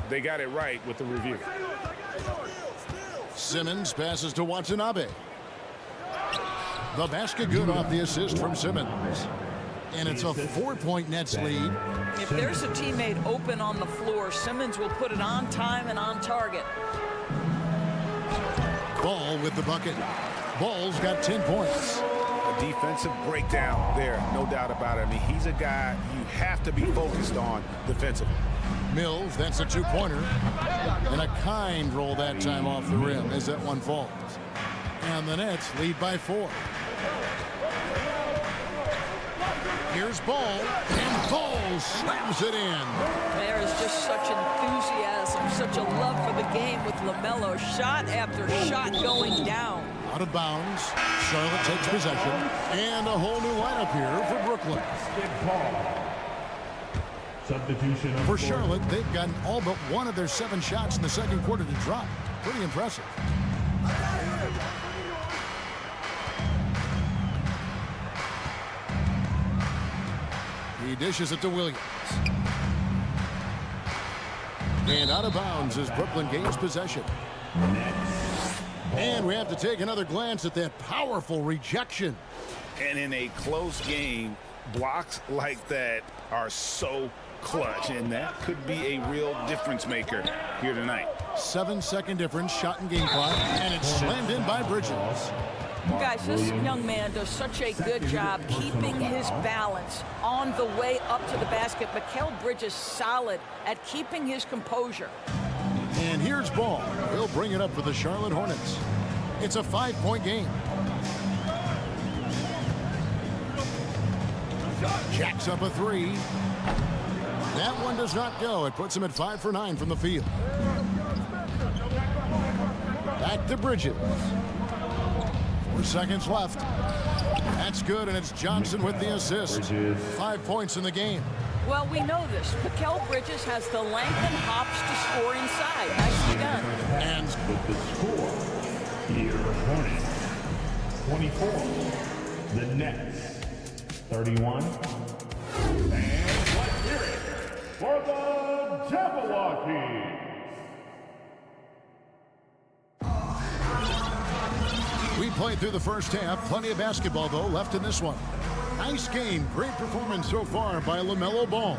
they got it right with the review. Simmons passes to Watanabe. The basket good off the assist from Simmons. And it's a 4-point Nets lead. If there's a teammate open on the floor, Simmons will put it on time and on target. Ball with the bucket. Ball's got 10 points. A defensive breakdown there, no doubt about it. I mean, he's a guy you have to be focused on defensively. Mills, that's a two-pointer. And a kind roll that time off the rim as that one falls. And the Nets lead by 4. Here's Ball, and Ball slams it in. There is just such enthusiasm, such a love for the game with LaMelo. Shot after shot going down. Out of bounds. Charlotte takes possession. And a whole new lineup here for Brooklyn. Substitution for Charlotte, they've gotten all but one of their 7 shots in the second quarter to drop. Pretty impressive. He dishes it to Williams. And out of bounds as Brooklyn gains possession. And we have to take another glance at that powerful rejection. And in a close game, blocks like that are so clutch, and that could be a real difference maker here tonight. 7-second difference, shot and game clock, and it's slammed in by Bridges. Guys, this young man does such a good job keeping his balance on the way up to the basket. Mikal Bridges solid at keeping his composure. And here's Ball. He'll bring it up for the Charlotte Hornets. It's a 5-point game. Jacks up a 3. That one does not go. It puts him at 5 for 9 from the field. Back to Bridges. 4 seconds left. That's good, and it's Johnson with the assist. 5 points in the game. Well, we know this. Mikal Bridges has the length and hops to score inside. Nicely done. And with the score, here Hornets 24, the Nets 31. And let's hear it for the Jabberwockies. We played through the first half. Plenty of basketball, though, left in this one. Nice game. Great performance so far by LaMelo Ball.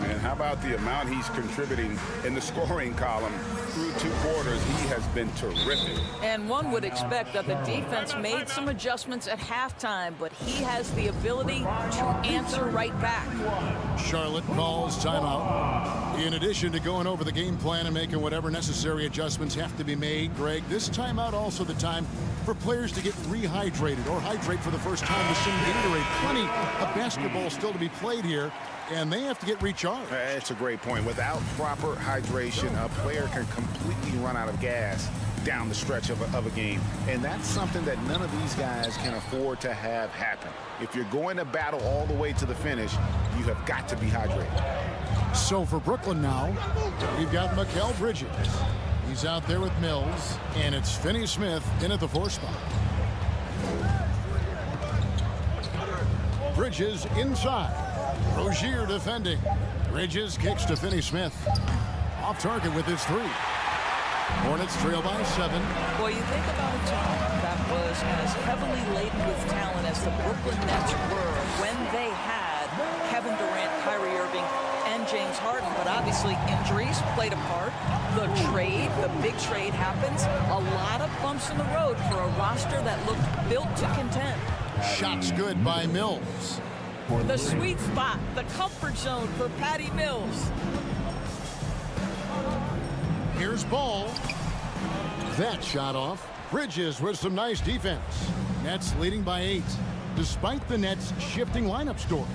And how about the amount he's contributing in the scoring column? through 2 quarters, he has been terrific. And one would expect that the defense made some adjustments at halftime, but he has the ability to answer right back. Charlotte calls timeout. In addition to going over the game plan and making whatever necessary adjustments have to be made, Greg, this timeout also the time for players to get rehydrated or hydrate for the first time with some Gatorade. Plenty of basketball still to be played here, and they have to get recharged. It's a great point. Without proper hydration, a player can completely run out of gas down the stretch of a game. And that's something that none of these guys can afford to have happen. If you're going to battle all the way to the finish, you have got to be hydrated. So for Brooklyn now, we've got Mikal Bridges. He's out there with Mills, and it's Finney-Smith in at the 4 spot. Bridges inside. Rozier defending. Bridges kicks to Finney-Smith. Off target with his 3. Hornets trail by 7. Well, you think about a team that was as heavily laden with talent as the Brooklyn Nets were when they had Kevin Durant, Kyrie Irving, and James Harden. But obviously injuries played a part. The trade, the big trade happens. A lot of bumps in the road for a roster that looked built to contend. Shots good by Mills. The sweet spot, the comfort zone for Patty Mills. Here's Ball. That shot off. Bridges with some nice defense. Nets leading by 8. Despite the Nets shifting lineup scores,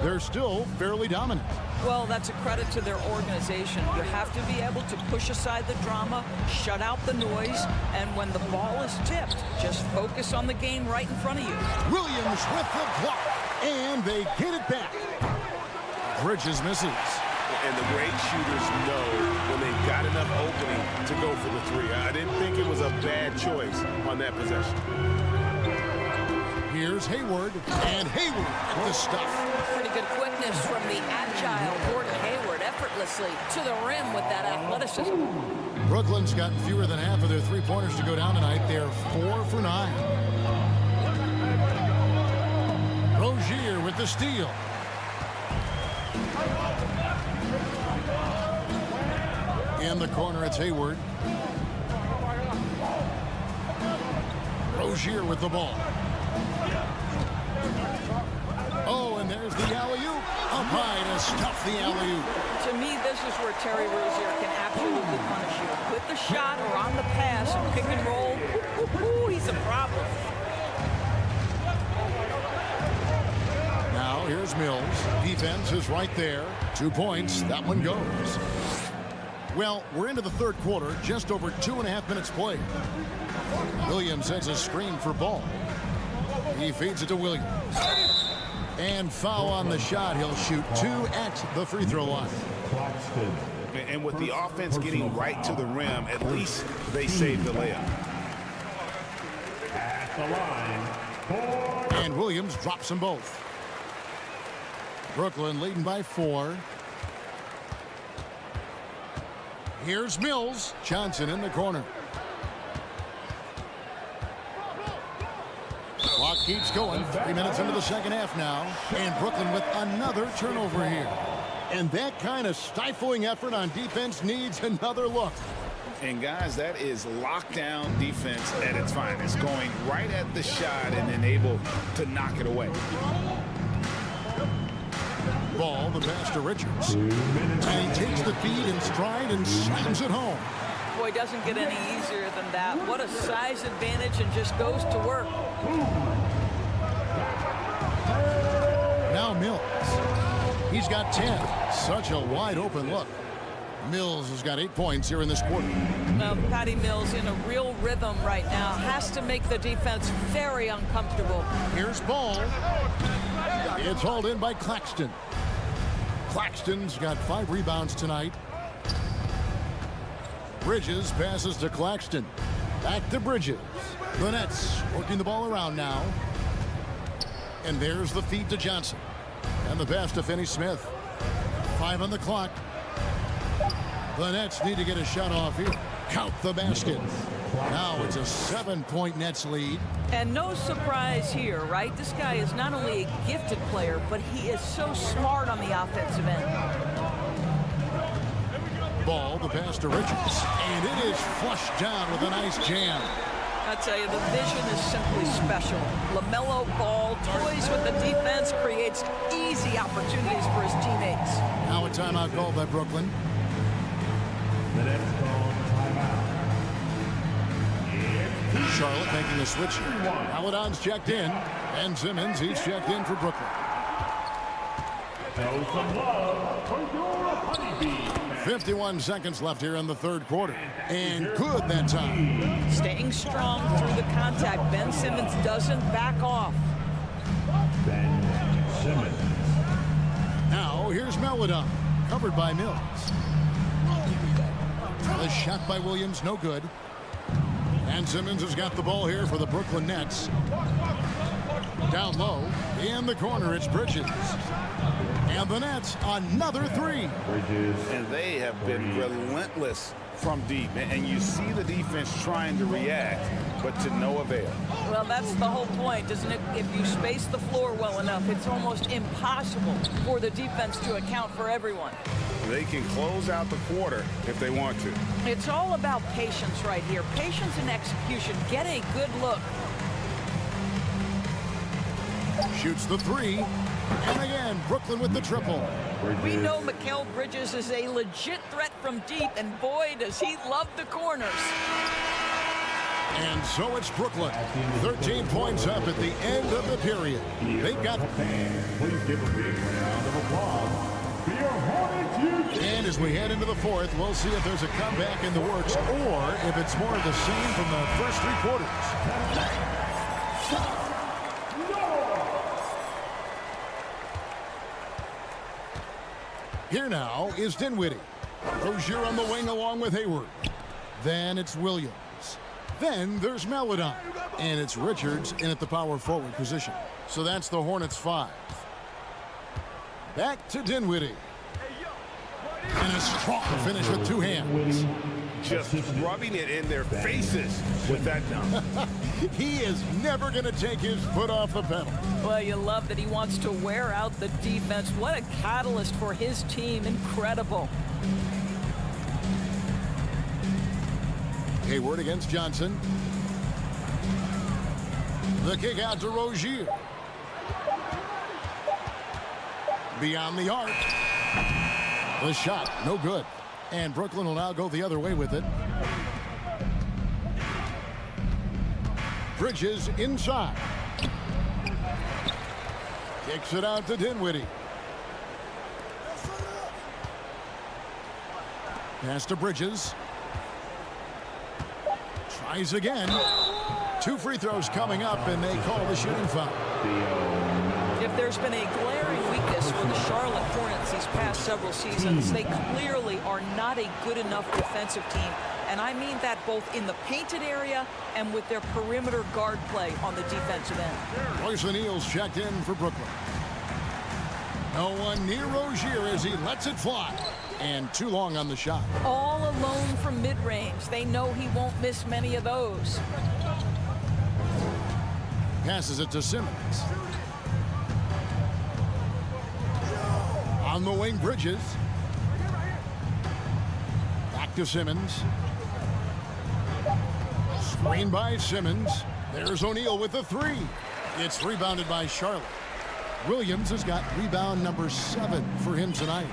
they're still fairly dominant. Well, that's a credit to their organization. You have to be able to push aside the drama, shut out the noise, and when the ball is tipped, just focus on the game right in front of you. Williams with the block, and they get it back. Bridges misses. And the great shooters know when they've got enough opening to go for the 3. I didn't think it was a bad choice on that possession. Here's Hayward, and Hayward at the stuff. Pretty good quickness from the agile Gordon Hayward, effortlessly to the rim with that athleticism. Brooklyn's gotten fewer than half of their 3-pointers to go down tonight. They're 4 for 9. Rozier with the steal. In the corner, it's Hayward. Rozier with the ball. Oh, and there's the alley-oop. Up high to stuff the alley-oop. To me, this is where Terry Rozier can absolutely punish you. With the shot or on the pass and pick and roll, he's a problem. Now, here's Mills. Defense is right there. 2 points. That one goes. Well, we're into the 3rd quarter, just over 2.5 minutes played. Williams sends a screen for Ball. He feeds it to Williams. And foul on the shot. He'll shoot 2 at the free throw line. And with the offense getting right to the rim, at least they saved the layup. At the line, And Williams drops them both. Brooklyn leading by 4. Here's Mills. Johnson in the corner. Clock keeps going. 3 minutes into the second half now. And Brooklyn with another turnover here. And that kind of stifling effort on defense needs another look. And guys, that is lockdown defense at its finest. Going right at the shot and then able to knock it away. Ball, the pass to Richards. And he takes the feed in stride and slams it home. Boy, it doesn't get any easier than that. What a size advantage, and just goes to work. Now Mills. He's got 10. Such a wide open look. Mills has got 8 points here in this quarter. Well, Patty Mills in a real rhythm right now. Has to make the defense very uncomfortable. Here's Ball. It's hauled in by Claxton. Claxton's got 5 rebounds tonight. Bridges passes to Claxton. Back to Bridges. The Nets working the ball around now. And there's the feed to Johnson. And the pass to Finney-Smith. 5 on the clock. The Nets need to get a shot off here. Count the basket. Now it's a 7-point Nets lead. And no surprise here, right? This guy is not only a gifted player, but he is so smart on the offensive end. Ball, the pass to Richards. And it is flushed down with a nice jam. I tell you, the vision is simply special. LaMelo Ball toys with the defense, creates easy opportunities for his teammates. Now a timeout called by Brooklyn. The next call, timeout. Charlotte making a switch here. Paladon's checked in, and Simmons, he's checked in for Brooklyn. Show some love for your honeybee. 51 seconds left here in the third quarter. And good that time. Staying strong through the contact. Ben Simmons doesn't back off. Ben Simmons. Now here's Melodon, covered by Mills. The shot by Williams, no good. And Simmons has got the ball here for the Brooklyn Nets. Down low, in the corner, it's Bridges. And the Nets, another three. Bridges. And they have been relentless from deep. And you see the defense trying to react, but to no avail. Well, that's the whole point, isn't it? If you space the floor well enough, it's almost impossible for the defense to account for everyone. They can close out the quarter if they want to. It's all about patience right here. Patience and execution. Get a good look. Shoots the three. And again, Brooklyn with the triple. We know Mikal Bridges is a legit threat from deep, and boy, does he love the corners. And so it's Brooklyn. 13 points up at the end of the period. They've got... Please give a big round of applause for your Hornets. And as we head into the fourth, we'll see if there's a comeback in the works or if it's more of the same from the first three quarters. Here now is Dinwiddie. Rozier on the wing along with Hayward. Then it's Williams. Then there's Melodon. And it's Richards in at the power forward position. So that's the Hornets 5. Back to Dinwiddie. And a strong finish with two hands. Just rubbing it in their faces with that dunk. He is never going to take his foot off the pedal. Well, you love that he wants to wear out the defense. What a catalyst for his team. Incredible. Hayward against Johnson. The kick out to Rozier. Beyond the arc. The shot, no good. And Brooklyn will now go the other way with it. Bridges inside. Kicks it out to Dinwiddie. Pass to Bridges. Tries again. 2 free throws coming up, and they call the shooting foul. If there's been a glaring weakness for the Charlotte Hornets these past several seasons, they clearly are not a good enough defensive team. And I mean that both in the painted area and with their perimeter guard play on the defensive end. Royce O'Neal's checked in for Brooklyn. No one near Rozier as he lets it fly. And too long on the shot. All alone from mid-range. They know he won't miss many of those. Passes it to Simmons. On the wing, Bridges. Back to Simmons. Screen by Simmons. There's O'Neal with the three. It's rebounded by Charlotte. Williams has got rebound number 7 for him tonight.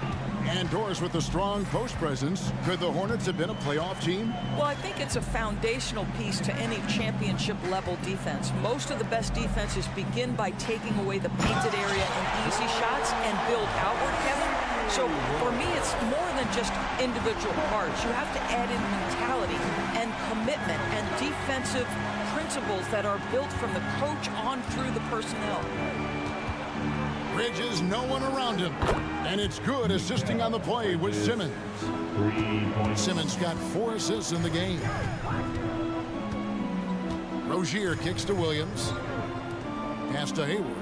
And Doris with a strong post presence. Could the Hornets have been a playoff team? Well, I think it's a foundational piece to any championship level defense. Most of the best defenses begin by taking away the painted area and easy shots and build outward, Kevin. So for me, it's more than just individual parts. You have to add in mentality and commitment and defensive principles that are built from the coach on through the personnel. Bridges, no one around him. And it's good assisting on the play with Simmons. Simmons got 4 assists in the game. Rozier kicks to Williams. Pass to Hayward.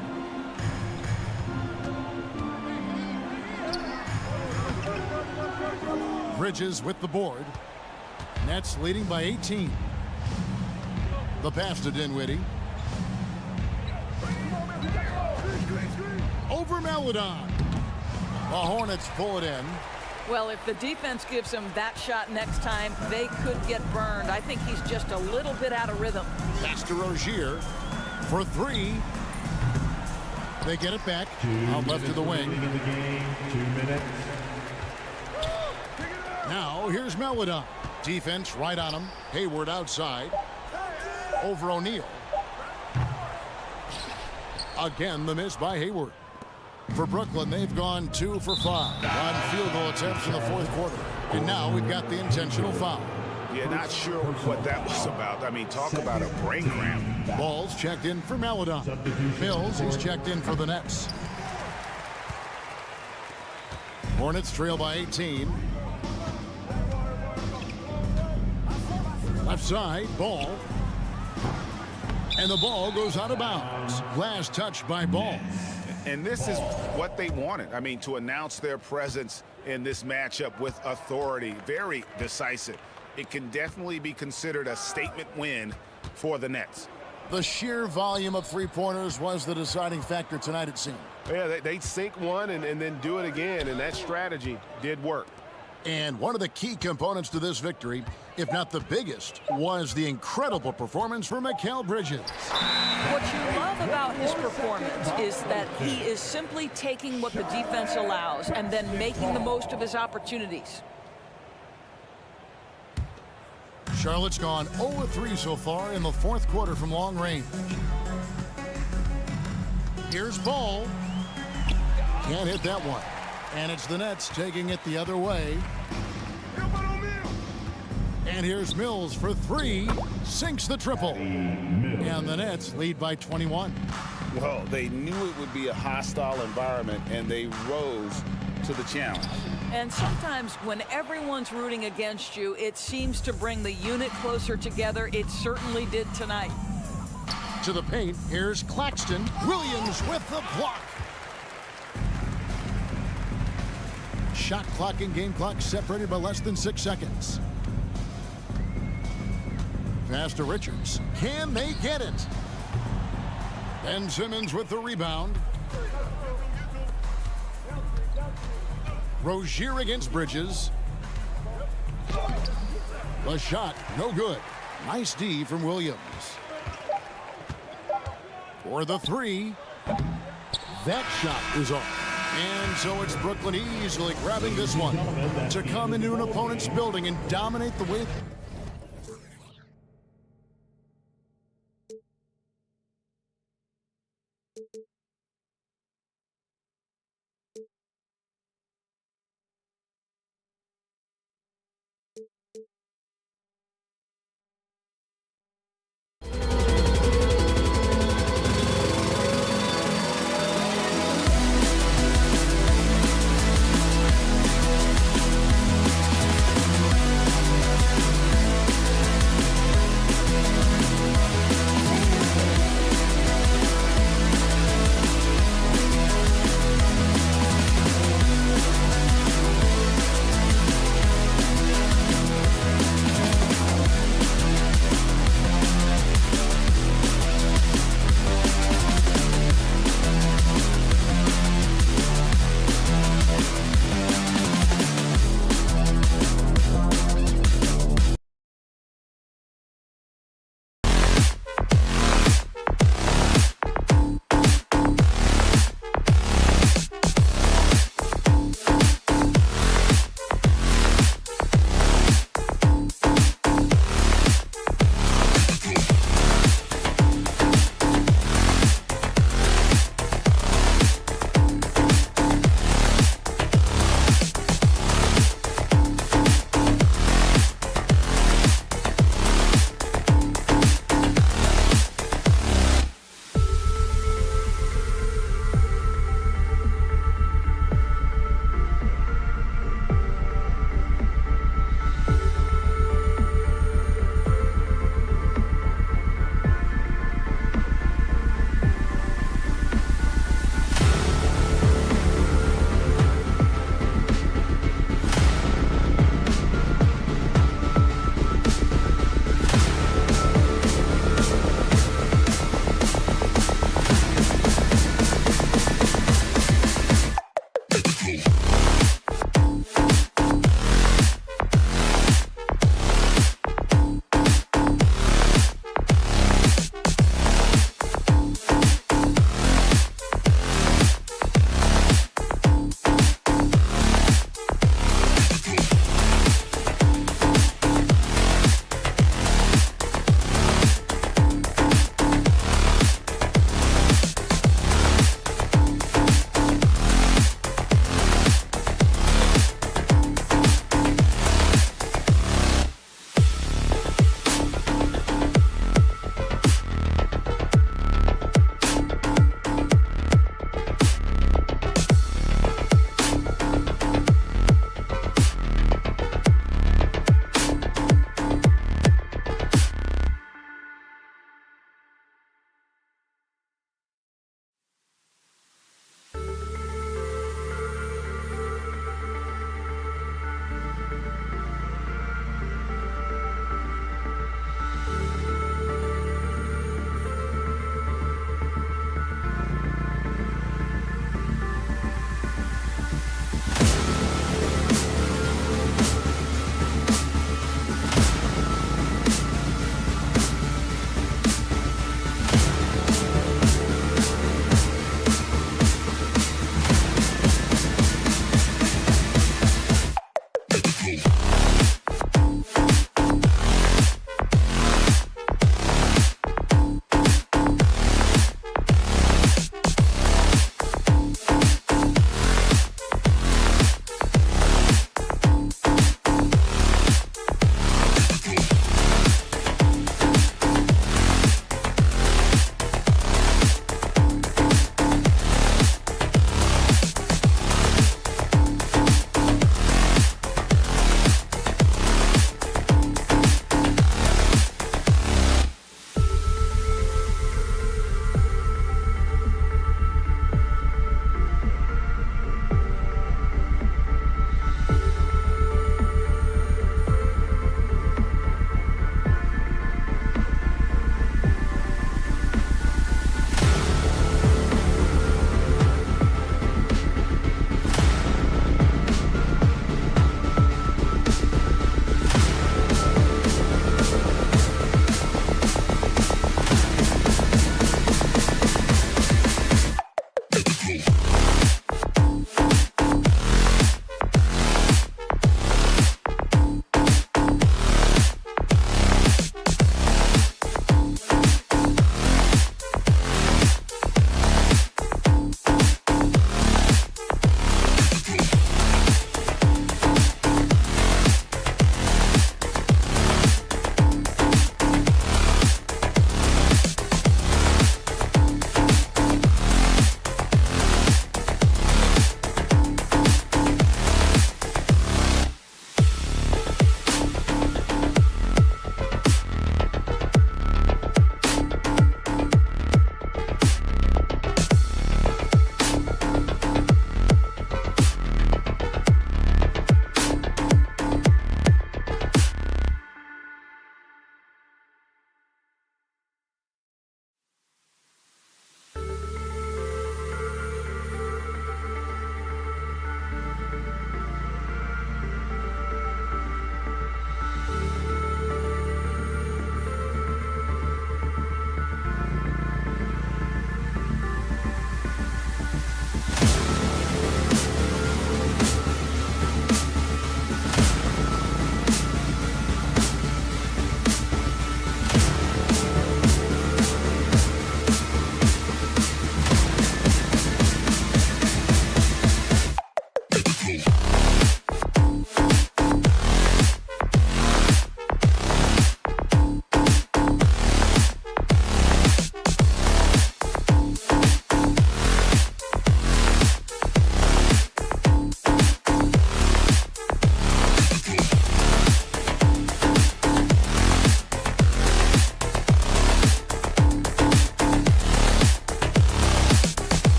Bridges with the board. Nets leading by 18. The pass to Dinwiddie. Over Melodon. The Hornets pull it in. Well, if the defense gives him that shot next time, they could get burned. I think he's just a little bit out of rhythm. Pass to Rozier for three. They get it back. Out left to the wing. 2 minutes. Now here's Meladon. Defense right on him. Hayward outside. Over O'Neal. Again, the miss by Hayward. For Brooklyn, they've gone 2 for 5 on field goal attempts in the fourth quarter. And now we've got the intentional foul. Yeah, not sure what that was about. I mean, talk about a brain cramp. Ball's checked in for Meladon. Mills is checked in for the Nets. Hornets trail by 18. Left side, Ball. And the ball goes out of bounds. Last touch by Ball. And this is what they wanted. I mean, to announce their presence in this matchup with authority. Very decisive. It can definitely be considered a statement win for the Nets. The sheer volume of three-pointers was the deciding factor tonight, it seemed. Yeah, they'd sink one and then do it again, and that strategy did work. And one of the key components to this victory, if not the biggest, was the incredible performance from Mikal Bridges. What you love about his performance is that he is simply taking what the defense allows and then making the most of his opportunities. Charlotte's gone 0-3 so far in the fourth quarter from long range. Here's Ball. Can't hit that one. And it's the Nets taking it the other way. And here's Mills for three. Sinks the triple. And the Nets lead by 21. Well, they knew it would be a hostile environment, and they rose to the challenge. And sometimes when everyone's rooting against you, it seems to bring the unit closer together. It certainly did tonight. To the paint, here's Claxton. Williams with the block. Shot clock and game clock separated by less than 6 seconds. Pass to Richards. Can they get it? Ben Simmons with the rebound. Rozier against Bridges. The shot, no good. Nice D from Williams. For the three. That shot is off. And so it's Brooklyn easily grabbing this one to come into an opponent's building and dominate the way.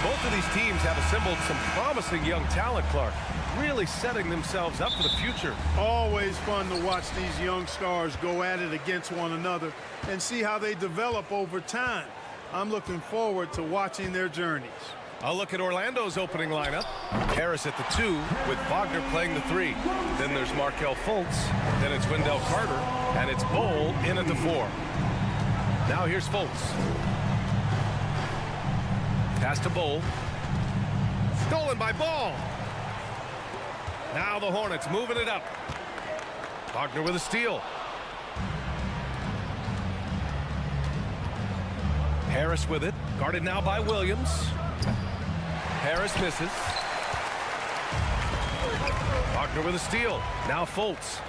Both of these teams have assembled some promising young talent, Clark, really setting themselves up for the future. Always fun to watch these young stars go at it against one another and see how they develop over time. I'm looking forward to watching their journeys. I'll look at Orlando's opening lineup. Harris at the 2 with Wagner playing the 3. Then there's Markelle Fultz. Then it's Wendell Carter. And it's Bowl in at the 4. Now here's Fultz. Pass to Bowl. Stolen by Ball. Now the Hornets moving it up. Wagner with a steal. Harris with it. Guarded now by Williams. Harris misses. Wagner with a steal. Now Fultz.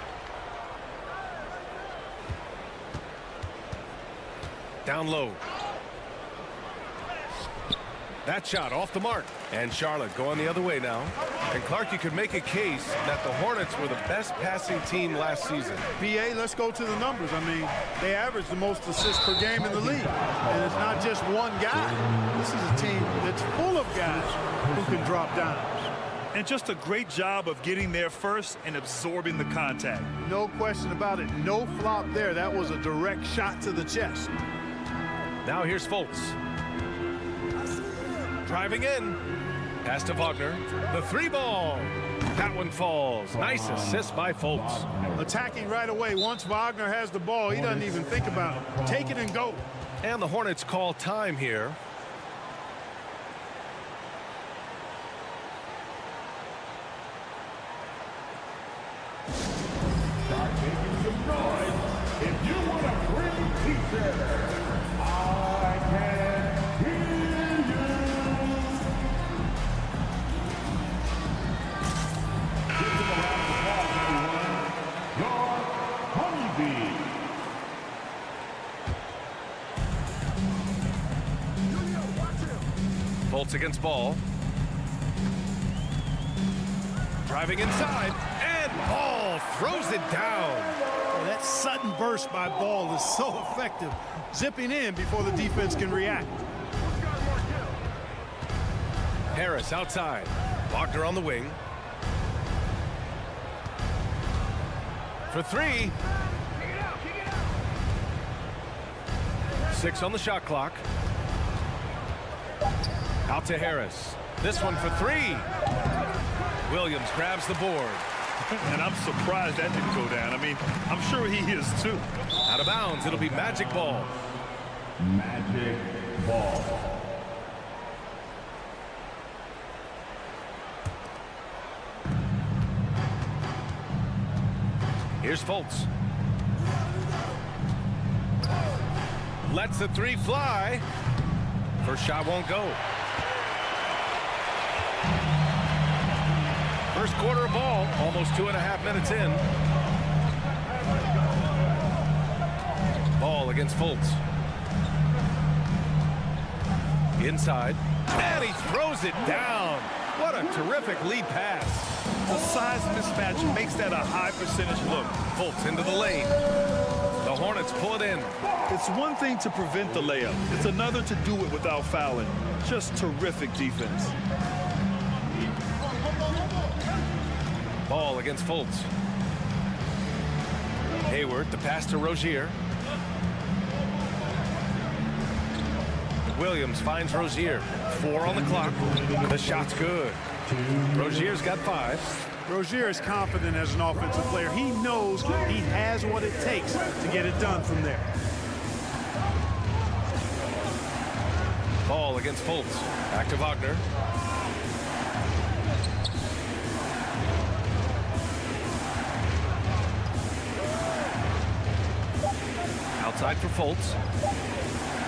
Down low. That shot off the mark. And Charlotte going the other way now. And Clark, you could make a case that the Hornets were the best passing team last season. BA, let's go to the numbers. I mean, they average the most assists per game in the league. And it's not just one guy. This is a team that's full of guys who can drop dimes. And just a great job of getting there first and absorbing the contact. No question about it. No flop there. That was a direct shot to the chest. Now here's Fultz. Driving in. Pass to Wagner. The 3 ball. That one falls. Nice assist by Fultz. Attacking right away. Once Wagner has the ball, he doesn't even think about it. Take it and go. And the Hornets call time here. Start making some noise if you want to bring teacher. I can hear you. Give them a round of applause, everyone. Your Honeybee. Fultz against Ball. Driving inside. And Ball throws it down. Oh, that sudden burst by Ball is so effective. Zipping in before the defense can react. Harris outside. Wagner on the wing. For 3. 6 on the shot clock. Out to Harris. This one for 3. Williams grabs the board. And I'm surprised that didn't go down. I mean, I'm sure he is too. Out of bounds. It'll be Magic Ball. Magic Ball. Here's Fultz. Lets the 3 fly. First shot won't go. First quarter of ball, almost 2.5 minutes in. Ball against Fultz. Inside. And he throws it down. What a terrific lead pass. The size mismatch makes that a high percentage look. Fultz into the lane. The Hornets pull it in. It's one thing to prevent the layup. It's another to do it without fouling. Just terrific defense. Ball against Fultz. Hayward, the pass to Rozier. Williams finds Rozier. 4 on the clock. The shot's good. Rozier's got 5. Rozier is confident as an offensive player. He knows he has what it takes to get it done from there. Ball against Fultz. Back to Wagner. Outside for Fultz.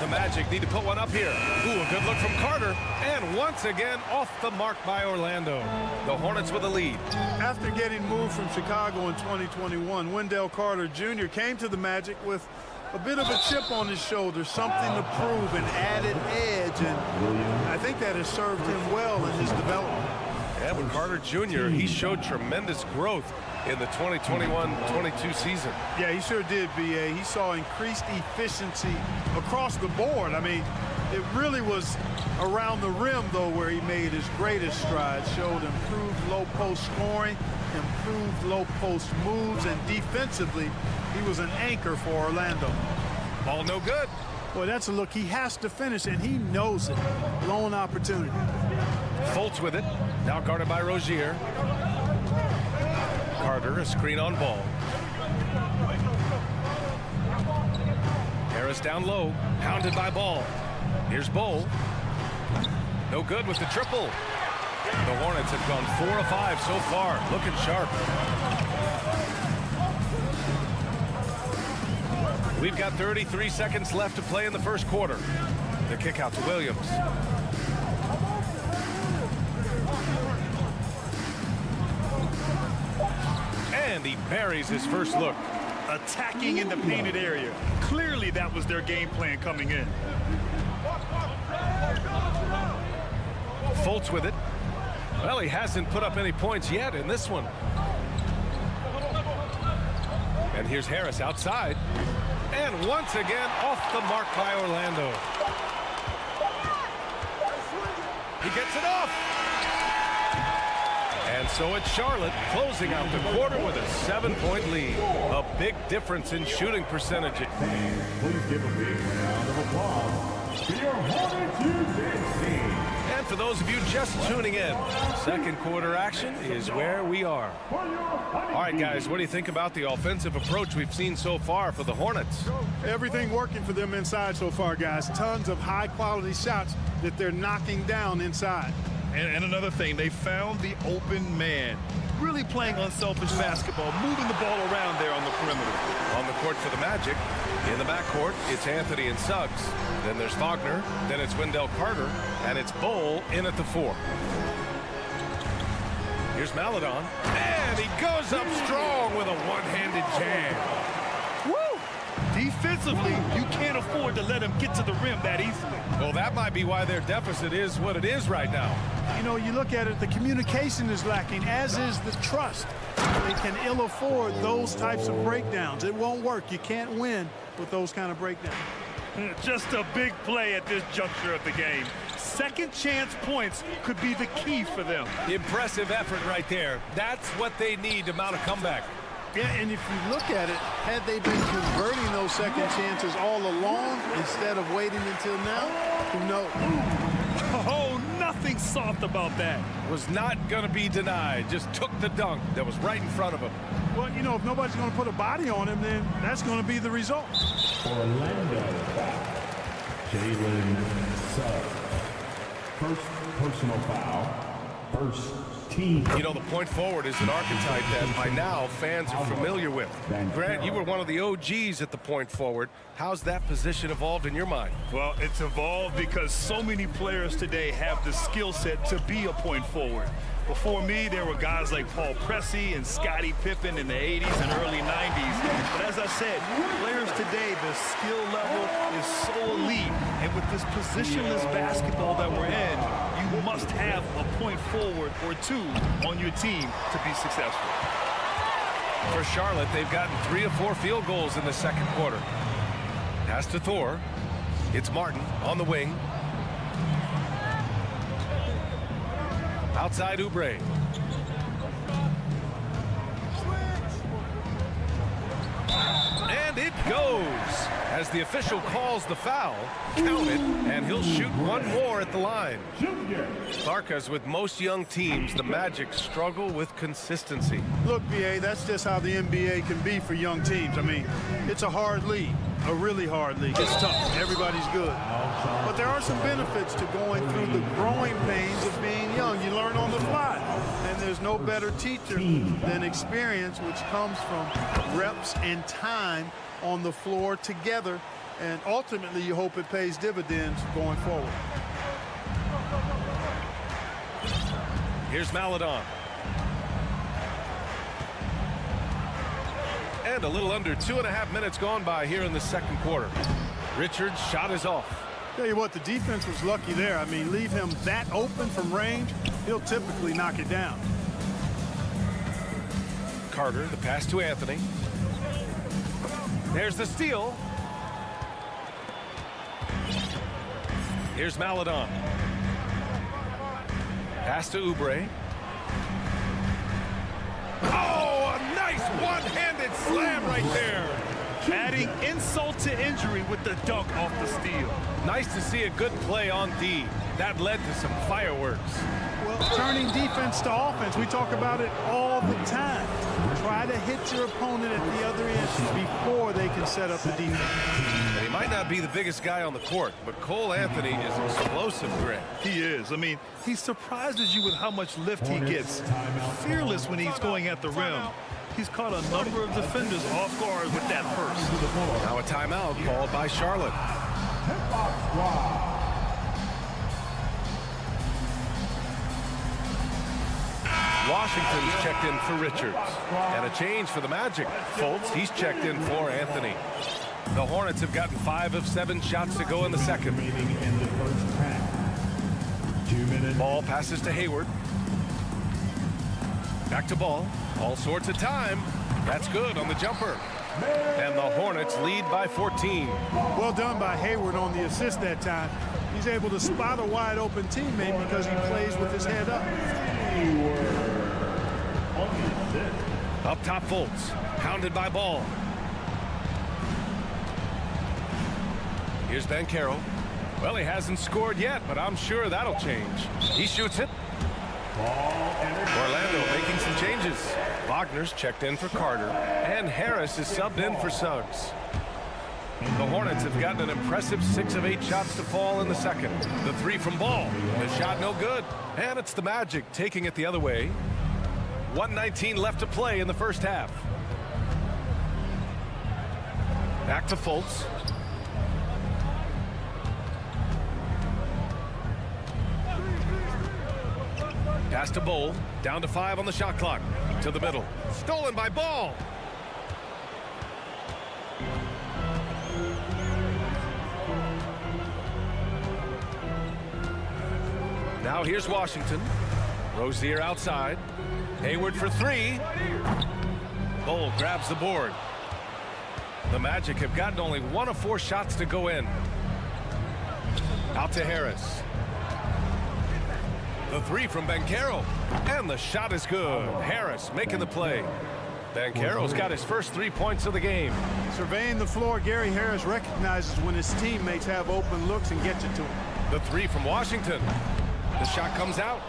The Magic need to put one up here. Ooh, a good look from Carter. And once again, off the mark by Orlando. The Hornets with a lead. After getting moved from Chicago in 2021, Wendell Carter Jr. came to the Magic with a bit of a chip on his shoulder, something to prove, an added edge, and I think that has served him well in his development. Yeah, but Carter Jr., he showed tremendous growth in the 2021-22 season. Yeah, he sure did, BA. He saw increased efficiency across the board. I mean, It really was around the rim, though, where he made his greatest strides. Showed improved low post scoring, improved low post moves, and defensively, he was an anchor for Orlando. Ball no good. Boy, that's a look. He has to finish, and he knows it. Lone opportunity. Fultz with it. Now guarded by Rozier. Carter, a screen on Ball. Harris down low, hounded by Ball. Here's Bol. No good with the triple. The Hornets have gone 4 of 5 so far, looking sharp. We've got 33 seconds left to play in the first quarter. The kick out to Williams. And he buries his first look. Attacking in the painted area. Clearly that was their game plan coming in. Fultz with it. Well, he hasn't put up any points yet in this one. And here's Harris outside. And once again off the mark by Orlando. He gets it off. And so it's Charlotte closing out the quarter with a 7-point lead. A big difference in shooting percentage. Please give a big round of applause to your Hornets team. And for those of you just tuning in, second quarter action is where we are. All right, guys, what do you think about the offensive approach we've seen so far for the Hornets? Everything working for them inside so far, guys. Tons of high-quality shots that they're knocking down inside. And another thing, they found the open man. Really playing unselfish basketball, moving the ball around there on the perimeter. On the court for the Magic. In the backcourt, it's Anthony and Suggs. Then there's Wagner. Then it's Wendell Carter. And it's Bol in at the 4. Here's Maledon. And he goes up strong with a one-handed jam. Woo! Defensively, you can't afford to let him get to the rim that easily. Well, that might be why their deficit is what it is right now. You know, you look at it, the communication is lacking, as is the trust. They can ill afford those types of breakdowns. It won't work. You can't win with those kind of breakdowns. Just a big play at this juncture of the game. Second chance points could be the key for them. Impressive effort right there. That's what they need to mount a comeback. Yeah, and if you look at it, had they been converting those second chances all along instead of waiting until now, who knows? Oh, nothing soft about that. Was not going to be denied. Just took the dunk that was right in front of him. Well, you know, if nobody's going to put a body on him, then that's going to be the result. Orlando, Jalen Suggs. First personal foul. First team. You know, the point forward is an archetype that by now fans are familiar with. Grant, you were one of the OGs at the point forward. How's that position evolved in your mind? Well, it's evolved because so many players today have the skill set to be a point forward. Before me, there were guys like Paul Pressey and Scottie Pippen in the 80s and early 90s. But as I said, players today, the skill level is so elite. And with this positionless basketball that we're in, you must have a point forward or two on your team to be successful. For Charlotte, they've gotten 3 of 4 field goals in the second quarter. Pass to Thor. It's Martin on the wing. Outside Oubre. And it goes as the official calls the foul. Count it, and he'll shoot one more at the line. Barca's with most young teams, the Magic struggle with consistency. Look, BA, that's just how the NBA can be for young teams. I mean, it's a hard league, a really hard league. It's tough. Everybody's good. But there are some benefits to going through the growing pains of being young. You learn on the fly. And there's no better teacher than experience, which comes from reps and time on the floor together. And ultimately, you hope it pays dividends going forward. Here's Maledon. And a little under 2.5 minutes gone by here in the second quarter. Richards' shot is off. Tell you what, the defense was lucky there. I mean, leave him that open from range, he'll typically knock it down. Carter, the pass to Anthony. There's the steal. Here's Maladon. Pass to Oubre. Oh, a nice one-handed slam right there. Adding insult to injury with the dunk off the steal. Nice to see a good play on D. That led to some fireworks. Well, turning defense to offense, we talk about it all the time. Try to hit your opponent at the other end before they can set up the defense. And he might not be the biggest guy on the court, but Cole Anthony is explosive, Greg. He is. I mean, he surprises you with how much lift he gets. Fearless when he's going at the rim. He's caught a number of defenders off guard with that burst. Now a timeout called by Charlotte. Washington's checked in for Richards. And a change for the Magic. Fultz, he's checked in for Anthony. The Hornets have gotten 5 of 7 shots to go in the second. Ball passes to Hayward. Back to Ball. All sorts of time. That's good on the jumper. And the Hornets lead by 14. Well done by Hayward on the assist that time. He's able to spot a wide open teammate because he plays with his head up. Up top, Fultz. Pounded by Ball. Here's Banchero. Well, he hasn't scored yet, but I'm sure that'll change. He shoots it. Orlando making some changes. Wagner's checked in for Carter, and Harris is subbed in for Suggs. The Hornets have gotten an impressive 6 of 8 shots to fall in the second. The 3 from Ball. The shot no good. And it's the Magic taking it the other way. 1:19 left to play in the first half. Back to Fultz. Pass to Bowl. Down to 5 on the shot clock. To the middle. Stolen by Ball. Now here's Washington. Rozier outside. Hayward for 3. Bowl grabs the board. The Magic have gotten only 1 of 4 shots to go in. Out to Harris. The 3 from Banchero. And the shot is good. Harris making the play. Banchero's got his first 3 points of the game. Surveying the floor, Gary Harris recognizes when his teammates have open looks and gets it to him. The 3 from Washington. The shot comes out.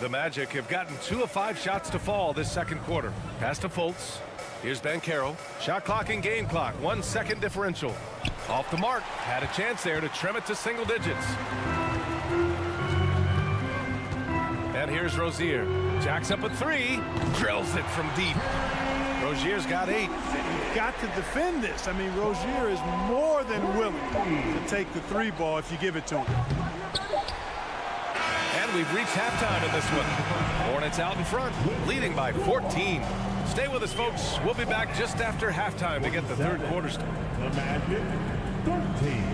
The Magic have gotten 2 of 5 shots to fall this second quarter. Pass to Fultz. Here's Banchero. Shot clock and game clock. 1 second differential. Off the mark. Had a chance there to trim it to single digits. And here's Rozier. Jacks up a 3. Drills it from deep. Rozier's got 8. You've got to defend this. I mean, Rozier is more than willing to take the 3 ball if you give it to him. And we've reached halftime in this one. Hornets out in front, leading by 14. Stay with us, folks. We'll be back just after halftime to get the third quarter started. The Magic, 13.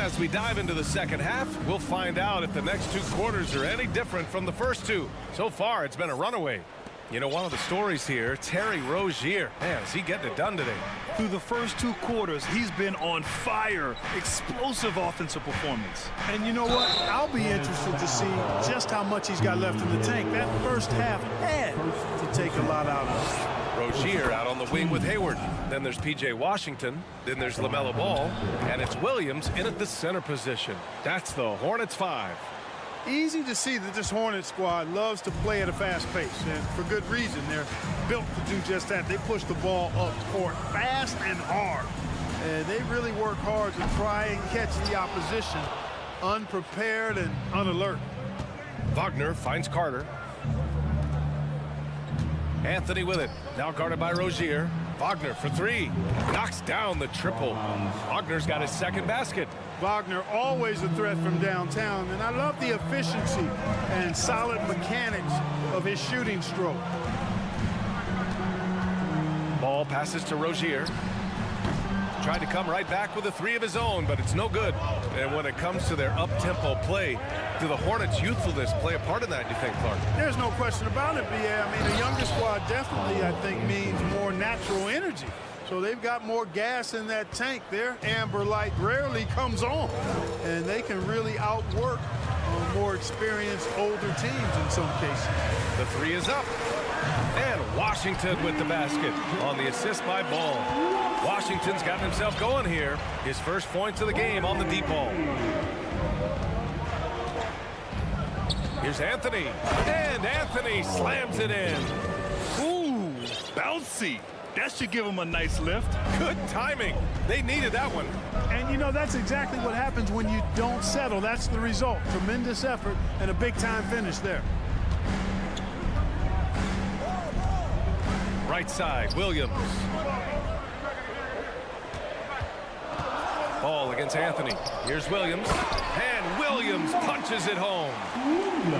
As we dive into the second half, we'll find out if the next 2 quarters are any different from the first 2. So far, it's been a runaway. You know, one of the stories here, Terry Rozier. Man, is he getting it done today? Through the first 2 quarters, he's been on fire. Explosive offensive performance. And you know what? I'll be interested to see just how much he's got left in the tank. That first half had to take a lot out of it. Rozier out on the wing with Hayward. Then there's P.J. Washington. Then there's LaMelo Ball. And it's Williams in at the center position. That's the Hornets 5. Easy to see that this Hornets squad loves to play at a fast pace. And for good reason. They're built to do just that. They push the ball up court fast and hard. And they really work hard to try and catch the opposition unprepared and unalert. Wagner finds Carter. Anthony with it. Now guarded by Rozier. Wagner for 3. Knocks down the triple. Wagner's got his second basket. Wagner always a threat from downtown, and I love the efficiency and solid mechanics of his shooting stroke. Ball passes to Rozier. Tried to come right back with a three of his own, but it's no good. And when it comes to their up-tempo play, do the Hornets' youthfulness play a part in that, do you think, Clark? There's no question about it, B.A. I mean, the younger squad definitely, I think, means more natural energy. So they've got more gas in that tank. Their amber light rarely comes on, and they can really outwork more experienced older teams in some cases. The three is up. And Washington with the basket on the assist by Ball. Washington's gotten himself going here. His first points of the game on the deep ball. Here's Anthony. And Anthony slams it in. Ooh, bouncy. That should give him a nice lift. Good timing. They needed that one. And, you know, that's exactly what happens when you don't settle. That's the result. Tremendous effort and a big-time finish there. Right side, Williams. Ball against Anthony. Here's Williams. And Williams punches it home.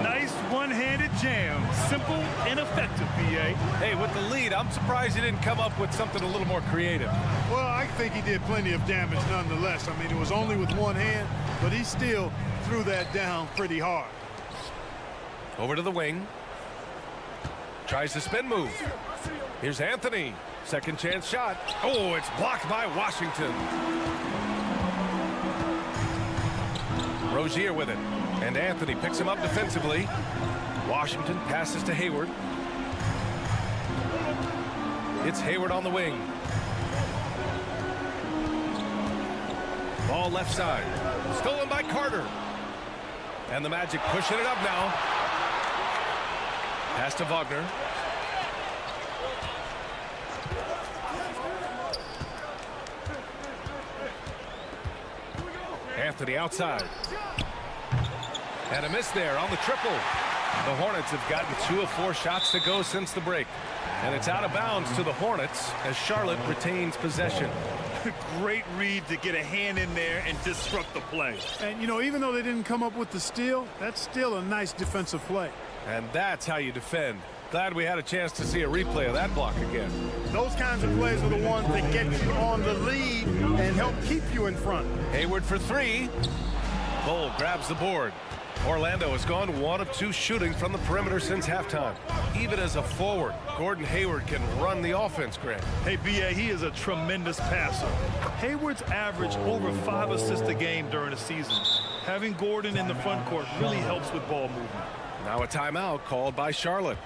Nice one-handed jam. Simple and effective, B.A. Hey, with the lead, I'm surprised he didn't come up with something a little more creative. Well, I think he did plenty of damage nonetheless. I mean, it was only with one hand, but he still threw that down pretty hard. Over to the wing. Tries the spin move. Here's Anthony. Second chance shot. Oh, it's blocked by Washington. Rozier with it. And Anthony picks him up defensively. Washington passes to Hayward. It's Hayward on the wing. Ball left side. Stolen by Carter. And the Magic pushing it up now. Pass to Wagner. Anthony outside. And a miss there on the triple. The Hornets have gotten 2 of 4 shots to go since the break. And it's out of bounds to the Hornets as Charlotte retains possession. Great read to get a hand in there and disrupt the play. And, you know, even though they didn't come up with the steal, that's still a nice defensive play. And that's how you defend. Glad we had a chance to see a replay of that block again. Those kinds of plays are the ones that get you on the lead and help keep you in front. Hayward for 3. Bull grabs the board. Orlando has gone 1 of 2 shooting from the perimeter since halftime. Even as a forward, Gordon Hayward can run the offense, Grant. Hey, B.A., he is a tremendous passer. Hayward's averaged over 5 assists a game during the season. Having Gordon in the front court really helps with ball movement. Now a timeout called by Charlotte.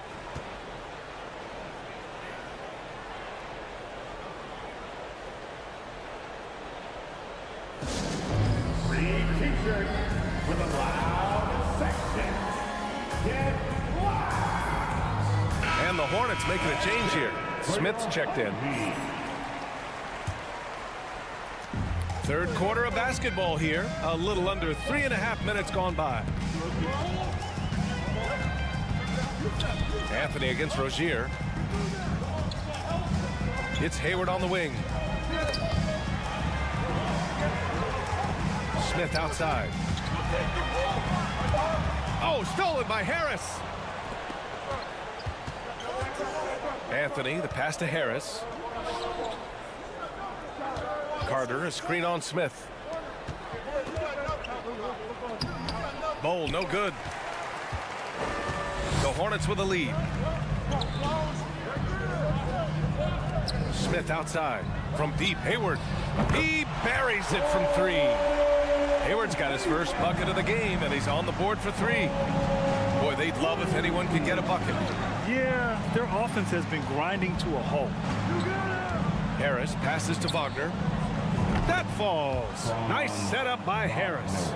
With a loud section, get loud. And the Hornets making a change here. Smith's checked in. Third quarter of basketball here. A little under 3.5 minutes gone by. Anthony against Rozier. It's Hayward on the wing. Smith outside. Oh, stolen by Harris. Anthony, the pass to Harris. Carter, a screen on Smith. Bowl, no good. The Hornets with a lead. Smith outside. From deep, Hayward. He buries it from 3. Hayward's got his first bucket of the game, and he's on the board for 3. Boy, they'd love if anyone could get a bucket. Yeah, their offense has been grinding to a halt. Harris passes to Wagner. That falls. Nice setup by Harris.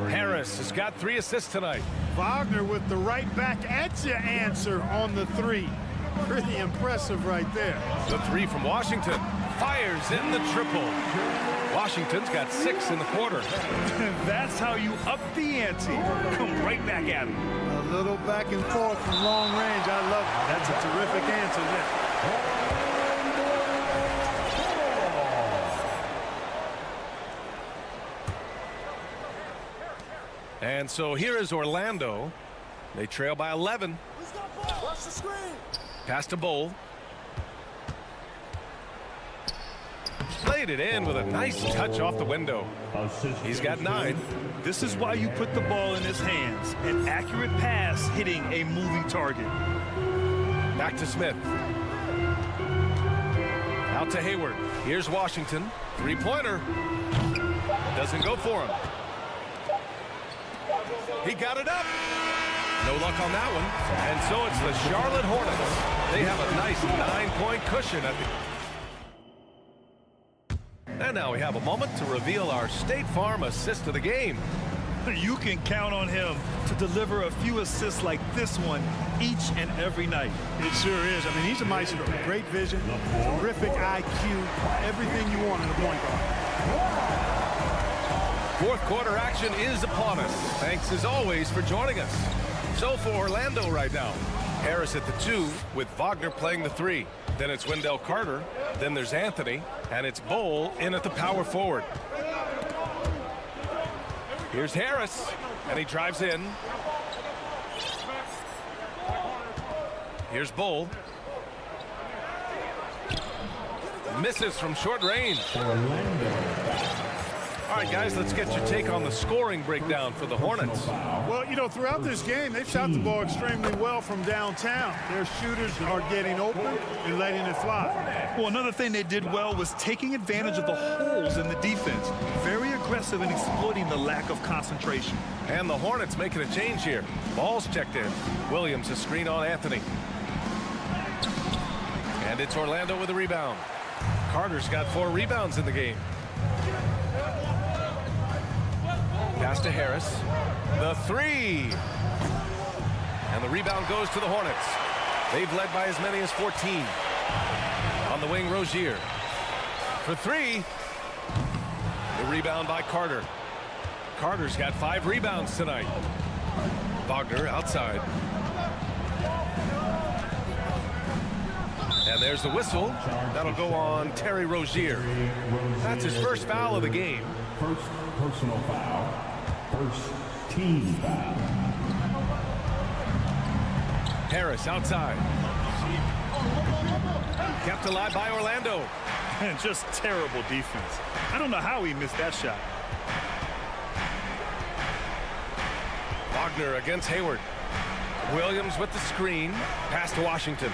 Harris has got 3 assists tonight. Wagner with the right back at you answer on the 3. Pretty impressive right there. The 3 from Washington. Fires in the triple. Washington's got 6 in the quarter. That's how you up the ante. Come right back at him. A little back and forth from long range. I love it. That's a terrific answer there. And so here is Orlando. They trail by 11. Watch the screen. Pass to Bowl. Laid it in with a nice touch off the window. He's got 9. This is why you put the ball in his hands. An accurate pass hitting a moving target. Back to Smith. Out to Hayward. Here's Washington. 3-pointer. Doesn't go for him. He got it up. No luck on that one. And so it's the Charlotte Hornets. They have a nice 9-point cushion at the... And now we have a moment to reveal our State Farm assist of the game. You can count on him to deliver a few assists like this one each and every night. It sure is. I mean, he's a maestro. Great vision, terrific IQ, everything you want in a point guard. Fourth quarter action is upon us. Thanks as always for joining us. So for Orlando right now, Harris at the 2 with Wagner playing the 3. Then it's Wendell Carter. Then there's Anthony. And it's Bol in at the power forward. Here's Harris, and he drives in. Here's Bol. Misses from short range. All right, guys, let's get your take on the scoring breakdown for the Hornets. Well, you know, throughout this game, they've shot the ball extremely well from downtown. Their shooters are getting open and letting it fly. Well, another thing they did well was taking advantage of the holes in the defense. Very aggressive in exploiting the lack of concentration. And the Hornets making a change here. Ball's checked in. Williams a screen on Anthony. And it's Orlando with a rebound. Carter's got 4 rebounds in the game. Pass to Harris. The 3. And the rebound goes to the Hornets. They've led by as many as 14. On the wing, Rozier. For 3. The rebound by Carter. Carter's got 5 rebounds tonight. Wagner outside. And there's the whistle. That'll go on Terry Rozier. That's his first foul of the game. First personal foul. First team foul. Harris outside. Kept alive by Orlando. And just terrible defense. I don't know how he missed that shot. Wagner against Hayward. Williams with the screen. Pass to Washington.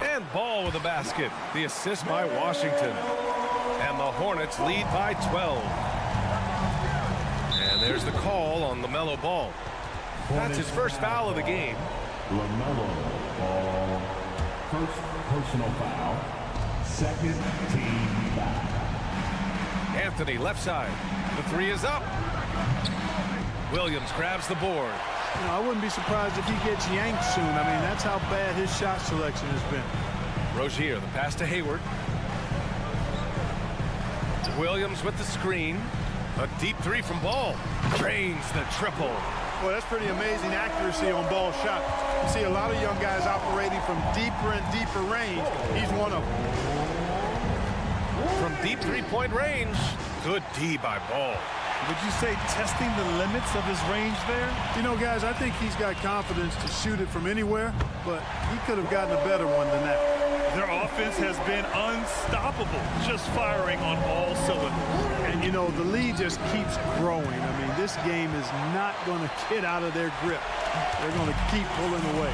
And Ball with the basket. The assist by Washington. And the Hornets lead by 12. And there's the call on LaMelo Ball. That's his first foul of the game. LaMelo Ball. First personal foul. Second team foul. Anthony left side. The 3 is up. Williams grabs the board. You know, I wouldn't be surprised if he gets yanked soon. I mean, that's how bad his shot selection has been. Rozier, the pass to Hayward. Williams with the screen. A deep 3 from Ball. Drains the triple. Well, that's pretty amazing accuracy on Ball's shot. You see a lot of young guys operating from deeper and deeper range. He's one of them. From deep 3-point range. Good D by Ball. Would you say testing the limits of his range there? You know, guys, I think he's got confidence to shoot it from anywhere, but he could have gotten a better one than that. Their offense has been unstoppable, just firing on all cylinders. And, you know, the lead just keeps growing. I mean, this game is not going to get out of their grip. They're going to keep pulling away.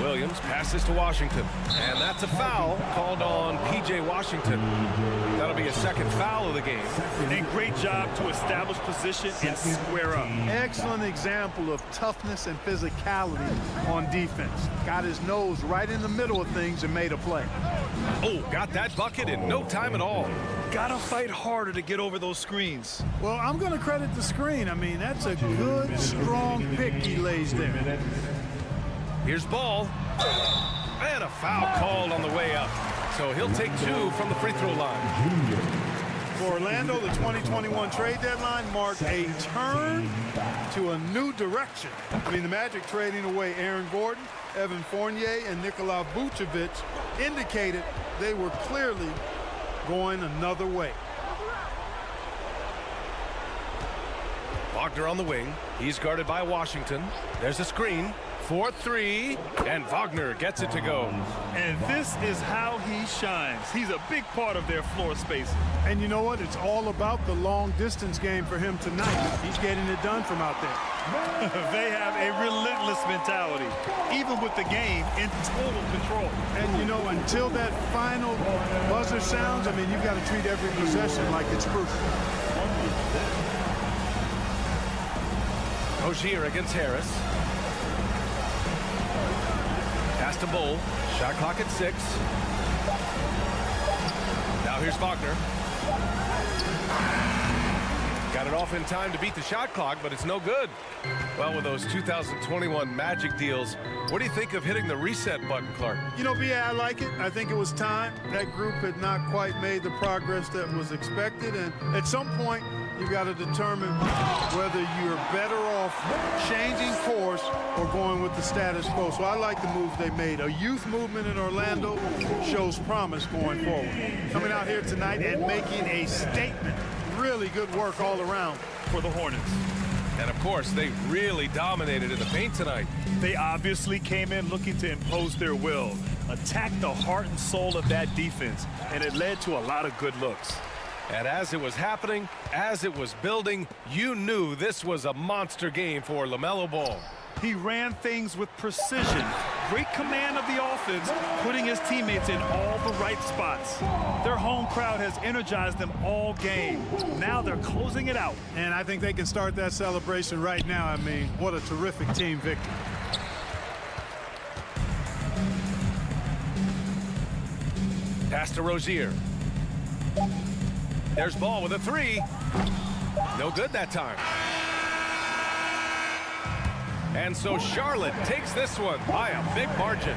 Williams passes to Washington. And that's a foul called on P.J. Washington. That'll be a second foul of the game. And great job to establish position and square up. Excellent example of toughness and physicality on defense. Got his nose right in the middle of things and made a play. Oh, got that bucket in no time at all. Gotta fight harder to get over those screens. Well, I'm going to credit the screen. I mean, that's a good, strong pick he lays there. Here's Ball. And a foul called on the way up. So he'll take 2 from the free throw line. For Orlando, the 2021 trade deadline marked a turn to a new direction. I mean, the Magic trading away Aaron Gordon, Evan Fournier, and Nikola Vucevic indicated they were clearly going another way. Wagner on the wing. He's guarded by Washington. There's a screen. 4-3, and Wagner gets it to go. And this is how he shines. He's a big part of their floor spacing. And you know what? It's all about the long distance game for him tonight. He's getting it done from out there. They have a relentless mentality, even with the game in total control. And, you know, until that final buzzer sounds, I mean, you've got to treat every possession like it's crucial. Rozier against Harris. Pass to Bull. Shot clock at 6. Now here's Wagner. Got it off in time to beat the shot clock, but it's no good. Well, with those 2021 Magic deals, what do you think of hitting the reset button, Clark? You know, B.A., I like it. I think it was time. That group had not quite made the progress that was expected, and at some point, you've got to determine whether you're better off changing course or going with the status quo. So I like the moves they made. A youth movement in Orlando shows promise going forward. Coming out here tonight and making a statement. Really good work all around for the Hornets. And of course, they really dominated in the paint tonight. They obviously came in looking to impose their will, attack the heart and soul of that defense, and it led to a lot of good looks. And as it was happening, as it was building, you knew this was a monster game for LaMelo Ball. He ran things with precision, great command of the offense, putting his teammates in all the right spots. Their home crowd has energized them all game. Now they're closing it out. And I think they can start that celebration right now. I mean, what a terrific team victory. Pass to Rozier. There's Ball with a 3. No good that time. And so Charlotte takes this one by a big margin.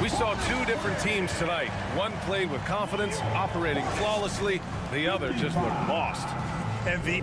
We saw 2 different teams tonight. One played with confidence, operating flawlessly. The other just looked lost. And the